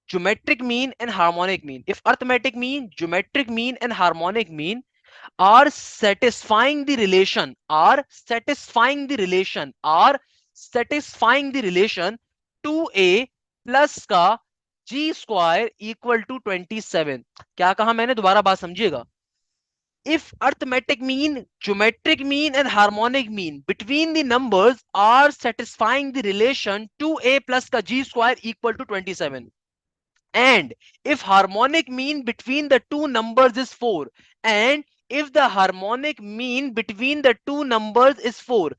geometric mean and harmonic mean, if arithmetic mean, geometric mean and harmonic mean are satisfying the relation, are satisfying the relation, are satisfying the relation 2a plus का g square equal to 27। क्या कहा मैंने, दोबारा बात समझिएगा। if arithmetic mean, geometric mean and harmonic mean between the numbers are satisfying the relation 2a plus का g square equal to 27, and if harmonic mean between the two numbers is 4, and if the harmonic mean between the two numbers is 4,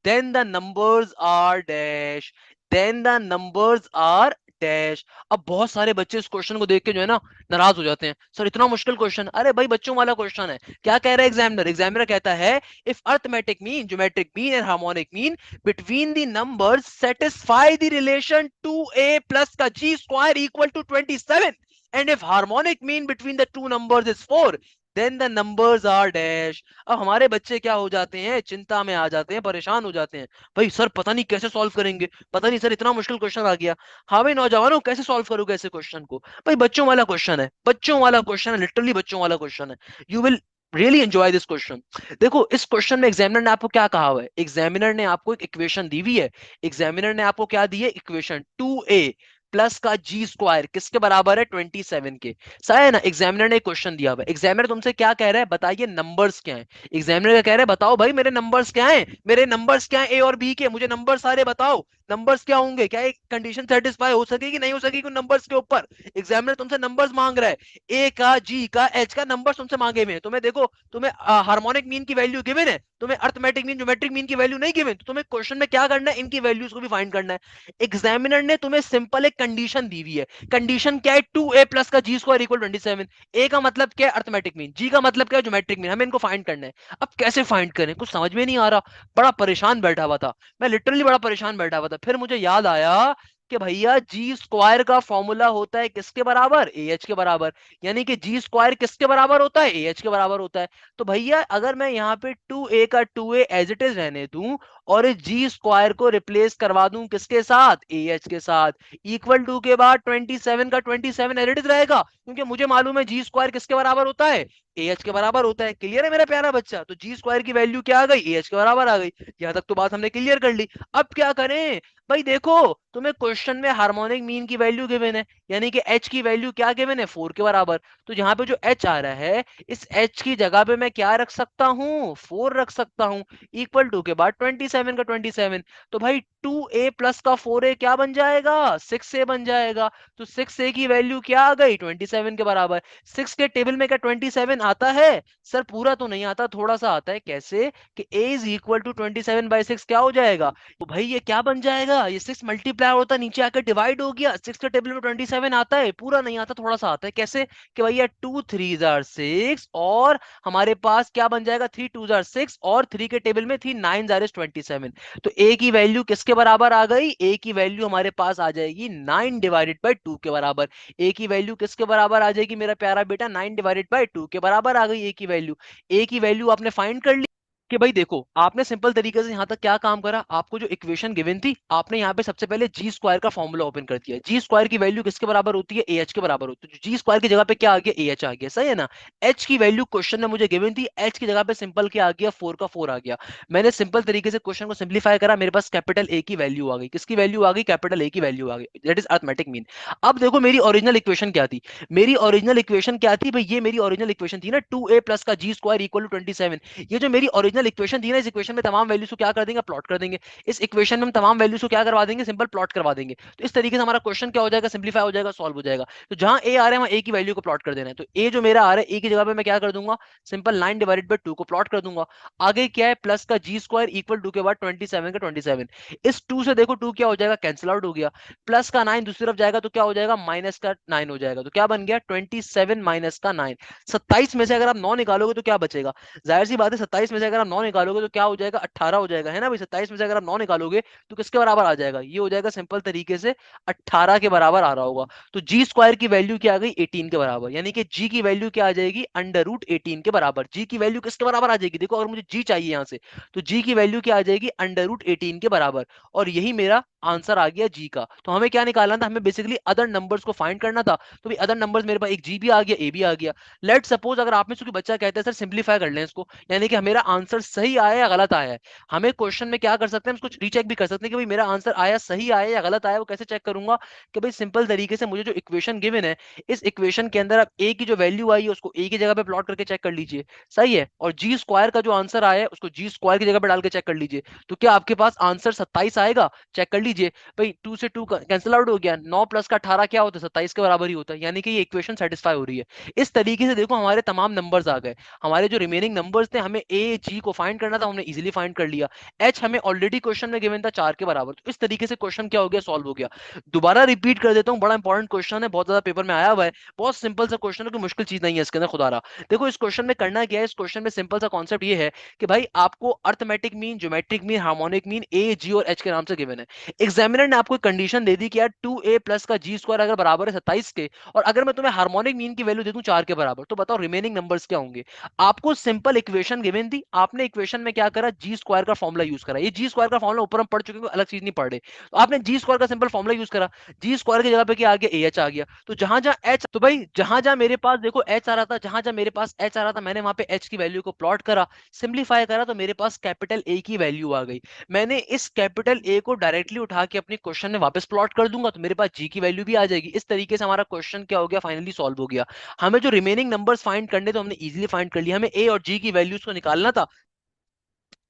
then the numbers are dash, then the numbers are dash। अब बहुत सारे बच्चे इस क्वेश्चन को देख के जो है ना नाराज हो जाते हैं, सर इतना मुश्किल क्वेश्चन, अरे भाई बच्चों वाला क्वेश्चन है। क्या कह रहा है एग्जामिनर? एग्जामिनर कहता है if arithmetic mean, geometric mean and harmonic mean between the numbers satisfy the relation 2a plus का g square equal to 27, and if harmonic mean between the two numbers is 4, then the numbers are dash। अब हमारे बच्चे क्या हो जाते हैं, चिंता में आ जाते हैं, परेशान हो जाते हैं, भाई सर पता नहीं कैसे सॉल्व करेंगे, पता नहीं सर इतना मुश्किल क्वेश्चन आ गया। हाँ भाई नौजवानों, कैसे सॉल्व करोगे ऐसे क्वेश्चन को? भाई बच्चों वाला क्वेश्चन है, बच्चों वाला क्वेश्चन है, लिटरली बच्चों वाला क्वेश्चन है। You will really enjoy this question. देखो इस क्वेश्चन में एग्जामिनर ने आपको क्या कहा हुआ है, एग्जामिनर ने आपको एक इक्वेशन दी हुई है, एग्जामिनर ने आपको क्या दी है, इक्वेशन 2a प्लस का जी स्क्वायर किसके बराबर है, 27 के। सही है ना? एग्जामिनर ने एक क्वेश्चन दिया हुआ है, एग्जामिनर तुमसे क्या कह रहा है, बताइए नंबर्स क्या है। एग्जामिनर क्या कह रहा है, बताओ भाई मेरे नंबर्स क्या हैं, मेरे नंबर्स क्या हैं ए और बी के, मुझे नंबर सारे बताओ। नंबर्स क्या होंगे, क्या एक कंडीशन सेटिस्फाई हो सकेगी नहीं हो सकेगी नंबर्स के ऊपर? एग्जामिनर तुमसे नंबर्स मांग रहा है, ए का जी का एच का नंबर तुमसे मांगे हुए हैं। तुम्हें देखो, तुम्हें हार्मोनिक मीन की वैल्यू गिवन है, तुम्हें अर्थमेटिक मीन, ज्योमेट्रिक मीन की वैल्यू नहीं गिवन, तो तुम्हें क्वेश्चन में क्या करना है, इनकी वैल्यूज को भी फाइंड करना है। एग्जामिनर ने तुम्हें सिंपल एक कंडीशन दी हुई है, कंडीशन क्या है, 2a प्लस का जी स्क्वायर इक्वल 27। ए का मतलब क्या है, अर्थमेटिक मीन, जी का मतलब क्या है, ज्योमेट्रिक मीन, हमें इनको फाइंड करना है। अब कैसे फाइंड करें, कुछ समझ में नहीं आ रहा, बड़ा परेशान बैठा हुआ था मैं, लिटरली बड़ा परेशान बैठा हुआ था। फिर मुझे याद आया कि भैया जी स्क्वायर का फॉर्मूला होता है किसके बराबर, ए एच के बराबर, यानी कि जी स्क्वायर किसके बराबर होता है, ए एच के बराबर होता है। तो भैया अगर मैं यहाँ पे 2a का 2a एज इट इज रहने दूं और इस जी स्क्वायर को रिप्लेस करवा दूं किसके साथ, ए एच के साथ, इक्वल टू के बाद 27 का 27 एज इट इज रहेगा, क्योंकि मुझे मालूम है जी स्क्वायर किसके बराबर होता है, ए एच के बराबर होता है। क्लियर है मेरा प्यारा बच्चा? तो जी स्क्वायर की वैल्यू क्या आ गई, ए एच के बराबर आ गई। यहां तक तो बात हमने क्लियर कर ली। अब क्या करें भाई, देखो तुम्हें क्वेश्चन में हार्मोनिक मीन की वैल्यू गिवन है, यानी कि एच की वैल्यू क्या गिवन है, 4 के बराबर। तो यहाँ पे जो एच आ रहा है, इस एच की जगह पे मैं क्या रख सकता हूँ, 4 रख सकता हूँ। इक्वल टू के बाद 27 का 27, तो भाई 2a प्लस का 4a क्या बन जाएगा, 6a बन जाएगा। तो 6a की वैल्यू क्या आ गई, 27 के बराबर। 6 के टेबल में क्या 27 आता है? सर पूरा तो नहीं आता, थोड़ा सा आता है। कैसे कि a इज इक्वल टू 27/6 क्या हो जाएगा, तो भाई ये क्या बन जाएगा, ये 6 मल्टीप्लाई होता है नीचे आकर डिवाइड हो गया। 6 के टेबल में 27 आता है, पूरा नहीं आता, थोड़ा सा आता है। कैसे कि भैया 2 3 जार 6, और हमारे पास क्या बन जाएगा, 3 2 जार 6, और 3 के टेबल में 3 9 जार 27। तो a की वैल्यू किसके बराबर आ गई, a की वैल्यू हमारे पास आ जाएगी 9 डिवाइडेड बाई 2 के बराबर। a की वैल्यू किसके बराबर आ जाएगी मेरा प्यारा बेटा, 9 डिवाइडेड बाई 2 के बराबर आ गई a की वैल्यू। a की वैल्यू आपने फाइंड कर ली कि भाई देखो आपने सिंपल तरीके से यहां तक क्या काम करा, आपको जो इक्वेशन गिवन थी आपने यहाँ पे सबसे पहले जी स्क्वायर का फॉर्मूला ओपन कर दिया। जी स्क्वायर की वैल्यू किसके बराबर होती है, ए एच के बराबर होती है। जी स्क्वायर की जगह पे क्या आ गया, ए एच आ गया, सही है ना। एच की वैल्यू क्वेश्चन में मुझे गिवन थी, एच की जगह पे सिंपल क्या आ गया, 4 का 4 आ गया। मैंने सिंपल तरीके से क्वेश्चन को सिंप्लीफाई करा, मेरे पास कैपिटल ए की वैल्यू आ गई। किसकी वैल्यू आ गई, कैपिटल ए की वैल्यू आ गई, दैट इज अरिथमेटिक मीन। अब देखो मेरी ओरिजिनल इक्वेशन क्या थी, मेरी ओरिजिनल इक्वेशन क्या थी भाई, ये मेरी ओरिजिनल इक्वेशन थी ना, 2a प्लस का जी स्क्वायर इक्वल टू 27। ये जो मेरी ओरिजिनल इक्वेशन थी ना, इस इक्वेशन में तमाम वैल्यूज को क्या कर देंगे, प्लॉट कर देंगे। इस इक्वेशन में हम तमाम वैल्यूज को क्या करवा देंगे, सिंपल प्लॉट करवा देंगे। तो इस तरीके से हमारा क्वेश्चन क्या हो जाएगा, सिंप्लीफाई हो जाएगा, सॉल्व हो जाएगा। तो जहां ए आ रहा है वहां ए की वैल्यू को प्लॉट कर देना है। तो ए जो मेरा आ रहा है, ए की जगह पे मैं क्या कर दूंगा, सिंपल 9 डिवाइडेड बाई 2 को प्लॉट कर दूंगा। आगे क्या है, प्लस का जी स्क्वायर इक्वल टू के बाद 27 का 27। इस 2 से देखो 2 क्या हो जाएगा, कैंसिल आउट हो गया। प्लस का 9 दूसरी तरफ जाएगा तो क्या हो जाएगा, माइनस का 9 हो जाएगा। तो क्या बन गया, 27 माइनस का 9। 27 में से अगर आप 9 निकालोगे तो क्या बचेगा, जाहिर सी बात है 27 में से अगर आप 9 निकालोगे तो क्या हो जाएगा, 18 हो जाएगा, है ना भाई। 27 में से अगर आप 9 निकालोगे तो किसके बराबर आ जाएगा, ये हो जाएगा सिंपल तरीके से 18 के बराबर आ रहा होगा। तो जी स्क्वायर की वैल्यू क्या आ गई, 18 के बराबर, यानी कि जी की वैल्यू क्या आ जाएगी, अंडर रूट 18 के बराबर। जी की वैल्यू किसके बराबर आ जाएगी, देखो अगर मुझे जी चाहिए यहां से, तो जी की वैल्यू क्या आ जाएगी, अंडर रूट 18 के बराबर। और यही मेरा आंसर आ गया जी का। तो हमें क्या निकालना था, हमें बेसिकली अदर नंबर्स को फाइंड करना था। तो भाई अदर नंबर्स मेरे पास एक जी भी आ गया, ए भी आ गया। लेट सपोज अगर आप में से कोई बच्चा कहता है सर सिंप्लीफाई कर लें इसको, यानी कि मेरा आंसर सही आया या गलत आया है। हमें क्वेश्चन में क्या कर सकते हैं, हम इसको रीचेक भी कर सकते हैं कि भाई मेरा आंसर आया सही आया या गलत आया। वो कैसे चेक करूंगा, कि भाई सिंपल तरीके से मुझे जो इक्वेशन गिवन है, इस इक्वेशन के अंदर आप ए की जो वैल्यू आई है उसको ए की जगह पे प्लॉट करके चेक कर लीजिए, सही है। और जी स्क्वायर का जो आंसर आया है उसको जी स्क्वायर की जगह पे डाल के चेक कर लीजिए। तो क्या आपके पास आंसर 27 आएगा, चेक कर लीजिए। भाई 2 से 2 कैंसिल आउट हो गया, 9 प्लस का 18 क्या होता है, 27 के बराबर ही होता है, यानी कि ये इक्वेशन सेटिस्फाई हो रही है। इस तरीके से देखो हमारे तमाम नंबर्स आ गए। हमारे जो रिमेनिंग नंबर्स थे, हमें ए जी को फाइंड करना था, हमने इजीली फाइंड कर लिया। एच हमें ऑलरेडी क्वेश्चन में गिवन था 4 के बराबर। तो इस तरीके से क्वेश्चन क्या हो गया, सॉल्व हो गया। दोबारा रिपीट कर देता हूँ, बड़ा इंपॉर्टेंट क्वेश्चन है, बहुत ज्यादा पेपर में आया हुआ है। बहुत सिंपल सा क्वेश्चन है, कोई मुश्किल चीज नहीं है इसके अंदर, खुदा रहा। देखो इस क्वेश्चन में करना क्या है, इस क्वेश्चन में सिंपल सा कॉन्सेप्ट ये है कि भाई आपको arithmetic mean, geometric mean, harmonic mean A G और एच के नाम से गिवन है। एग्जामिनर ने आपको कंडीशन दे दी कि यार 2a प्लस का जी स्क्वायर अगर बराबर है 27 के, और अगर मैं तुम्हें हार्मोनिक मीन की वैल्यू दे दूं 4 के बराबर, तो बताओ रिमेनिंग नंबर्स क्या होंगे। आपको सिंपल इक्वेशन गिवन थी, आपने इक्वेशन में क्या करा, जी स्क्वायर का फॉर्मुला यूज करा। ये जी स्क्वायर का फॉर्मुला ऊपर हम पढ़ चुके हैं, अलग चीज नहीं पढ़ रहे। तो आपने जी स्क्वायर का सिंपल फॉर्मुला यूज करा, जी स्क्वायर की जगह पे क्या आ गया, ए एच आ गया। तो जहां जहां एच, तो भाई जहां जहां मेरे पास देखो एच आ रहा था, जहां जहां मेरे पास एच आ रहा था, मैंने वहां पे एच की वैल्यू को प्लॉट करा, सिंप्लीफाई करा, तो मेरे पास कैपिटल ए की वैल्यू आ गई। मैंने इस कैपिटल ए को डायरेक्टली उठा के अपने क्वेश्चन में वापस प्लॉट कर दूंगा, तो मेरे पास जी की वैल्यू भी आ जाएगी। इस तरीके से हमारा क्वेश्चन क्या हो गया, फाइनली सॉल्व हो गया। हमें जो रिमेनिंग नंबर्स फाइंड करने, तो हमने इजीली फाइंड कर लिया। हमें ए और जी की वैल्यूज को निकालना था,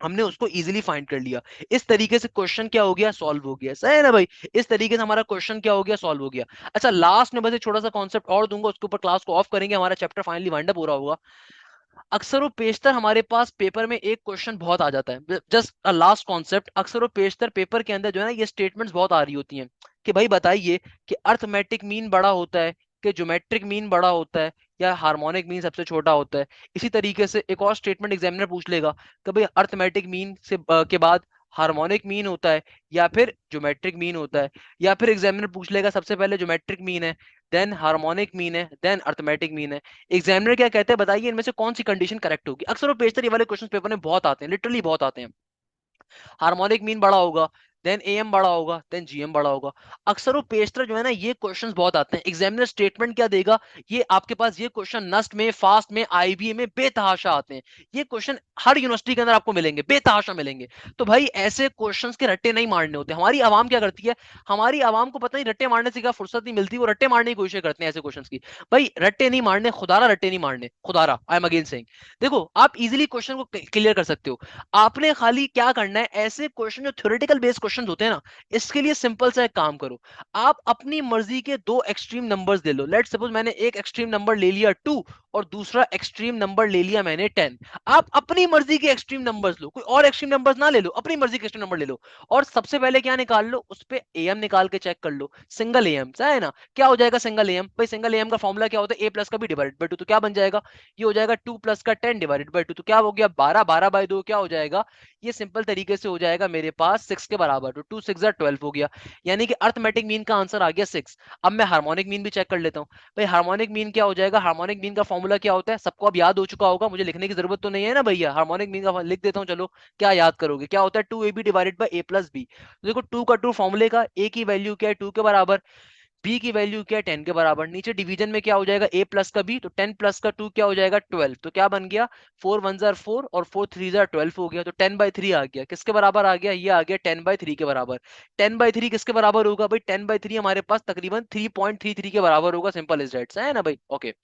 हमने उसको इजीली फाइंड कर लिया। इस तरीके से क्वेश्चन क्या हो गया, सॉल्व हो गया, सही है ना भाई। इस तरीके से हमारा क्वेश्चन क्या हो गया, सॉल्व हो गया। अच्छा लास्ट में बस एक छोटा सा कॉन्सेप्ट और दूंगा, उसके ऊपर क्लास को ऑफ करेंगे, हमारा चैप्टर फाइनली वाइंड अप हो रहा होगा। अक्सर और पेशतर हमारे पास पेपर में एक क्वेश्चन बहुत आ जाता है, जस्ट अ लास्ट कॉन्सेप्ट। अक्सर और पेशतर पेपर के अंदर जो है ना, ये स्टेटमेंट्स बहुत आ रही होती हैं कि भाई बताइए कि अर्थमेटिक मीन बड़ा होता है, कि ज्योमेट्रिक मीन बड़ा होता है, या हार्मोनिक मीन सबसे छोटा होता है। इसी तरीके से एक और स्टेटमेंट एग्जामिनर पूछ लेगा कि भाई अर्थमेटिक मीन से के बाद हार्मोनिक मीन होता है या फिर ज्योमेट्रिक मीन होता है। या फिर एग्जामिनर पूछ लेगा सबसे पहले ज्योमेट्रिक मीन है, देन हार्मोनिक मीन है, देन अर्थमेटिक मीन है। एग्जामिनर क्या कहते हैं, बताइए इनमें से कौन सी कंडीशन करेक्ट होगी। अक्सर वो पेशतर ये वाले क्वेश्चन पेपर में बहुत आते हैं, लिटरली बहुत आते हैं। हार्मोनिक मीन बड़ा होगा, देन एएम बड़ा होगा, देन जीएम बड़ा होगा। अक्सर वो पेशतर जो है ना, ये क्वेश्चंस बहुत आते हैं। एग्जामिनर स्टेटमेंट क्या देगा, ये आपके पास ये क्वेश्चन नस्ट में, फास्ट में, आईबीए में बेतहाशा आते हैं। ये क्वेश्चन हर यूनिवर्सिटी के अंदर आपको मिलेंगे, बेतहाशा मिलेंगे। तो भाई ऐसे क्वेश्चंस के रट्टे नहीं मारने होते। हमारी आवाम क्या करती है, हमारी आवाम को पता नहीं रट्टे मारने से क्या फुर्सत नहीं मिलती, वो रट्टे मारने की कोशिश करते हैं ऐसे क्वेश्चंस की। भाई रट्टे नहीं मारने, खुदारा रट्टे नहीं मारने, खुदारा, आई एम अगेन सेइंग। देखो आप इजीली क्वेश्चन को क्लियर कर सकते हो। आपने खाली क्या करना है, ऐसे क्वेश्चन जो थ्योरेटिकल बेस्ड क्वेश्चन होते हैं ना, इसके लिए सिंपल सा एक काम करो। आप अपनी मर्जी के दो एक्सट्रीम नंबर्स ले लो। लेट सपोज मैंने एक एक्सट्रीम नंबर ले लिया 2 और दूसरा एक्सट्रीम नंबर ले लिया मैंने 10। आप अपनी मर्जी के एक्सट्रीम नंबर्स लो, कोई और एक्सट्रीम नंबर्स ना ले लो, अपनी मर्जी के एक्सट्रीम नंबर ले लो। और सबसे पहले क्या निकाल लो, उस पे एएम निकाल के चेक कर लो। सिंगल एएम है ना, क्या हो जाएगा सिंगल एएम, भाई सिंगल एएम का फॉर्मूला क्या होता है, ए प्लस का भी डिवाइडेड बाय 2, तो क्या बन जाएगा, ये हो जाएगा 2 प्लस का 10 डिवाइडेड बाय 2, तो क्या हो गया 12, 12 बाय 2 क्या हो जाएगा, ये सिंपल तरीके से हो जाएगा मेरे पास 6 के बराबर, तो 2 6 12 हो गया। यानी कि अर्थमेटिक मीन का आंसर आ गया 6। अब मैं हार्मोनिक मीन भी चेक कर लेता हूं। भाई हार्मोनिक मीन क्या हो जाएगा, हार्मोनिक मीन का फॉर्मूला क्या होता है, सबको अब याद हो चुका होगा, मुझे लिखने की जरूरत तो नहीं है ना भैया। हार्मोनिक मीन का लिख देता हूं, चलो क्या याद करोगे, क्या होता है 2ab divided by a plus B. तो देखो 2 का 2 फॉर्मूले का, a की वैल्यू क्या है 2 के बराबर, बी की वैल्यू क्या है 10 के बराबर, नीचे डिवीजन में क्या हो जाएगा a प्लस का b, तो 10 प्लस का 2 क्या हो जाएगा 12, तो क्या बन गया 4 1 जार 4 और 4 3 जार 12 हो गया, तो 10/3 आ गया। किसके बराबर आ गया, ये आ गया 10/3 के बराबर। 10/3 किसके बराबर होगा भाई, 10/3 हमारे पास तकरीबन 3.33 के बराबर होगा, सिंपल इज दैट, है ना भाई, okay.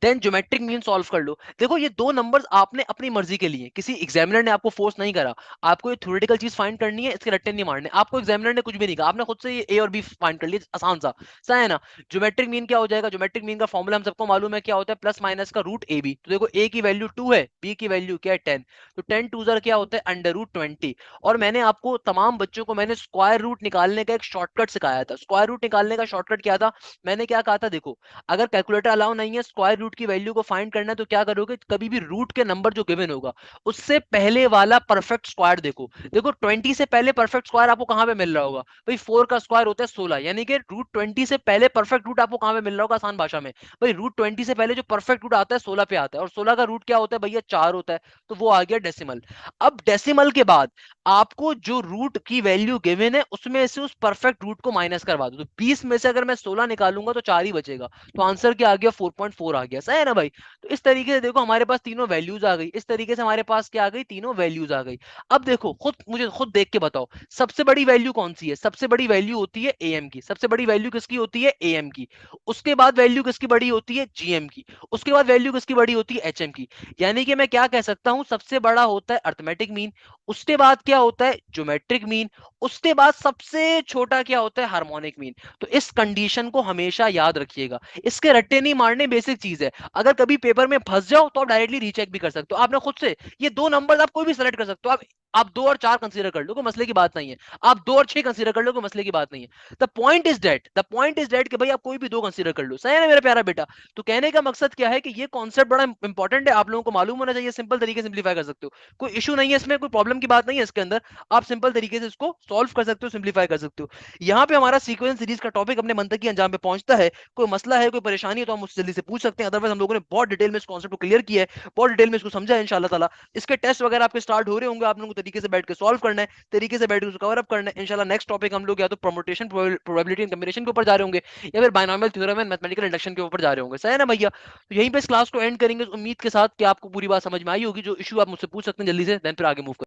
Then geometric mean solve कर लो। देखो ये दो नंबर्स आपने अपनी मर्जी के लिए, किसी एग्जामिनर ने आपको फोर्स नहीं करा, आपको ये थ्योरेटिकल चीज फाइंड करनी है, इसके रट्टे नहीं मारने, आपको एग्जामिनर ने कुछ भी नहीं कहा, आपने खुद से ये ए और बी फाइंड कर लिया, आसान सा सा है ना। ज्योमेट्रिक मीन क्या हो जाएगा, ज्योमेट्रिक मीन का फॉर्मूला हम सबको मालूम है क्या होता है, प्लस माइनस का रूट ए बी। तो देखो ए की वैल्यू 2 है, बी की वैल्यू क्या है 10, तो 10 2 जार क्या होता है √20। और मैंने आपको तमाम बच्चों को मैंने स्क्वायर रूट निकालने का एक शॉर्टकट सिखाया था। स्क्वायर रूट निकालने का शॉर्टकट क्या था, मैंने क्या कहा था, देखो अगर कैलकुलेटर अलाउ नहीं है स्क्वायर रूट की वैल्यू को फाइंड करना है, तो क्या करोगे, कभी भी रूट के नंबर जो गिवन होगा उससे पहले वाला परफेक्ट स्क्वायर देखो। देखो 20 से पहले परफेक्ट स्क्वायर आपको कहां पे मिल रहा होगा, भाई 4 का स्क्वायर होता है 16, यानी कि √20 से पहले परफेक्ट रूट आपको कहां पे मिल रहा होगा, आसान भाषा में भाई √20 से पहले जो परफेक्ट रूट आता है 16 पे आता है, और 16 का रूट क्या होता है भैया 4 होता है, तो वो आ गया डेसिमल। अब डेसिमल के बाद आपको जो रूट की वैल्यू गिवन है उसमें से उस परफेक्ट रूट को माइनस करवा दो, तो 20 में से अगर मैं 16 निकालूंगा तो 4 ही बचेगा, तो आंसर क्या आ गया 4.4 आ गया, सही है ना भाई। तो इस तरीके से देखो हमारे पास तीनों वैल्यूज आ गई, इस तरीके से हमारे पास क्या आ गई, तीनों वैल्यूज आ गई। अब देखो खुद मुझे खुद देख के बताओ, सबसे बड़ी वैल्यू कौन सी है, सबसे बड़ी वैल्यू होती है एएम की, सबसे बड़ी वैल्यू किसकी होती है एएम की। उसके बाद वैल्यू किसकी बड़ी होती है जीएम की। उसके बाद वैल्यू किसकी बड़ी होती है एचएम की। यानी कि मैं क्या कह सकता हूं, सबसे बड़ा होता है अर्थमेटिक मीन, उसके बाद क्या होता है ज्योमेट्रिक मीन, उसके बाद सबसे छोटा क्या होता है हार्मोनिक मीन। तो इस कंडीशन को हमेशा याद रखिएगा, इसके रट्टे नहीं मारने, बेसिक चीज है। अगर कभी पेपर में फंस जाओ तो आप डायरेक्टली रीचेक भी कर सकते हो, आपने खुद से ये दो नंबर आप कोई भी सेलेक्ट कर सकते हो, आप 2 और 4 कंसीडर कर लो, कोई मसले की बात नहीं है। आप 2 और 6 कंसीडर कर लो, कोई मसले की बात नहीं है। द पॉइंट इज दैट कि भाई आप कोई भी दो कंसीडर कर लो, सही है ना मेरा प्यारा बेटा। तो कहने का मकसद क्या है कि ये कॉन्सेप्ट बड़ा इंपॉर्टेंट है, आप लोगों को मालूम होना चाहिए, सिंपल तरीके से सिंप्लीफाई कर सकते हो, कोई इशू नहीं है इसमें, कोई प्रॉब्लम की बात नहीं है इसके अंदर। आप सिंपल तरीके से इसको सॉल्व कर सकते हो, सिंप्लीफाई कर सकते हो। यहाँ पे हमारा सीक्वेंस सीरीज का टॉपिक अपने मंतकी अंजाम पे पहुंचता है। कोई मसला है, कोई परेशानी है तो हम मुझसे जल्दी से पूछ सकते हैं, अदरवाइज हम लोगों ने बहुत डिटेल में इस कॉन्सेप्ट को क्लियर किया है, बहुत डिटेल में इसको समझा है इंशाल्लाह ताला। इसके टेस्ट वगैरह आपके स्टार्ट हो रहे होंगे, आप लोगों को तरीके से बैठ के सॉल्व करना है, तरीके से बैठ के उसको कवर अप करना है इंशाल्लाह। नेक्स्ट टॉपिक हम लोग या तो परमुटेशन प्रोबेबिलिटी एंड कॉम्बिनेशन के ऊपर जा रहे होंगे, या फिर binomial theorem and mathematical induction के ऊपर जा रहे होंगे, सही है ना भैया। तो यहीं पे इस क्लास को एंड करेंगे, उम्मीद के साथ कि आपको पूरी बात समझ में आई होगी। जो इशू आप मुझसे पूछ सकते हैं जल्दी से, देन फिर आगे मूव